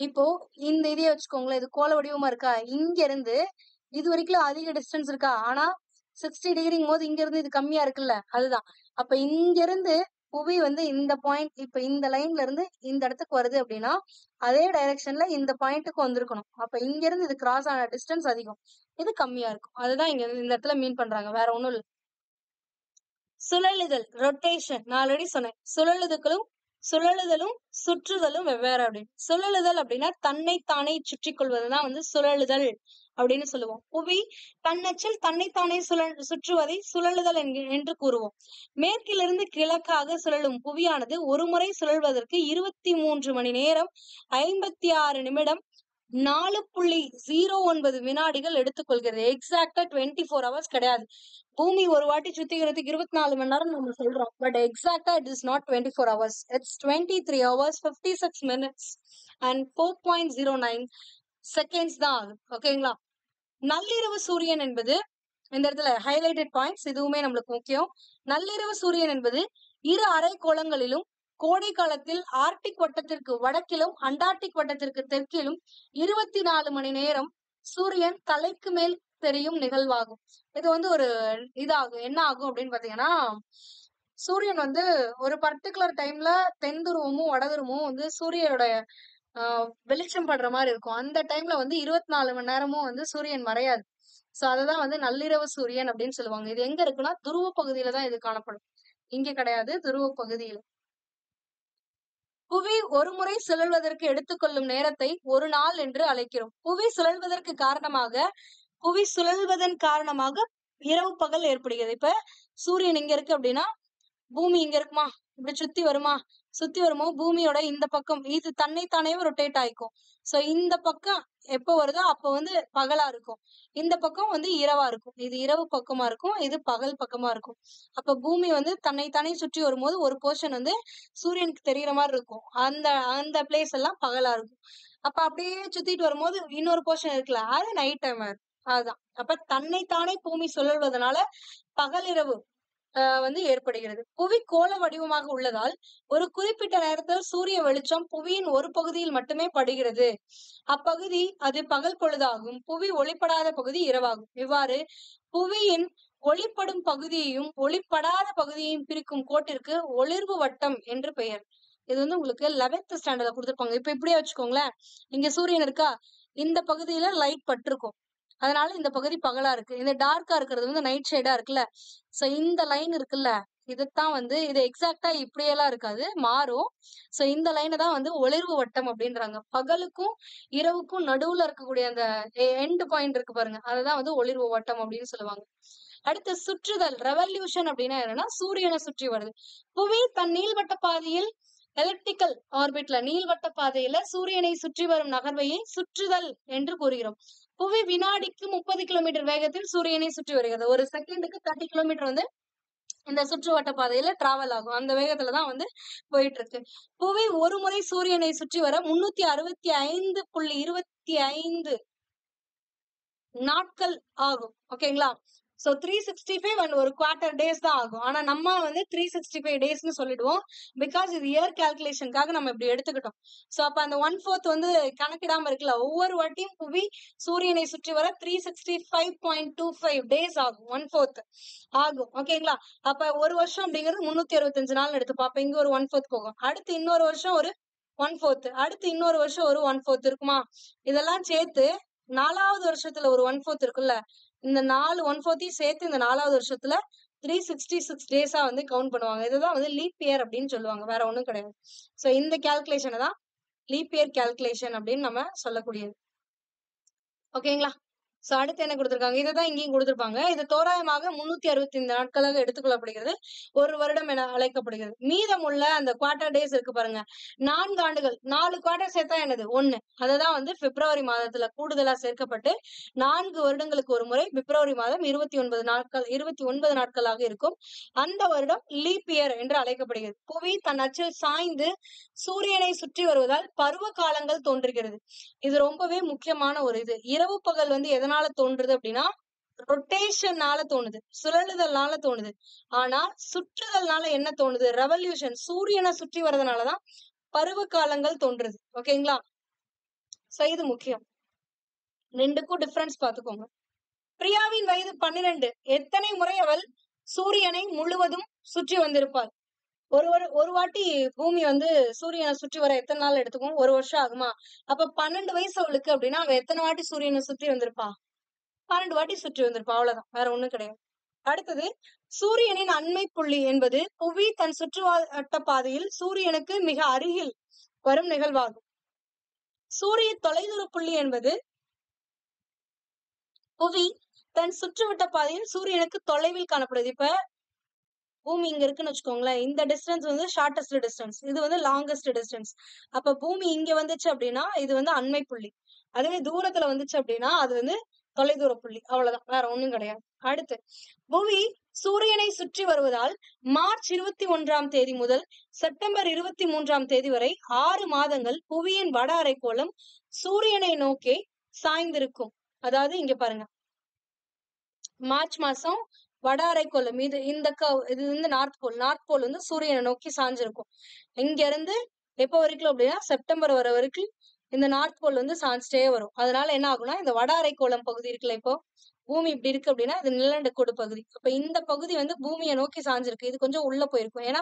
இப்போ இந்த இதையே வச்சுக்கோங்களேன், இது கோள வடிவமா இருக்கா, இங்க இருந்து இது வரைக்கும் அதிக டிஸ்டன்ஸ் இருக்கா, ஆனா 60 டிகிரிங்கும் போது இங்க இருந்து இது கம்மியா இருக்குல்ல, அதுதான். அப்ப இங்க இருந்து புவி வந்து இந்த பாயிண்ட், இப்ப இந்த லைன்ல இருந்து இந்த இடத்துக்கு வருது அப்படின்னா அதே டைரக்ஷன்ல இந்த பாயிண்ட்டுக்கு வந்திருக்கணும். அப்ப இங்க இருந்து இது கிராஸ் ஆன டிஸ்டன்ஸ் அதிகம், இது கம்மியா இருக்கும். அதுதான் இங்க இந்த இடத்துல மீன் பண்றாங்க, வேற ஒண்ணும் இல்லை. சுழலுதல் ரொட்டேஷன் நான் ஆல்ரெடி சொன்னேன். சுழலுதலும் சுற்றுதலும் வெவ்வேறு அப்படின்னு. சுழலுதல் அப்படின்னா தன்னைத்தானே சுற்றி கொள்வதுதான் வந்து சுழலுதல் அப்படின்னு சொல்லுவோம். புவி தன்னச்சில் தன்னைத்தானே சுற்றுவதை சுழலுதல் என்று கூறுவோம். மேற்கிலிருந்து கிழக்காக சுழலும் புவியானது ஒரு முறை சுழல்வதற்கு 23 மணி நேரம் 56 நிமிடம் 4.09 வினாடிகள் எடுத்துக்கொள்கிறது. எக்ஸாக்டா 24 hours கிடையாது. பூமி ஒரு வாட்டி சுத்திக்கிறதுக்கு 24 மணி நேரம் நம்ம சொல்றோம். பட் எக்ஸாக்டா it is not 24 hours. It's 23 hours 56 minutes and 4.09 seconds தான் ஆகும். ஓகேங்களா? நள்ளிரவு சூரியன் என்பது இந்த இடத்துல ஹைலைட்டட் பாயிண்ட்ஸ் இதுவுமே நம்மளுக்கு முக்கியம். நள்ளிரவு சூரியன் என்பது இரு அரைக்கோளங்களிலும் கோடை காலத்தில் ஆர்டிக் வட்டத்திற்கு வடக்கிலும் அண்டார்டிக் வட்டத்திற்கு தெற்கிலும் 24 மணி நேரம் சூரியன் தலைக்கு மேல் தெரியும் நிகழ்வாகும். இது வந்து ஒரு இதாகும். என்ன ஆகும் அப்படின்னு பாத்தீங்கன்னா, சூரியன் வந்து ஒரு பர்டிகுலர் டைம்ல தென் துருவமும் வடதுருவமும் வந்து சூரியனோட வெளிச்சம் படுற மாதிரி இருக்கும். அந்த டைம்ல வந்து 24 மணி நேரமும் வந்து சூரியன் மறையாது. சோ அததான் வந்து நள்ளிரவு சூரியன் அப்படின்னு சொல்லுவாங்க. இது எங்க இருக்குன்னா துருவ பகுதியில தான் இது காணப்படும். இங்க கிடையாது, துருவ பகுதியில். புவி ஒரு முறை சுழல்வதற்கு எடுத்துக்கொள்ளும் நேரத்தை ஒரு நாள் என்று அழைக்கிறோம். புவி சுழல்வதன் காரணமாக இரவு பகல் ஏற்படுகிறது. இப்ப சூரியன் இங்க இருக்கு அப்படின்னா பூமி இங்க இருக்குமா, இப்படி சுத்தி வருமோ பூமியோட இந்த பக்கம் இது தன்னைத்தானே ரொட்டேட் ஆயிக்கும். சோ இந்த பக்கம் எப்ப வருதோ அப்ப வந்து பகலா இருக்கும், இந்த பக்கம் வந்து இரவா இருக்கும். இது இரவு பக்கமா இருக்கும், இது பகல் பக்கமா இருக்கும். அப்ப பூமி வந்து தன்னைத்தானே சுற்றி வரும்போது ஒரு போர்ஷன் வந்து சூரியனுக்கு தெரியற மாதிரி இருக்கும். அந்த அந்த பிளேஸ் எல்லாம் பகலா இருக்கும். அப்ப அப்படியே சுத்திட்டு வரும்போது இன்னொரு போர்ஷன் இருக்குல்ல, அது நைட் டைம் இருக்கும். அதுதான். அப்ப தன்னைத்தானே பூமி சுழல்வதனால பகலிரவு வந்து ஏற்படுகிறது. புவி கோள வடிவமாக உள்ளதால் ஒரு குறிப்பிட்ட நேரத்தில் சூரிய வெளிச்சம் புவியின் ஒரு பகுதியில் மட்டுமே படுகிறது. அப்பகுதி அது பகல் பொழுதாகும். புவி ஒளிப்படாத பகுதி இரவாகும். இவ்வாறு புவியின் ஒளிப்படும் பகுதியையும் ஒளிப்படாத பகுதியையும் பிரிக்கும் கோட்டிற்கு ஒளிர்வு வட்டம் என்று பெயர். இது வந்து உங்களுக்கு 11th ஸ்டாண்டர்ட்ல கொடுத்திருப்பாங்க. இப்ப இப்படியே வச்சுக்கோங்களேன், இங்க சூரியன் இருக்கா, இந்த பகுதியில லைட் பட்டிருக்கும், அதனால இந்த பகுதி பகலா இருக்கு. இந்த டார்க்கா இருக்கிறது வந்து நைட் ஷேடா இருக்குல்ல. சோ இந்த லைன் இருக்குல்ல, இதுதான் வந்து இது எக்ஸாக்டா இப்படியெல்லாம் இருக்காது, மாறும். சோ இந்த லைனை தான் வந்து ஒளிர்வு வட்டம் அப்படின்றாங்க. பகலுக்கும் இரவுக்கும் நடுவுல இருக்கக்கூடிய அந்த எண்ட் பாயிண்ட் இருக்கு பாருங்க, அதுதான் வந்து ஒளிர்வு வட்டம் அப்படின்னு சொல்லுவாங்க. அடுத்து சுற்றுதல் ரெவல்யூஷன் அப்படின்னா என்னன்னா சூரியனை சுற்றி வருது. புவி தன் நீள்வட்ட பாதையில் எலிப்டிக்கல் ஆர்பிட்ல நீள்வட்ட பாதையில சூரியனை சுற்றி வரும் நகர்வையை சுற்றுதல் என்று கூறுகிறோம். புவி வினாடிக்கு 30 கிலோமீட்டர் வேகத்தில் சூரியனை சுற்றி வருகிறது. ஒரு செகண்டுக்கு 30 கிலோமீட்டர் வந்து இந்த சுற்றுவட்ட பாதையில டிராவல் ஆகும். அந்த வேகத்துலதான் வந்து போயிட்டு இருக்கு. புவி ஒரு முறை சூரியனை சுற்றி வர 365.25 நாட்கள் ஆகும். ஓகேங்களா? சோ 365 அண்ட் ஒரு குவார்டர் டேஸ் தான் ஆகும். ஆனா நம்ம வந்து 365 டேஸ்னு சொல்லிடுவோம். பிகாஸ் இது இயர் கால்குலேஷனுக்காக நம்ம இப்படி எடுத்துக்கிட்டோம். சோ அப்ப அந்த 1/4 வந்து கணக்கிடாம இருக்குல்ல, ஒவ்வொரு வாட்டியும் புவி சூரியனை சுற்றி வர 365.25 டேஸ் ஆகும். 1/4 ஆகும். ஓகேங்களா? அப்ப ஒரு வருஷம் அப்படிங்கிறது 365 நாள் எடுத்துப்போம். அப்ப இங்க ஒரு 1/4 போகும். அடுத்து இன்னொரு வருஷம் ஒரு 1/4, அடுத்து இன்னொரு வருஷம் ஒரு 1/4 இருக்குமா? இதெல்லாம் சேர்த்து 4வது வருஷத்துல ஒரு 1/4 இருக்குல்ல, இந்த 4 1/4 சேர்த்து இந்த 4வது வருஷத்துல 366 டேஸா வந்து கவுண்ட் பண்ணுவாங்க. இதுதான் வந்து லீப் இயர் அப்படின்னு சொல்லுவாங்க, வேற ஒண்ணும் கிடையாது. சோ இந்த கால்குலேஷனை தான் லீப் இயர் கால்குலேஷன் அப்படின்னு நம்ம சொல்லக்கூடியது. ஓகேங்களா? சோ அடுத்து என்ன கொடுத்திருக்காங்க, இதுதான் இங்கேயும் கொடுத்திருப்பாங்க. இது தோராயமாக 365 நாட்களாக எடுத்துக்கொள்ளப்படுகிறது. ஒரு வருடம் என அழைக்கப்படுகிறது. மீதமுள்ள அந்த குவார்டர் டேஸ் இருக்கு பாருங்க, 4 ஆண்டுகள் 4 குவார்டர் சேர்த்தா என்னது 1, அதுதான் வந்து பிப்ரவரி மாதத்துல கூடுதலா சேர்க்கப்பட்டு 4 வருடங்களுக்கு ஒரு முறை பிப்ரவரி மாதம் 29 நாட்களாக இருக்கும். அந்த வருடம் லீப் இயர் என்று அழைக்கப்படுகிறது. புவி தன் அச்சில் சாய்ந்து சூரியனை சுற்றி வருவதால் பருவ காலங்கள் தோன்றுகிறது. இது ரொம்பவே முக்கியமான ஒரு இது. இரவு பகல் வந்து எதனால தோன்றுது அப்படின்னா ரொட்டேஷன்னால தோணுது, சுழலுதல்னால தோணுது. ஆனா சுற்றுதல்னால என்ன தோணுது, ரெவல்யூஷன் சூரியனை சுற்றி வர்றதுனாலதான் பருவ காலங்கள் தோன்றுது. ஓகேங்களா? சோ இது முக்கியம். ரெண்டுக்கும் டிஃபரன்ஸ் பாத்துக்கோங்க. பிரியாவின் வயது 12. எத்தனை முறை அவள் சூரியனை முழுவதும் சுற்றி வந்திருப்பாள்? ஒரு வாட்டி பூமி வந்து சூரியனை சுற்றி வர எத்தனை நாள் எடுத்துக்கும்? ஒரு வருஷம் ஆகுமா? அப்ப 12 வயசு அவளுக்கு அப்படின்னா அவ எத்தனை வாட்டி சூரியனை சுற்றி வந்திருப்பா? 12 வாட்டி சுற்றி வந்திருப்பா. அவ்வளவுதான், வேற ஒண்ணும் கிடையாது. அடுத்தது சூரியனின் அண்மை புள்ளி என்பது புவி தன் சுற்றுவட்ட பாதையில் சூரியனுக்கு மிக அருகில் வரும் நிகழ்வாகும். சூரிய தொலைதூர புள்ளி என்பது புவி தன் சுற்றுவட்ட பாதையில் சூரியனுக்கு தொலைவில் காணப்படுது. இப்ப பூமி இங்க இருக்குன்னு வச்சுக்கோங்களேன், இந்த டிஸ்டன்ஸ் வந்து ஷார்டஸ்ட் டிஸ்டன்ஸ், இது வந்து லாங்கஸ்ட் டிஸ்டன்ஸ். அப்ப பூமி இங்க வந்துச்சு அப்படின்னா இது வந்து அண்மை புள்ளி, அதுவே தூரத்துல வந்துச்சு அப்படின்னா அது வந்து தொலைதூர புள்ளி. அவ்வளவுதான், வேற ஒண்ணும் கிடையாது. அடுத்து புவி சூரியனை சுற்றி வருவதால் மார்ச் 21ஆம் தேதி முதல் செப்டம்பர் 23ஆம் தேதி வரை 6 மாதங்கள் புவியின் வட அரைக்கோளம் சூரியனை நோக்கி சாய்ந்திருக்கும். அதாவது இங்க பாருங்க, மார்ச் மாசம் வட அரைக்கோளம் இது இது வந்து நார்த் போல் வந்து சூரியனை நோக்கி சாஞ்சிருக்கும். இங்க இருந்து எப்ப வரைக்கும் அப்படின்னா செப்டம்பர் வர வரைக்கும் இந்த நார்த் போல் வந்து சாஞ்சிட்டே வரும். அதனால என்ன ஆகும்னா இந்த வட அரைக்கோளம் பகுதி இருக்குல்ல, இப்போ பூமி இப்படி இருக்கு அப்படின்னா இது நிலநடுக்கோடு பகுதி. அப்ப இந்த பகுதி வந்து பூமியை நோக்கி சாஞ்சிருக்கு, இது கொஞ்சம் உள்ள போயிருக்கும், ஏன்னா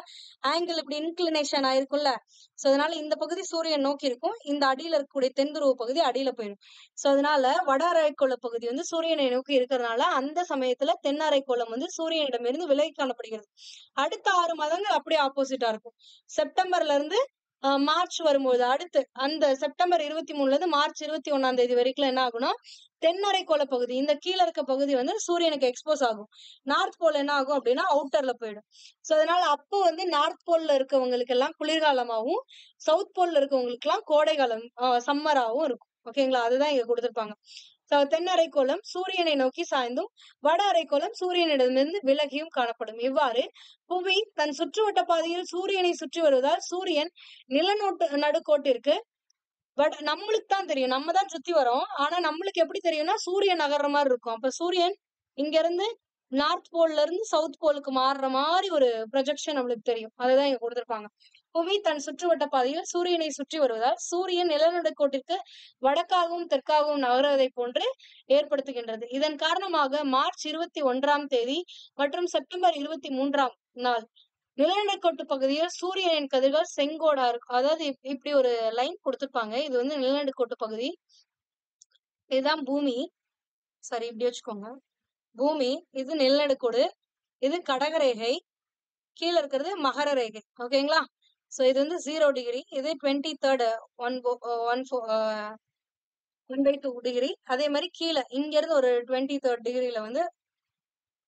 ஆங்கிள் இப்படி இன்க்ளினேஷன் ஆயிருக்கும்ல. சோ அதனால இந்த பகுதி சூரியன் நோக்கி இருக்கும், இந்த அடியில இருக்கக்கூடிய தென்துருவ பகுதி அடியில போயிடும். சோ அதனால வட அரைக்கோள பகுதி வந்து சூரியனை நோக்கி இருக்கிறதுனால அந்த சமயத்துல தென் அரைக்கோளம் வந்து சூரியனிடமிருந்து விலகி காணப்படுகிறது. அடுத்த 6 மாதங்கள் அப்படியே ஆப்போசிட்டா இருக்கும். செப்டம்பர்ல இருந்து மார்ச் வரும்போது அடுத்து அந்த செப்டம்பர் 23ல இருந்து மார்ச் 21ஆம் தேதி வரைக்கும் என்ன ஆகும்னா தென் அரைக்கோள பகுதி இந்த கீழே இருக்க பகுதி வந்து சூரியனுக்கு எக்ஸ்போஸ் ஆகும். நார்த் போல் என்ன ஆகும் அப்படின்னா அவுட்டர்ல போயிடும். சோ அதனால அப்போ வந்து நார்த் போல்ல இருக்கவங்களுக்கு எல்லாம் குளிர்காலமாவும் சவுத் போல்ல இருக்கவங்களுக்கு எல்லாம் கோடை காலம் சம்மராவும் இருக்கும். ஓகேங்களா, அதுதான் இங்க கொடுத்திருப்பாங்க. தென் அரைக்கோளம் சூரியனை நோக்கி சாய்ந்தும் வட அரைக்கோளம் சூரியனிடமிருந்து விலகியும் காணப்படும். இவ்வாறு புவி தன் சுற்றுவட்ட பாதையில் சூரியனை சுற்றி வருவதால் சூரியன் நடுக்கோட்டிற்கு நம்மளுக்கு தான் தெரியும், நம்ம தான் சுத்தி வரோம். ஆனா நம்மளுக்கு எப்படி தெரியும்னா சூரியன் நகர்ற மாதிரி இருக்கும். அப்ப சூரியன் இங்க இருந்து நார்த் போல்ல இருந்து சவுத் போலுக்கு மாறுற மாதிரி ஒரு ப்ரொஜெக்ஷன் நம்மளுக்கு தெரியும். அதுதான் இங்க கொடுத்திருப்பாங்க. புவி தன் சுற்றுவட்ட பாதையில் சூரியனை சுற்றி வருவதால் சூரியன் நிலநடுக்கோட்டிற்கு வடக்காகவும் தெற்காகவும் நகர்வதை போன்று ஏற்படுத்துகின்றது. இதன் காரணமாக மார்ச் 21ஆம் தேதி மற்றும் செப்டம்பர் 23ஆம் நாள் நிலநடுக்கோட்டு பகுதியில் சூரியனின் கதிர்கள் செங்கோடா இருக்கும். அதாவது இப்படி ஒரு லைன் கொடுத்திருப்பாங்க, இது வந்து நிலநடுக்கோட்டு பகுதி, இதுதான் பூமி. சரி, இப்படி வச்சுக்கோங்க, பூமி இது நிலநடுக்கோடு, இது கடகரேகை, கீழே இருக்கிறது மகர ரேகை. ஓகேங்களா, சோ இது வந்து 0 டிகிரி, இது 23rd 1/2 டிகிரி. அதே மாதிரி கீழே இங்க இருந்து ஒரு 23rd டிகிரில வந்து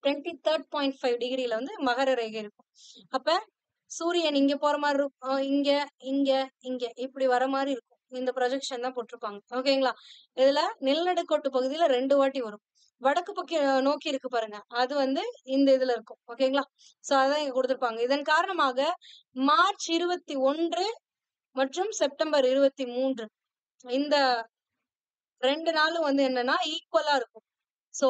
23.5 டிகிரில வந்து மகர ரேகை இருக்கும். அப்ப சூரியன் இங்க போற மாதிரி இருக்கும், இங்க இங்க இங்க இப்படி வர மாதிரி இருக்கும். இந்த ப்ரொஜெக்ஷன் தான் போட்டிருப்பாங்க. ஓகேங்களா, இதுல நிலநடுக்கோட்டு பகுதியில 2 வாட்டி வரும். வடக்கு பக்கம் நோக்கி இருக்கு பாருங்க, அது வந்து இந்த இதுல இருக்கும். ஓகேங்களா, சோ அதான் இங்க கொடுத்திருப்பாங்க. இதன் காரணமாக மார்ச் 21 மற்றும் செப்டம்பர் 23 இந்த 2 நாளும் வந்து என்னன்னா ஈக்குவலா இருக்கும். சோ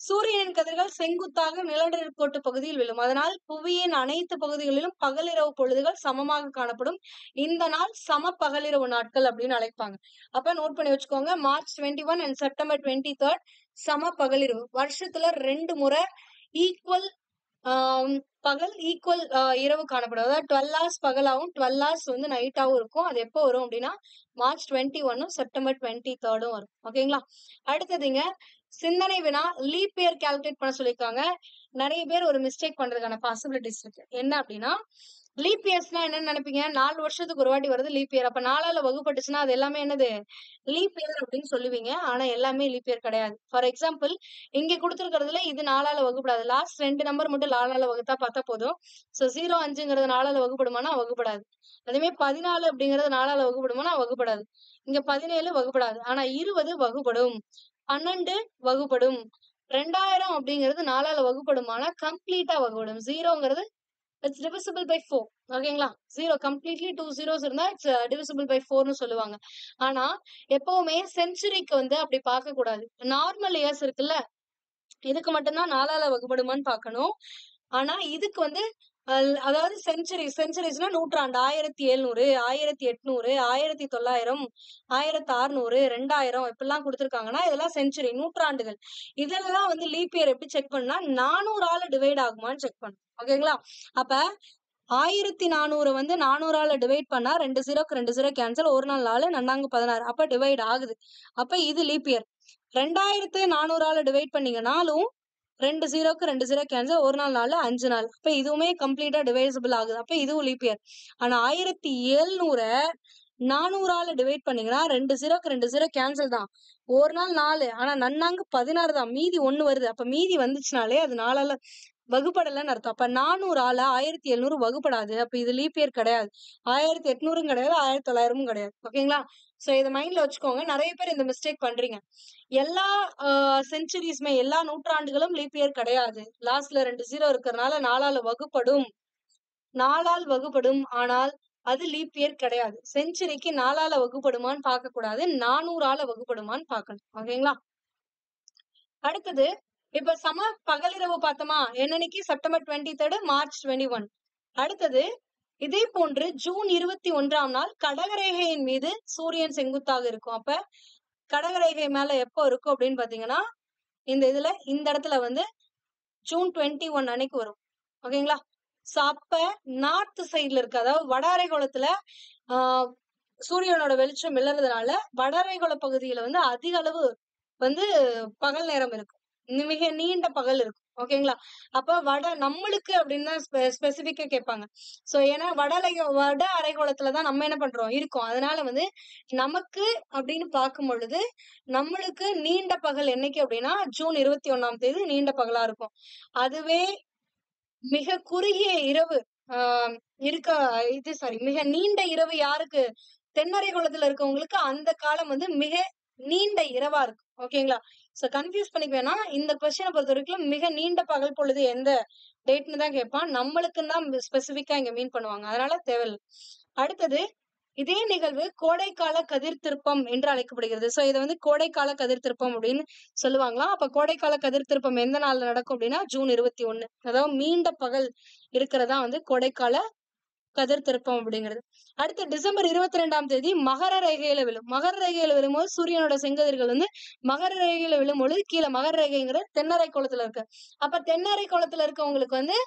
சூரியனின் கதிர்கள் செங்குத்தாக நிலநடுக்கோட்டு பகுதியில் விழும். அதனால் புவியின் அனைத்து பகுதிகளிலும் பகலிரவு பொழுதுகள் சமமாக காணப்படும். இந்த நாள் சம பகலிரவு நாட்கள் அப்படின்னு அழைப்பாங்க. அப்ப நோட் பண்ணி வச்சுக்கோங்க, மார்ச் 21 அண்ட் செப்டம்பர் 23 சம பகலிரவு. வருஷத்துல 2 முறை ஈக்குவல் பகல் ஈக்குவல் இரவு காணப்படும். அதாவது 12 hours பகலாவும் 12 hours வந்து நைட்டாவும் இருக்கும். அது எப்போ வரும் அப்படின்னா மார்ச் 21 செப்டம்பர் 23 வரும். ஓகேங்களா, அடுத்ததுங்க சிந்தனை வினா, லீப் இயர் கால்குலேட் பண்ண சொல்லியிருக்காங்க. நிறைய பேர் ஒரு மிஸ்டேக் பண்றதுக்கான பாசிபிலிட்டிஸ் இருக்கு. என்ன அப்படின்னா லீப் இயர்ஸ்னா என்னன்னு நினைப்பீங்க, 4 வருஷத்துக்கு ஒரு வாட்டி வருது லீப் இயர், அப்ப 4ஆல வகுப்பட்டுச்சுன்னா அது எல்லாமே என்னது லீப் இயர் அப்படின்னு சொல்லுவீங்க. ஆனா எல்லாமே லீப் இயர் கிடையாது. ஃபார் எக்ஸாம்பிள் இங்க கொடுத்துருக்கிறதுல இது 4ஆல வகுப்படாது, லாஸ்ட் 2 நம்பர் மட்டும் 4ஆல வகுத்தா பார்த்தா போதும். சோ 0-5ங்கிறது 4ஆல வகுப்படுமானா வகுப்படாது. அதே 14 அப்படிங்கிறது 4ஆல வகுப்படுமானா வகுப்படாது. இங்க 17 வகுப்படாது. ஆனா 20 வகுப்படும், 12 வகுப்படும், 2000 அப்படிங்கிறது 4ஆல வகுப்படுமானா கம்ப்ளீட்டா வகுப்படும். 0ங்கிறது it's divisible by 4. ஓகேங்களா, 0 கம்ப்ளீட்லி 2 zeros இருந்தா it's divisible by 4னு சொல்லுவாங்க. ஆனா எப்பவுமே செஞ்சுரிக்கு வந்து அப்படி பார்க்க கூடாது. நார்மல் இயர்ஸ் இருக்குல்ல, இதுக்கு மட்டும்தான் 4ஆல வகுப்படுமான்னு பார்க்கணும். ஆனா இதுக்கு வந்து அதாவது செஞ்சுரிஸ்னா நூற்றாண்டு, 1700, 1800, 1900, 1600, 2000 இப்படிலாம் கொடுத்திருக்காங்கன்னா இதெல்லாம் செஞ்சுரி, நூற்றாண்டுகள். இதெல்லாம் வந்து லீப் இயர் எப்படி செக் பண்ணா 400ஆல டிவைட் ஆகுமான்னு செக் பண்ணும். ஓகேங்களா, அப்ப 1400 வந்து 400ஆல டிவைட் பண்ணா 2 0க்கு 2 0 கேன்சல், 1 நாள் 4, நன்னாங்கு 16, அப்ப டிவைட் ஆகுது. அப்ப இது லீப் இயர். 2400ஆல டிவைட் பண்ணீங்கனாலும் 2 0க்கு 2 0 கேன்சல், ஒரு நாள் 4 5 நாள். அப்ப இதுவுமே கம்ப்ளீட்டா டிவைசபிள் ஆகுது. அப்ப இதுவும் லீப் இயர். ஆனா 1700 400ஆல டிவைட் பண்ணீங்கன்னா 2 0க்கு 2 0 கேன்சல் தான். ஒரு நாள் 4 ஆனா நன்னாங்கு 16 தான். மீதி 1 வருது. அப்ப மீதி வந்துச்சுனாலே அது 4ஆல வகுப்படலன்னு அர்த்தம். அப்ப 400ஆல 1700 வகுப்படாது. அப்ப இது லீப் இயர் கிடையாது. 1800ம் கிடையாது, 1900ம் கிடையாது. ஓகேங்களா? சோ இத மைண்ட்ல வச்சுக்கோங்க. நிறைய பேர் இந்த மிஸ்டேக் பண்றீங்க. எல்லா செஞ்சுரிஸ்மே, எல்லா நூற்றாண்டுகளும் லீப் இயர் கிடையாது. லாஸ்ட்ல 2 0 இருக்கறனால 4ஆல வகுப்படும். 4ஆல் வகுப்படும். ஆனால் அது லீப் இயர் கிடையாது. செஞ்சுரிக்கு 4ஆல வகுப்படுமான்னு பார்க்க கூடாது. 400ஆல வகுப்படுமான்னு பார்க்கணும். ஓகேங்களா? அடுத்தது இப்ப சம பகலிரவு பார்த்தோமா? என்னன்னைக்கு? September 23, March 21. அடுத்தது இதே போன்று ஜூன் 21ஆம் நாள் கடகரேகையின் மீது சூரியன் செங்குத்தாக இருக்கும். அப்ப கடகரேகை மேல எப்போ இருக்கும் அப்படின்னு பாத்தீங்கன்னா, இந்த இடத்துல வந்து ஜூன் 21 அன்னைக்கு வரும். ஓகேங்களா? சோ அப்ப நார்த் சைட்ல இருக்கு, அதாவது வட அரைக்கோளத்துல ஆஹ் சூரியனோட வெளிச்சம் விழுறதுனால வட அரைக்கோள பகுதியில வந்து அதிக அளவு வந்து பகல் நேரம் இருக்கும். மிக நீண்ட பகல் இருக்கும். ஓகேங்களா? அப்ப நம்மளுக்கு அப்படின்னு தான் ஸ்பெசிபிக்கா கேட்பாங்க. சோ ஏன்னா வட அரைக்கோளத்துலதான் நம்ம என்ன பண்றோம் இருக்கோம். அதனால வந்து நமக்கு அப்படின்னு பார்க்கும் பொழுது நம்மளுக்கு நீண்ட பகல் என்னைக்கு அப்படின்னா ஜூன் 21ஆம் தேதி நீண்ட பகலா இருக்கும். அதுவே மிக குறுகிய இரவு மிக நீண்ட இரவு யாருக்கு? தென்னரைக்கோளத்துல இருக்கவங்களுக்கு அந்த காலம் வந்து மிக நீண்ட இரவா இருக்கும். ஓகேங்களா? சோ கன்ஃபியூஸ் பண்ணிக்க வேணாம். இந்த கொஸ்டினை பொறுத்த வரைக்கும் மிக நீண்ட பகல் பொழுது எந்த டேட்னு தான் கேட்பான். நம்மளுக்குன்னு தான் ஸ்பெசிபிக்கா இங்க மீன் பண்ணுவாங்க. அதனால தேவையில்லை. அடுத்தது இதே நிகழ்வு கோடைக்கால கதிர் திருப்பம் என்று அழைக்கப்படுகிறது. சோ இதை வந்து கோடைக்கால கதிர் திருப்பம் அப்படின்னு சொல்லுவாங்களாம். அப்ப கோடைக்கால கதிர் திருப்பம் எந்த நாள்ல நடக்கும் அப்படின்னா ஜூன் 21. அதாவது நீண்ட பகல் இருக்கிறதா வந்து கோடைக்கால கதிர் திருப்பம் அப்படிங்கிறது. அடுத்து டிசம்பர் 22ஆம் தேதி மகர ரேகையில விழும். மகர ரேகையில விழும்போது சூரியனோட செங்கதிர்கள் வந்து மகர ரேகையில விழும்பொழுது கீழே மகர ரேகைங்கிறது தென்னரை கோளத்துல இருக்கு. அப்ப தென்னரை கோளத்துல இருக்கவங்களுக்கு வந்து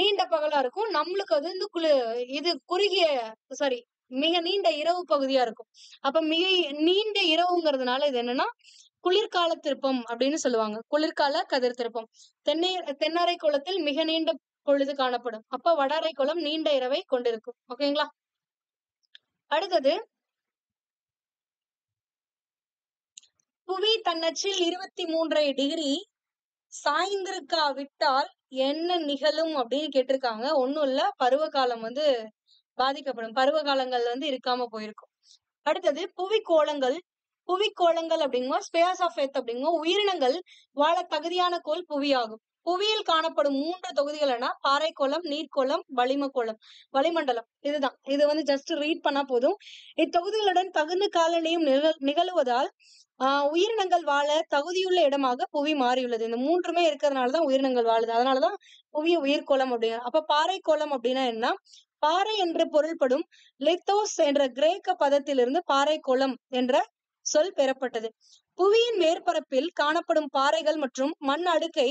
நீண்ட பகலா இருக்கும். நம்மளுக்கு அது வந்து இது குறுகிய மிக நீண்ட இரவு பகுதியா இருக்கும். அப்ப மிக நீண்ட இரவுங்கிறதுனால இது என்னன்னா குளிர்கால திருப்பம் அப்படின்னு சொல்லுவாங்க. குளிர்கால கதிர் திருப்பம். தென்னரை கோளத்தில் மிக நீண்ட பொழுது காணப்படும். அப்ப வட அரைக்கோளம் நீண்ட இரவை கொண்டிருக்கும். ஓகேங்களா? அடுத்தது புவி தன்னச்சில் 23 டிகிரி சாய்ந்திருக்காவிட்டால் என்ன நிகழும் அப்படின்னு கேட்டிருக்காங்க. ஒண்ணும் இல்ல, பருவ காலம் வந்து பாதிக்கப்படும். பருவ காலங்கள் வந்து இருக்காம போயிருக்கும். அடுத்தது புவிக்கோளங்கள் அப்படிங்கும்போது ஸ்பேஸ் ஆஃப் எர்த் அப்படிங்கும்போது உயிரினங்கள் வாழ தகுதியான கோள் புவியாகும். புவியில் காணப்படும் 3 தொகுதிகள்னா பாறைக்கோளம், நீர்க்கோளம், வளிமண்டலம். இதுதான். இது வந்து ஜஸ்ட் ரீட் பண்ணா போதும். இத்தொகுதிகளுடன் தகுந்த காலநிலையும் நிகழுவதால் உயிரினங்கள் வாழ தகுதியுள்ள இடமாக புவி மாறியுள்ளது. இந்த 3மே இருக்கிறதுனாலதான் உயிரினங்கள் வாழுது. அதனாலதான் புவிய உயிர்கோளம் அப்படிங்கிற. அப்ப பாறைக்கோளம் அப்படின்னா என்ன? பாறை என்று பொருள்படும் லித்தோஸ் என்ற கிரேக்க பதத்திலிருந்து பாறைக்கோளம் என்ற சொல் பெறப்பட்டது. புவியின் மேற்பரப்பில் காணப்படும் பாறைகள் மற்றும் மண் அடுக்கை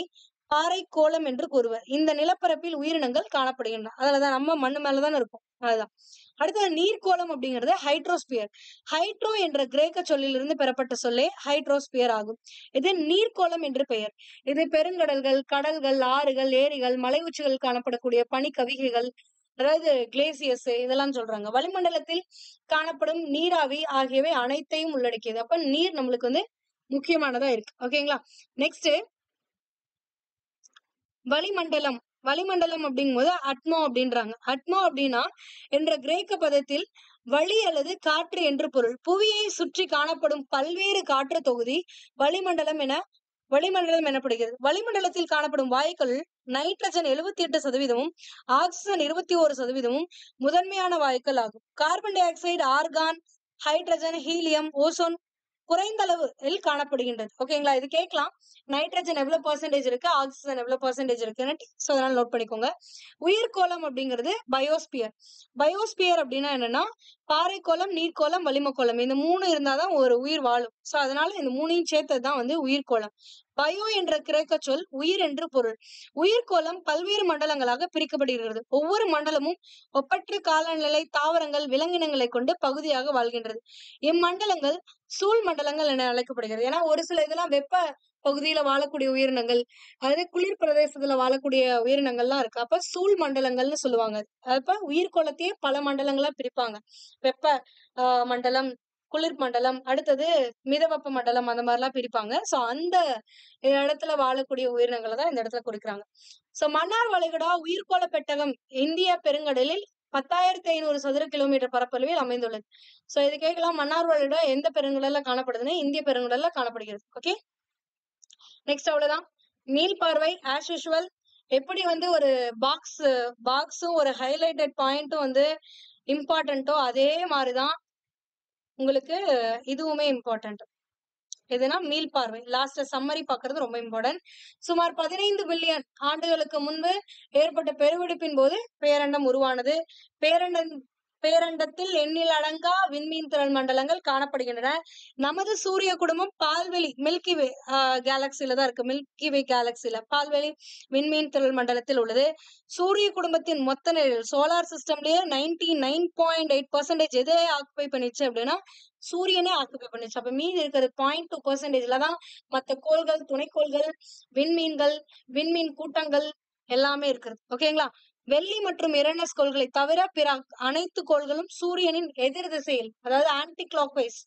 பாறைக்கோளம் என்று கூறுவர். இந்த நிலப்பரப்பில் உயிரினங்கள் காணப்படுகின்றன. அதுலதான் நம்ம மண்ணு மேலதான் இருக்கும். அதுதான். அடுத்தது நீர்க்கோளம் அப்படிங்கிறது ஹைட்ரோஸ்பியர். ஹைட்ரோ என்ற கிரேக்க சொல்லிலிருந்து பெறப்பட்ட சொல்லே ஹைட்ரோஸ்பியர் ஆகும். இது நீர்க்கோளம் என்று பெயர். இது பெருங்கடல்கள், கடல்கள், ஆறுகள், ஏரிகள், மலை உச்சிகள் காணப்படக்கூடிய பனிக்கவிகைகள், அதாவது கிளேசியர்ஸ் இதெல்லாம் சொல்றாங்க. வளிமண்டலத்தில் காணப்படும் நீராவி ஆகியவை அனைத்தையும் உள்ளடக்கியது. அப்ப நீர் நம்மளுக்கு வந்து முக்கியமானதா இருக்கு. ஓகேங்களா? நெக்ஸ்ட் வளிமண்டலம் அப்படிங்கும்போது அட்மோ அப்படின்றாங்க. அட்மோ அப்படின்னா என்ற கிரேக்க பதத்தில் வளி அல்லது காற்று என்று பொருள். புவியை சுற்றி காணப்படும் பல்வேறு காற்று தொகுதி வளிமண்டலம் எனப்படுகிறது. வளிமண்டலத்தில் காணப்படும் வாயுக்கள் நைட்ரஜன் 78%, ஆக்சிஜன் 21% முதன்மையான வாயுக்கள் ஆகும். Carbon di oxide, argon, hydrogen, helium, ozone குறைந்த அளவில் காணப்படுகின்றது. ஓகேங்களா? இது கேட்கலாம். நைட்ரஜன் எவ்வளவு பெர்சன்டேஜ் இருக்கு, ஆக்சிஜன் எவ்வளவு பெர்சன்டேஜ் இருக்குன்னு, சோ அதனால நோட் பண்ணிக்கோங்க. உயிர்கோளம் அப்படிங்கிறது பயோஸ்பியர் அப்படின்னா என்னன்னா பாறைக்கோளம், நீர்க்கோளம், வளிமக்கோளம் இந்த 3 இருந்தாதான் ஒரு உயிர் வாழும். சோ அதனால இந்த 3ஐயும் சேர்த்ததுதான் வந்து உயிர்கோளம். பயோ என்ற கிரேக்க சொல் உயிர் என்று பொருள். உயிர்கோளம் பல்வேறு மண்டலங்களாக பிரிக்கப்படுகிறது. ஒவ்வொரு மண்டலமும் ஒப்பற்ற காலநிலை, தாவரங்கள், விலங்கினங்களை கொண்டு பகுதியாக வாழ்கின்றது. இம்மண்டலங்கள் சூழ் மண்டலங்கள் என அழைக்கப்படுகிறது. ஏன்னா ஒரு சில இதெல்லாம் வெப்ப பகுதியில வாழக்கூடிய உயிரினங்கள், அதாவது குளிர் பிரதேசத்துல வாழக்கூடிய உயிரினங்கள்லாம் இருக்கு. அப்ப சூழ் மண்டலங்கள்னு சொல்லுவாங்க. அப்ப உயிர்கோளத்தையே பல மண்டலங்களா பிரிப்பாங்க. வெப்ப மண்டலம், குளிர் மண்டலம், அடுத்தது மிதவெப்ப மண்டலம், அந்த மாதிரி எல்லாம் பிரிப்பாங்க. சோ அந்த இடத்துல வாழக்கூடிய உயிரினங்களை தான் இந்த இடத்துல குறிக்கிறாங்க. சோ மன்னார் வளைகுடா உயிர்கோள பெட்டகம் இந்திய பெருங்கடலில் 10,500 சதுர கிலோமீட்டர் பரப்பளவில் அமைந்துள்ளது. சோ இது கேட்கலாம், மன்னார் வளைகுடா எந்த பெருங்கடல்ல காணப்படுதுன்னு? இந்திய பெருங்கடல்ல காணப்படுகிறது. ஓகே, நெக்ஸ்ட் அவ்வளவுதான். மீள்பார்வை ஆஸ் யூஷுவல். எப்படி ஒரு பாக்ஸும் ஒரு ஹைலைட்டட் பாயிண்ட்டும் இம்பார்ட்டன்ட்டோ அதே மாதிரிதான் உங்களுக்கு இதுவுமே இம்பார்ட்டன்ட். எதுனா மீள்பார்வை. லாஸ்ட்ல சம்மரி பாக்குறது ரொம்ப இம்பார்ட்டன்ட். சுமார் 15 பில்லியன் ஆண்டுகளுக்கு முன்பு ஏற்பட்ட பெருவெடிப்பின் போது பேரண்டம் உருவானது. பேரண்டத்தில் எண்ணில் அடங்கா விண்மீன் திரள் மண்டலங்கள் காணப்படுகின்றன. நமது சூரிய குடும்பம் பால்வெளி மில்கி வே கேலக்சில தான் இருக்கு. மில்கி வே கேலக்சில பால்வெளி விண்மீன் திரள் மண்டலத்தில் உள்ளது. சூரிய குடும்பத்தின் மொத்த நிலையில் சோலார் சிஸ்டம்லயே 99.8% எதை ஆக்குபை பண்ணிச்சு அப்படின்னா சூரியனே ஆக்குபை பண்ணுச்சு. அப்ப மீதி இருக்கிறது 0.2%ல தான் மற்ற கோள்கள், துணைக்கோள்கள், விண்மீன்கள், விண்மீன் கூட்டங்கள் எல்லாமே இருக்கிறது. ஓகேங்களா? வெள்ளி மற்றும் யுரேனஸ் கோள்களை தவிர பிற அனைத்து கோள்களும் சூரியனின் எதிர் திசையில், அதாவது ஆன்டி கிளாக்வைஸ்,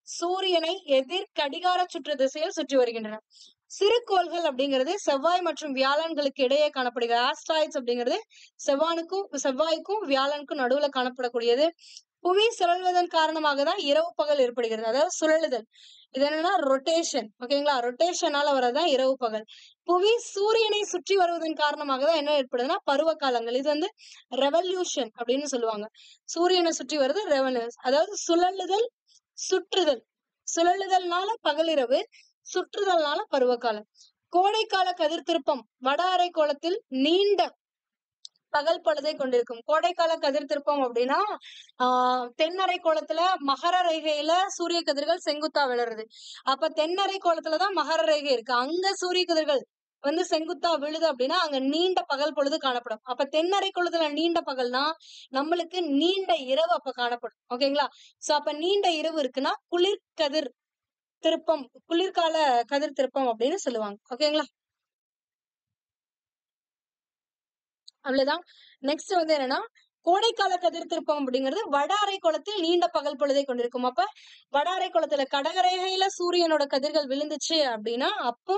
சூரியனை எதிர் கடிகார சுற்று திசையில் சுற்றி வருகின்றன. சிறு கோள்கள் அப்படிங்கிறது செவ்வாய் மற்றும் வியாழன்களுக்கு இடையே காணப்படுகிறது. ஆஸ்ட்ராய்ட்ஸ் அப்படிங்கிறது செவ்வாய்க்கும் வியாழனுக்கும் நடுவுல காணப்படக்கூடியது. புவி சுழல்வதன் காரணமாக தான் இரவு பகல் ஏற்படுகிறது. அதாவது சுழலுதல், இது என்னன்னா ரொட்டேஷன். ஓகேங்களா? ரொட்டேஷனால வரதான் இரவு பகல். புவி சூரியனை சுற்றி வருவதன் காரணமாக தான் என்ன ஏற்படுதுன்னா பருவ காலங்கள். இது ரெவல்யூஷன் அப்படின்னு சொல்லுவாங்க. சூரியனை சுற்றி வருது ரெவல்யூஷன், அதாவது சுழலுதல், சுற்றுதல். சுழலுதல்னால பகலிரவு, சுற்றுதல்னால பருவகாலம். கோடைக்கால கதிர் திருப்பம் வட அரை கோளத்தில் நீண்ட பகல் பொழுதை கொண்டிருக்கும். கோடைக்கால கதிர் திருப்பம் அப்படின்னா தென்னரை கோளத்துல மகர ரேகையில சூரிய கதிர்கள் செங்குத்தா விழுறது. அப்ப தென்னரை கோளத்துலதான் மகர ரேகை இருக்கு. அங்க சூரிய கதிர்கள் செங்குத்தா விழுது அப்படின்னா அங்க நீண்ட பகல் பொழுது காணப்படும். அப்ப தென்னரை கோளத்துல நீண்ட பகல்னா நம்மளுக்கு நீண்ட இரவு அப்ப காணப்படும். ஓகேங்களா? சோ அப்ப நீண்ட இரவு இருக்குன்னா குளிர்கதிர் திருப்பம், குளிர்கால கதிர் திருப்பம் அப்படின்னு சொல்லுவாங்க. ஓகேங்களா? அவ்வளவுதான். நெக்ஸ்ட் என்னன்னா கோடைக்கால கதிர் திருப்பம் அப்படிங்கிறது வட அரை கோளத்தில் நீண்ட பகல் பொழுதை கொண்டிருக்கும். அப்ப வட அரை கோளத்துல கடகரேகையில சூரியனோட கதிர்கள் விழுந்துச்சு அப்படின்னா அப்போ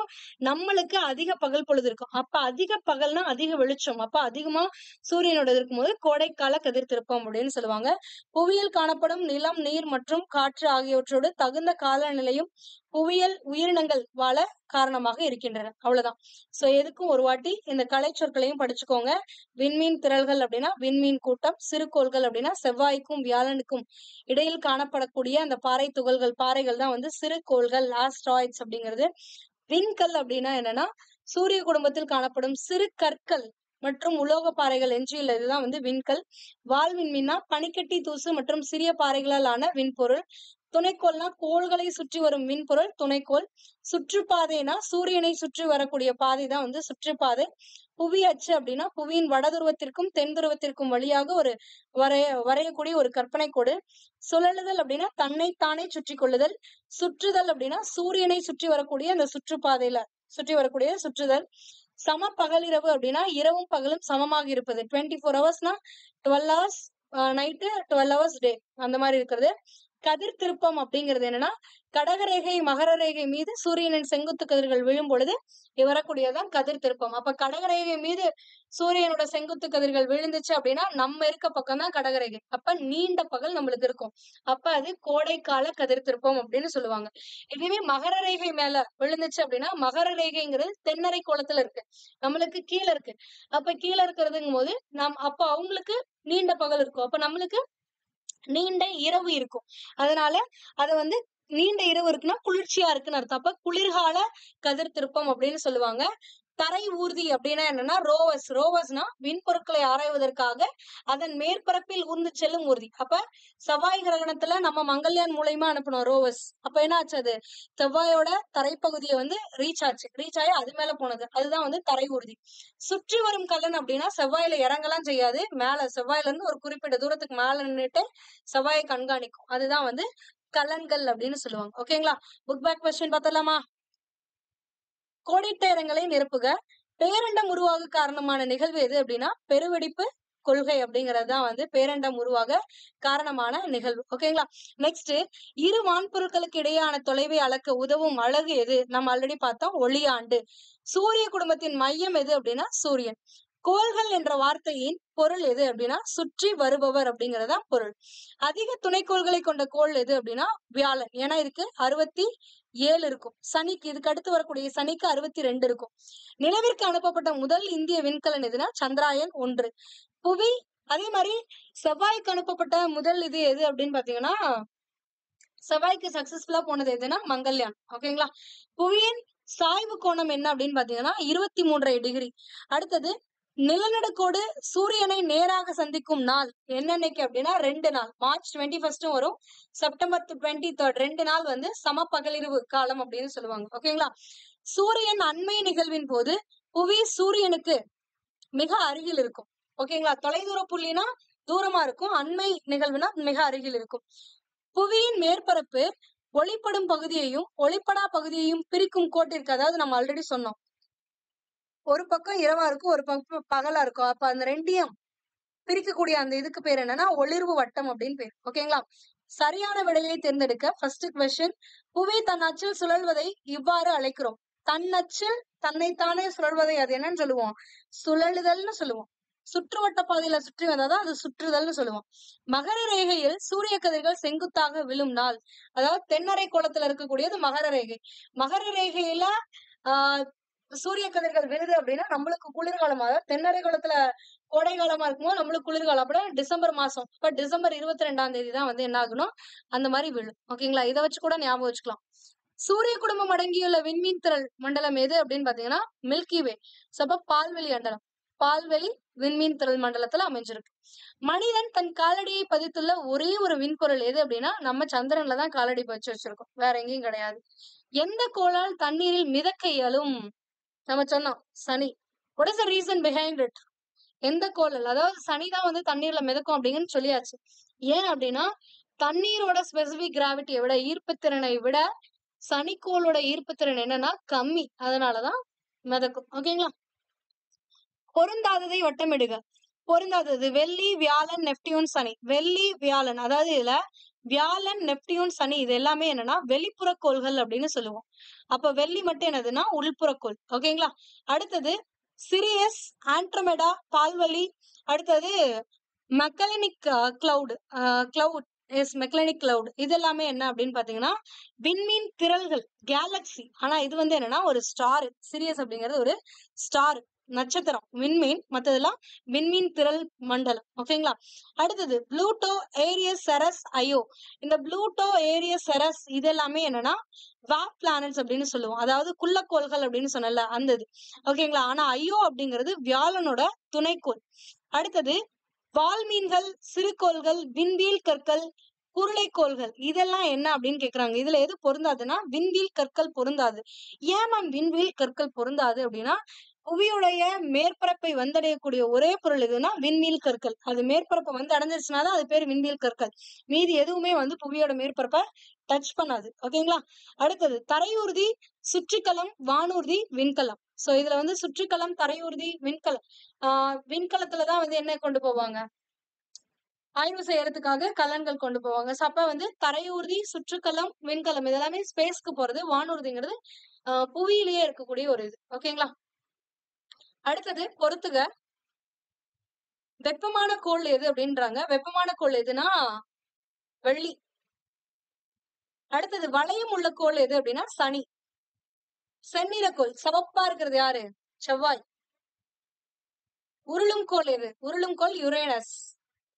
நம்மளுக்கு அதிக பகல் பொழுது இருக்கும். அப்ப அதிக பகல்னா அதிக வெளிச்சம், அப்ப அதிகமா சூரியனோட இருக்கும்போது கோடைக்கால கதிர் திருப்பம் அப்படின்னு சொல்லுவாங்க. புவியில் காணப்படும் நிலம், நீர் மற்றும் காற்று ஆகியவற்றோடு தகுந்த காலநிலையும் புவியியல் உயிரினங்கள் வாழ காரணமாக இருக்கின்றன. அவ்வளவுதான். சோ எதுக்கும் ஒரு வாட்டி இந்த கலை சொற்களையும் படிச்சுக்கோங்க. விண்மீன் திரள்கள் அப்படின்னா விண்மீன் கூட்டம், சிறுகோள்கள் அப்படின்னா செவ்வாய்க்கும் வியாழனுக்கும் இடையில் காணப்படக்கூடிய அந்த பாறை துகள்கள், பாறைகள் தான் சிறு கோள்கள், ஆஸ்ட்ராய்ட்ஸ் அப்படிங்கிறது. விண்கல் அப்படின்னா என்னன்னா சூரிய குடும்பத்தில் காணப்படும் சிறு கற்கள் மற்றும் உலோக பாறைகள் எஞ்சியுள்ள இதுதான் விண்கல். வால் விண்மீன்னா பனிக்கட்டி, தூசு மற்றும் சிறிய பாறைகளால் ஆன விண்பொருள். துணைக்கோள்னா கோள்களை சுற்றி வரும் விண்பொருள் துணைக்கோள். சுற்றுப்பாதைனா சூரியனை சுற்றி வரக்கூடிய பாதை தான் சுற்றுப்பாதை. புவி அச்சு அப்படின்னா புவியின் வட துருவத்திற்கும் தென் துருவத்திற்கும் வழியாக ஒரு வரையக்கூடிய ஒரு கற்பனை கோடு. சுழலுதல் அப்படின்னா தன்னைத்தானே சுற்றி கொள்ளுதல். சுற்றுதல் அப்படின்னா சூரியனை சுற்றி வரக்கூடிய அந்த சுற்றுப்பாதையில சுற்றி வரக்கூடிய சுற்றுதல். சம பகலிரவு அப்படின்னா இரவும் பகலும் சமமாக இருப்பது. 24 ஹவர்ஸ்னா 12 ஹவர்ஸ் நைட்டு, 12 ஹவர்ஸ் டே, அந்த மாதிரி இருக்கிறது. கதிர் திருப்பம் அப்படிங்கிறது என்னன்னா கடகரேகை மகர ரேகை மீது சூரியனின் செங்குத்து கதிர்கள் விழும் பொழுது வரக்கூடியதான் கதிர் திருப்பம். அப்ப கடகரேகை மீது சூரியனோட செங்குத்து கதிர்கள் விழுந்துச்சு அப்படின்னா நம்ம இருக்க பக்கம் தான் கடகரேகை. அப்ப நீண்ட பகல் நம்மளுக்கு இருக்கும். அப்ப அது கோடைக்கால கதிர் திருப்பம் அப்படின்னு சொல்லுவாங்க. இதுவே மகர ரேகை மேல விழுந்துச்சு அப்படின்னா மகர ரேகைங்கிறது தென்னரை கோளத்துல இருக்கு, நம்மளுக்கு கீழே இருக்கு. அப்ப கீழே இருக்கிறதுங்கும் போது அப்ப அவங்களுக்கு நீண்ட பகல் இருக்கும், அப்ப நம்மளுக்கு நீண்ட இரவு இருக்கும். அதனால அத நீண்ட இரவு இருக்குன்னா குளிர்ச்சியா இருக்குன்னு அர்த்தம். அப்ப குளிர்கால கதிர் திருப்பம் அப்படின்னு சொல்லுவாங்க. தரை ஊர்தி அப்படின்னா என்னன்னா ரோவர்ஸ். ரோவர்ஸ்னா விண்பொருட்களை ஆராய்வதற்காக அதன் மேற்பரப்பில் ஊர்ந்து செல்லும் ஊர்தி. அப்ப செவ்வாய் கிரகணத்துல நம்ம மங்கள்யான் மூலயமா அனுப்பணும் ரோவர்ஸ். அப்ப என்ன ஆச்சு, அது செவ்வாயோட தரைப்பகுதியை வந்து ரீச் ஆகி அது மேல போனது. அதுதான் வந்து தரை ஊர்தி. சுற்றி வரும் கலன் அப்படின்னா செவ்வாயில இறங்கலாம் செய்யாது, மேல செவ்வாயில இருந்து ஒரு குறிப்பிட்ட தூரத்துக்கு மேல நின்றுட்டு செவ்வாயை கண்காணிக்கும். அதுதான் வந்து கலன்கள் அப்படின்னு சொல்லுவாங்க. ஓகேங்களா? புக் பேக் கொஸ்டின் பார்த்தலாமா? கோடிட்ட இடங்களை நிரப்புக. பேரண்டம் உருவாக காரணமான நிகழ்வு எது அப்படின்னா பெருவெடிப்பு கொள்கை அப்படிங்கிறது தான் வந்து பேரண்டம் உருவாக காரணமான நிகழ்வு. ஓகேங்களா? நெக்ஸ்ட், இரு வான்பொருட்களுக்கு இடையான தொலைவை அளக்க உதவும் அலகு எது? நம்ம ஆல்ரெடி பார்த்தோம், ஒளியாண்டு. சூரிய குடும்பத்தின் மையம் எது அப்படின்னா சூரியன். கோள்கள் என்ற வார்த்தையின் பொருள் எது அப்படின்னா சுற்றி வருபவர் அப்படிங்கறதா பொருள். அதிக துணைக்கோள்களை கொண்ட கோள் எது அப்படின்னா வியாழன். ஏன்னா இதுக்கு 67 இருக்கும். சனிக்கு, இதுக்கு அடுத்து வரக்கூடிய சனிக்கு 62 இருக்கும். நிலவிற்கு அனுப்பப்பட்ட முதல் இந்திய விண்கலன் எதுனா சந்திராயன் 1. புவி, அதே மாதிரி செவ்வாய்க்கு அனுப்பப்பட்ட முதல் இது எது அப்படின்னு பாத்தீங்கன்னா செவ்வாய்க்கு சக்சஸ்ஃபுல்லா போனது எதுனா மங்கள்யான். ஓகேங்களா? புவியின் சாய்வு கோணம் என்ன அப்படின்னு பாத்தீங்கன்னா 23 டிகிரி. அடுத்தது, நிலநடுக்கோடு சூரியனை நேராக சந்திக்கும் நாள் என்னன்னைக்கு அப்படின்னா 2 நாள். மார்ச் 21 வரும், செப்டம்பர் 23, 2 நாள் வந்து சம பகலிரவு காலம் அப்படின்னு சொல்லுவாங்க. ஓகேங்களா? சூரியன் அண்மை நிகழ்வின் போது புவி சூரியனுக்கு மிக அருகில் இருக்கும். ஓகேங்களா? தொலைதூர புள்ளினா தூரமா இருக்கும், அண்மை நிகழ்வுனா மிக அருகில் இருக்கும். புவியின் மேற்பரப்பு ஒளிப்படும் பகுதியையும் ஒளிப்படா பகுதியையும் பிரிக்கும் கோட்டிற்கு, அதாவது நம்ம ஆல்ரெடி சொன்னோம், ஒரு பக்கம் இரவா இருக்கும், ஒரு பக்கம் பகலா இருக்கும். அப்ப அந்த ரெண்டையும் பிரிக்கக்கூடிய அந்த இதுக்கு பேர் என்னன்னா ஒளிர்வு வட்டம் அப்படின்னு பேர். ஓகேங்களா? சரியான விடையை தேர்ந்தெடுக்க. ஃபர்ஸ்ட் கொஸ்டின், புவி தன் அச்சில் சுழல்வதை இவ்வாறு அழைக்கிறோம். தன் அச்சில் தன்னைத்தானே சுழல்வதை அது என்னன்னு சொல்லுவோம்? சுழலுதல்னு சொல்லுவோம். சுற்றுவட்ட பாதையில சுற்றி வந்தாதான் அது சுற்றுதல்னு சொல்லுவோம். மகர ரேகையில் சூரிய கதிர்கள் செங்குத்தாக விழும் நாள், அதாவது தென்னரை கோலத்துல இருக்கக்கூடியது மகர ரேகை. மகர ரேகையில ஆஹ் சூரிய கதிர்கள் விழுது அப்படின்னா நம்மளுக்கு குளிர்காலம். அதாவது தென்னரை கோலத்துல கோடை காலமா இருக்கும்போது நம்மளுக்கு குளிர்காலம். அப்படின்னா டிசம்பர் மாசம், இப்ப டிசம்பர் 22 தான் வந்து என்ன ஆகணும், அந்த மாதிரி விழும். ஓகேங்களா? இதை வச்சு கூட ஞாபகம் வச்சுக்கலாம். சூரிய குடும்பம் அடங்கியுள்ள விண்மீன் திரள் மண்டலம் எது அப்படின்னு பாத்தீங்கன்னா மில்கி வே. சப்ப பால்வெளி மண்டலம், பால்வெளி விண்மீன் திரள் மண்டலத்துல அமைஞ்சிருக்கு. மனிதன் தன் காலடியை பதித்துள்ள ஒரே ஒரு விண்பொருள் எது அப்படின்னா நம்ம சந்திரன்ல தான் காலடி பதிச்சு வச்சிருக்கோம், வேற எங்கேயும் கிடையாது. எந்த கோளால் தண்ணீரில் மிதக்க இயலும்? நம்ம சொன்னோம் சனி. what is the reason behind it? எந்த கோளல், அதாவது சனிதான் வந்து தண்ணீர்ல மிதக்கும் அப்படின்னு சொல்லியாச்சு. ஏன் அப்படின்னா தண்ணீரோட ஸ்பெசிபிக் கிராவிட்டியை விட, ஈர்ப்புத்திறனை விட சனிக்கோளோட ஈர்ப்புத்திறன் என்னன்னா கம்மி, அதனாலதான் மிதக்கும். ஓகேங்களா? பொருந்தாததை வட்டமிடுக. பொருந்தாதது வெள்ளி, வியாழன், நெப்டியூன், சனி. வெள்ளி, வியாழன், அதாவது இதுல வியாழன், நெப்டியூன், சனி இது எல்லாமே என்னன்னா வெளிப்புற கோள்கள் அப்படின்னு சொல்லுவோம். அப்ப வெள்ளி மட்டும் என்னதுன்னா உள்புற கோள். ஓகேங்களா? அடுத்தது சிரியஸ், ஆண்ட்ரோமெடா, பால்வெளி. அடுத்தது மெக்கலனிக் கிளவுட் மெக்கலனிக் கிளவுட். இது எல்லாமே என்ன அப்படின்னு பாத்தீங்கன்னா விண்மீன் திரள்கள், கேலக்சி. ஆனா இது வந்து என்னன்னா ஒரு ஸ்டார். சிரியஸ் அப்படிங்கிறது ஒரு ஸ்டார், நட்சத்திரம், விண்மீன். மத்ததெல்லாம் விண்மீன் திரள் மண்டலம். ஓகேங்களா? அடுத்தது ப்ளூட்டோ, ஏரியஸ், செரஸ், ஐயோ. இந்த ப்ளூட்டோ, ஏரியஸ், செரஸ் இது எல்லாமே என்னன்னா வாப் பிளானட்ஸ் அப்படின்னு சொல்லுவோம், அதாவது குள்ளக்கோள்கள் அப்படின்னு சொன்னல அந்த இது. ஓகேங்களா? ஆனா ஐயோ அப்படிங்கிறது வியாழனோட துணைக்கோள். அடுத்தது வால்மீன்கள், சிறுகோள்கள், விண்வீல் கற்கள், குருளைக்கோள்கள் இதெல்லாம் என்ன அப்படின்னு கேக்குறாங்க. இதுல எது பொருந்தாதுன்னா விண்வீல் கற்கள் பொருந்தாது. ஏன் மேம் விண்வீல் கற்கள் பொருந்தாது அப்படின்னா புவியுடைய மேற்பரப்பை வந்தடையக்கூடிய ஒரே பொருள் எதுன்னா விண்வீல் கற்கள். அது மேற்பரப்பை வந்து அடைஞ்சிருச்சுனாதான் அது பேர் விண்வீல் கற்கள். மீதி எதுவுமே வந்து புவியோட மேற்பரப்பை டச் பண்ணாது. ஓகேங்களா? அடுத்தது தரையூர்தி, சுற்றிக்கலம், வானூர்தி, விண்கலம். சோ இதுல வந்து சுற்றிக்கலம், தரையூர்தி, விண்கலம். விண்கலத்துலதான் வந்து என்ன கொண்டு போவாங்க, ஆய்வு செய்யறதுக்காக கலன்கள் கொண்டு போவாங்க. அப்ப வந்து தரையூர்தி, சுற்றுக்கலம், விண்கலம் இதெல்லாமே ஸ்பேஸ்க்கு போறது. வானூர்திங்கிறது புவியிலேயே இருக்கக்கூடிய ஒரு இது. ஓகேங்களா? அடுத்தது பொறுத்துக. வெப்பமான கோள் எது அப்படின்றாங்க. வெப்பமான கோள் எதுனா வெள்ளி. அடுத்தது வளையம் உள்ள கோள் எது அப்படின்னா சனி. செந்நிற கோள் சிவப்பா இருக்கிறது யாரு? செவ்வாய். உருளும் கோள் எது? உருளும் கோள் யுரேனஸ்.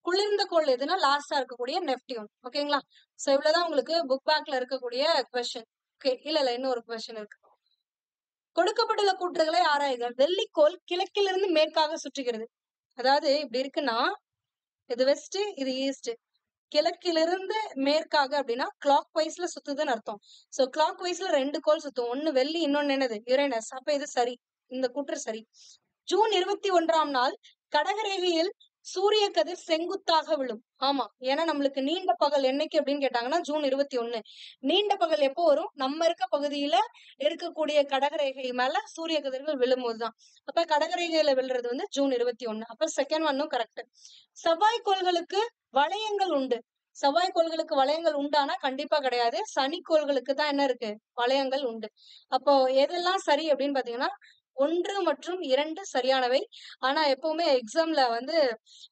குளிர்ந்த கோள் எதுனா லாஸ்டா இருக்கக்கூடிய நெப்டியூன். ஓகேங்களா? சோ இவ்வளவுதான் உங்களுக்கு புக் பேக்ல இருக்கக்கூடிய கொஸ்டின். ஓகே, இல்ல இன்னொரு கொஸ்டின் இருக்கு. கொடுக்கப்பட்டுள்ள கூற்றுகளை ஆராய்க. வெள்ளிக்கோள் கிழக்கிலிருந்து மேற்காக சுற்றுகிறது. அதாவது இப்படி இருக்குன்னா, இது வெஸ்ட், இது ஈஸ்ட். கிழக்கிலிருந்து மேற்காக அப்படின்னா கிளாக் வைஸ்ல சுத்துதுன்னு அர்த்தம். சோ கிளாக் வைஸ்ல 2 கோள் சுத்தும். ஒண்ணு வெள்ளி, இன்னொன்னு என்னது யுரேனஸ். அப்ப இது சரி, இந்த கூற்று சரி. ஜூன் 21ஆம் நாள் கடகரேகையில் சூரிய கதிர் செங்குத்தாக விழும். ஆமா, ஏன்னா நம்மளுக்கு நீண்ட பகல் என்னைக்கு அப்படின்னு கேட்டாங்கன்னா ஜூன் 21. நீண்ட பகல் எப்போ வரும்? நம்ம இருக்க பகுதியில இருக்கக்கூடிய கடகரேகை மேல சூரிய கதிர்கள் விழும்போதுதான். அப்ப கடகரேகையில விழுறது வந்து ஜூன் 21. அப்ப செகண்ட் ஒன்னும் கரெக்ட். செவ்வாய்க்கோள்களுக்கு வளையங்கள் உண்டு. செவ்வாய்க்கோள்களுக்கு வளையங்கள் உண்டானா கண்டிப்பா கிடையாது. சனிக்கோள்களுக்கு தான் என்ன இருக்கு? வளையங்கள் உண்டு. அப்போ எதெல்லாம் சரி அப்படின்னு பாத்தீங்கன்னா 1 மற்றும் 2 சரியானவை. ஆனா எப்பவுமே எக்ஸாம்ல வந்து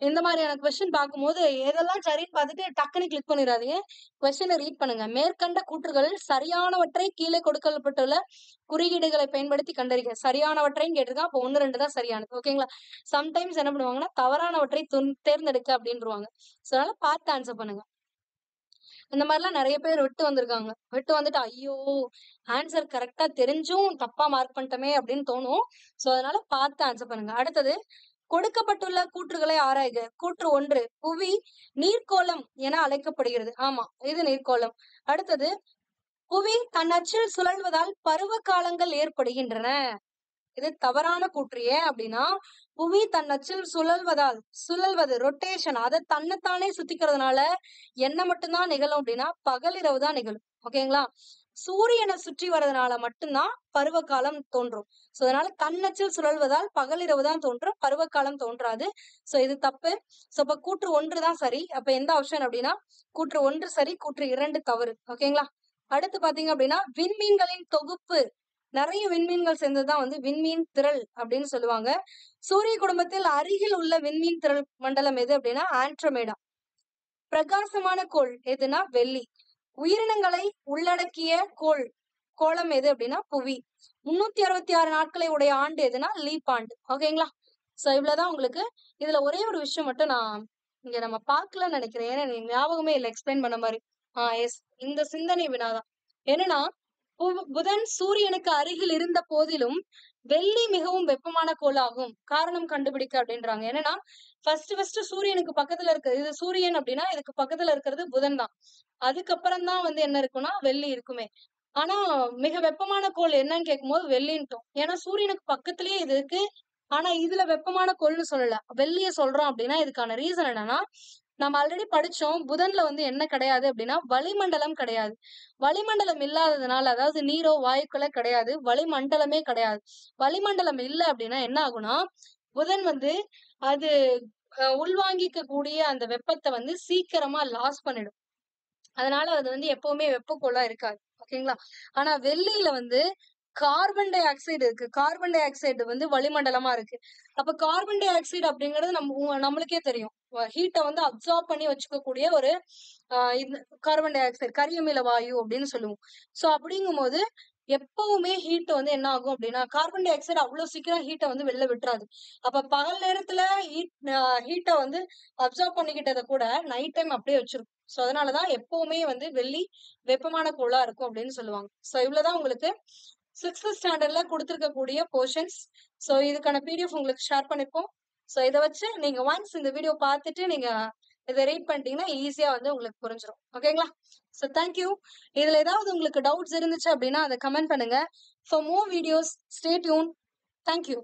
இந்த மாதிரியான கொஸ்டின் பார்க்கும்போது எதெல்லாம் சரின்னு பார்த்துட்டு டக்குன்னு கிளிக் பண்ணிடாதீங்க. கொஸ்டினை ரீட் பண்ணுங்க. மேற்கண்ட கூற்றுகள் சரியானவற்றை கீழே கொடுக்கப்பட்டுள்ள குறியீடுகளை பயன்படுத்தி கண்டறிக. சரியானவற்றையும் கேட்டிருக்கான். அப்போ 1, 2 தான் சரியானது. ஓகேங்களா? சம்டைம்ஸ் என்ன பண்ணுவாங்கன்னா தவறானவற்றை தேர்ந்தெடுக்க அப்படின்றவாங்க. சோ அதனால பார்த்து ஆன்சர் பண்ணுங்க. இந்த மாதிரிலாம் நிறைய பேர் விட்டு வந்திருக்காங்க. விட்டு வந்துட்டு ஐயோ ஆன்சர் கரெக்டா தெரிஞ்சும் தப்பா மார்க் பண்ணிட்டோமே அப்படின்னு தோணும். சோ அதனால பார்த்து ஆன்சர் பண்ணுங்க. அடுத்தது, கொடுக்கப்பட்டுள்ள கூற்றுகளை ஆராய்க. கூற்று 1, புவி நீர்க்கோளம் என அழைக்கப்படுகிறது. ஆமா, இது நீர்க்கோளம். அடுத்தது, புவி தன் அச்சில் சுழல்வதால் பருவ காலங்கள் ஏற்படுகின்றன. இது தவறான கூற்று. ஏன் அப்படின்னா புவி தன் அச்சில் சுழல்வது ரொட்டேஷன், அதை தன்னைத்தானே சுத்திக்கிறதுனால என்ன மட்டும்தான் நிகழும் அப்படின்னா பகலிரவு தான் நிகழும். ஓகேங்களா? சூரியனை சுற்றி வர்றதுனால மட்டும்தான் பருவ காலம் தோன்றும். சோ அதனால தன்னச்சில் சுழல்வதால் பகலிரவு தான் தோன்றும், பருவ காலம் தோன்றாது. சோ இது தப்பு. சோ அப்ப கூற்று 1 தான் சரி. அப்ப எந்த ஆப்ஷன் அப்படின்னா கூற்று 1 சரி, கூற்று 2 தவறு. ஓகேங்களா? அடுத்து பாத்தீங்க அப்படின்னா விண்மீன்களின் தொகுப்பு. நிறைய விண்மீன்கள் சேர்ந்ததுதான் வந்து விண்மீன் திரள் அப்படின்னு சொல்லுவாங்க. சூரிய குடும்பத்தில் அருகில் உள்ள விண்மீன் திரள் மண்டலம் எது அப்படின்னா ஆண்ட்ரோமேடா. பிரகாசமான கோள் எதுனா வெள்ளி. உயிரினங்களை உள்ளடக்கிய கோளம் எது அப்படின்னா புவி. 366 நாட்களை உடைய ஆண்டு எதுனா லீப் ஆண்டு. ஓகேங்களா? சோ இவ்வளவுதான் உங்களுக்கு. இதுல ஒரே ஒரு விஷயம் மட்டும் நான் இங்க நம்ம பார்க்கலன்னு நினைக்கிறேன். ஏன்னா எனக்கு ஞாபகமே இல்லை எக்ஸ்பிளைன் பண்ண மாதிரி. எஸ், இந்த சிந்தனை வினாதான். என்னன்னா புதன் சூரியனுக்கு அருகில் இருந்த போதிலும் வெள்ளி மிகவும் வெப்பமான கோள் ஆகும். காரணம் கண்டுபிடிக்க அப்படின்றாங்க. என்னன்னா ஃபர்ஸ்ட் சூரியனுக்கு பக்கத்துல இருக்கு, இது சூரியன் அப்படின்னா இதுக்கு பக்கத்துல இருக்கிறது புதன் தான். அதுக்கப்புறம் தான் வந்து என்ன இருக்குன்னா வெள்ளி இருக்குமே. ஆனா மிக வெப்பமான கோள் என்னன்னு கேட்கும்போது வெள்ளின்ட்டோம். ஏன்னா சூரியனுக்கு பக்கத்திலேயே இது இருக்கு. ஆனா இதுல வெப்பமான கோள்னு சொல்லல, வெள்ளிய சொல்றோம். அப்படின்னா இதுக்கான ரீசன் என்னன்னா நம்ம ஆல்ரெடி படிச்சோம். புதன்ல வந்து என்ன கிடையாது அப்படின்னா வளிமண்டலம் கிடையாது. வளிமண்டலம் இல்லாததுனால, அதாவது நீரோ வாயுக்களோ கிடையாது, வளிமண்டலமே கிடையாது. வளிமண்டலம் இல்லை அப்படின்னா என்ன ஆகும்னா புதன் வந்து அது உள்வாங்கிக்க கூடிய அந்த வெப்பத்தை வந்து சீக்கிரமா லாஸ் பண்ணிடும். அதனால அது வந்து எப்பவுமே வெப்பக்கோளா இருக்காது. ஓகேங்களா? ஆனா வெள்ளியில வந்து கார்பன் டை ஆக்சைடு இருக்கு. கார்பன் டை ஆக்சைடு வந்து வளிமண்டலமா இருக்கு. அப்ப கார்பன் டை ஆக்சைடு அப்படிங்கிறது நம்மளுக்கே தெரியும், ஹீட்டை வந்து அப்சார்ப் பண்ணி வச்சுக்கக்கூடிய ஒரு கார்பன் டை ஆக்சைடு, கரியமில வாயு அப்படின்னு சொல்லுவோம். சோ அப்படிங்கும் போது எப்பவுமே ஹீட் வந்து என்ன ஆகும் அப்படின்னா கார்பன் டை ஆக்சைடு அவ்வளவு சீக்கிரம் ஹீட்டை வந்து வெளில விட்டுறாது. அப்ப பகல் நேரத்துல ஹீட்டை வந்து அப்சார்ப் பண்ணிக்கிட்டதை கூட நைட் டைம் அப்படியே வச்சிருக்கும். சோ அதனாலதான் எப்பவுமே வந்து வெள்ளி வெப்பமான கோளா இருக்கும் அப்படின்னு சொல்லுவாங்க. சோ இவ்வளவுதான் உங்களுக்கு 6th ஸ்டாண்டர்ட்ல கொடுத்திருக்கக்கூடிய போர்ஷன்ஸ். சோ இதுக்கான பிடிஎஃப் உங்களுக்கு ஷேர் பண்ணிப்போம். சோ இதை வச்சு நீங்க ஒன்ஸ் இந்த வீடியோ பார்த்துட்டு நீங்க இதை ரீட் பண்ணிட்டீங்கன்னா ஈஸியா வந்து உங்களுக்கு புரிஞ்சிடும். ஓகேங்களா? So thank you. இதுல ஏதாவது உங்களுக்கு டவுட்ஸ் இருந்துச்சு அப்படின்னா அதை கமெண்ட் பண்ணுங்க. For more videos stay tune. Thank you.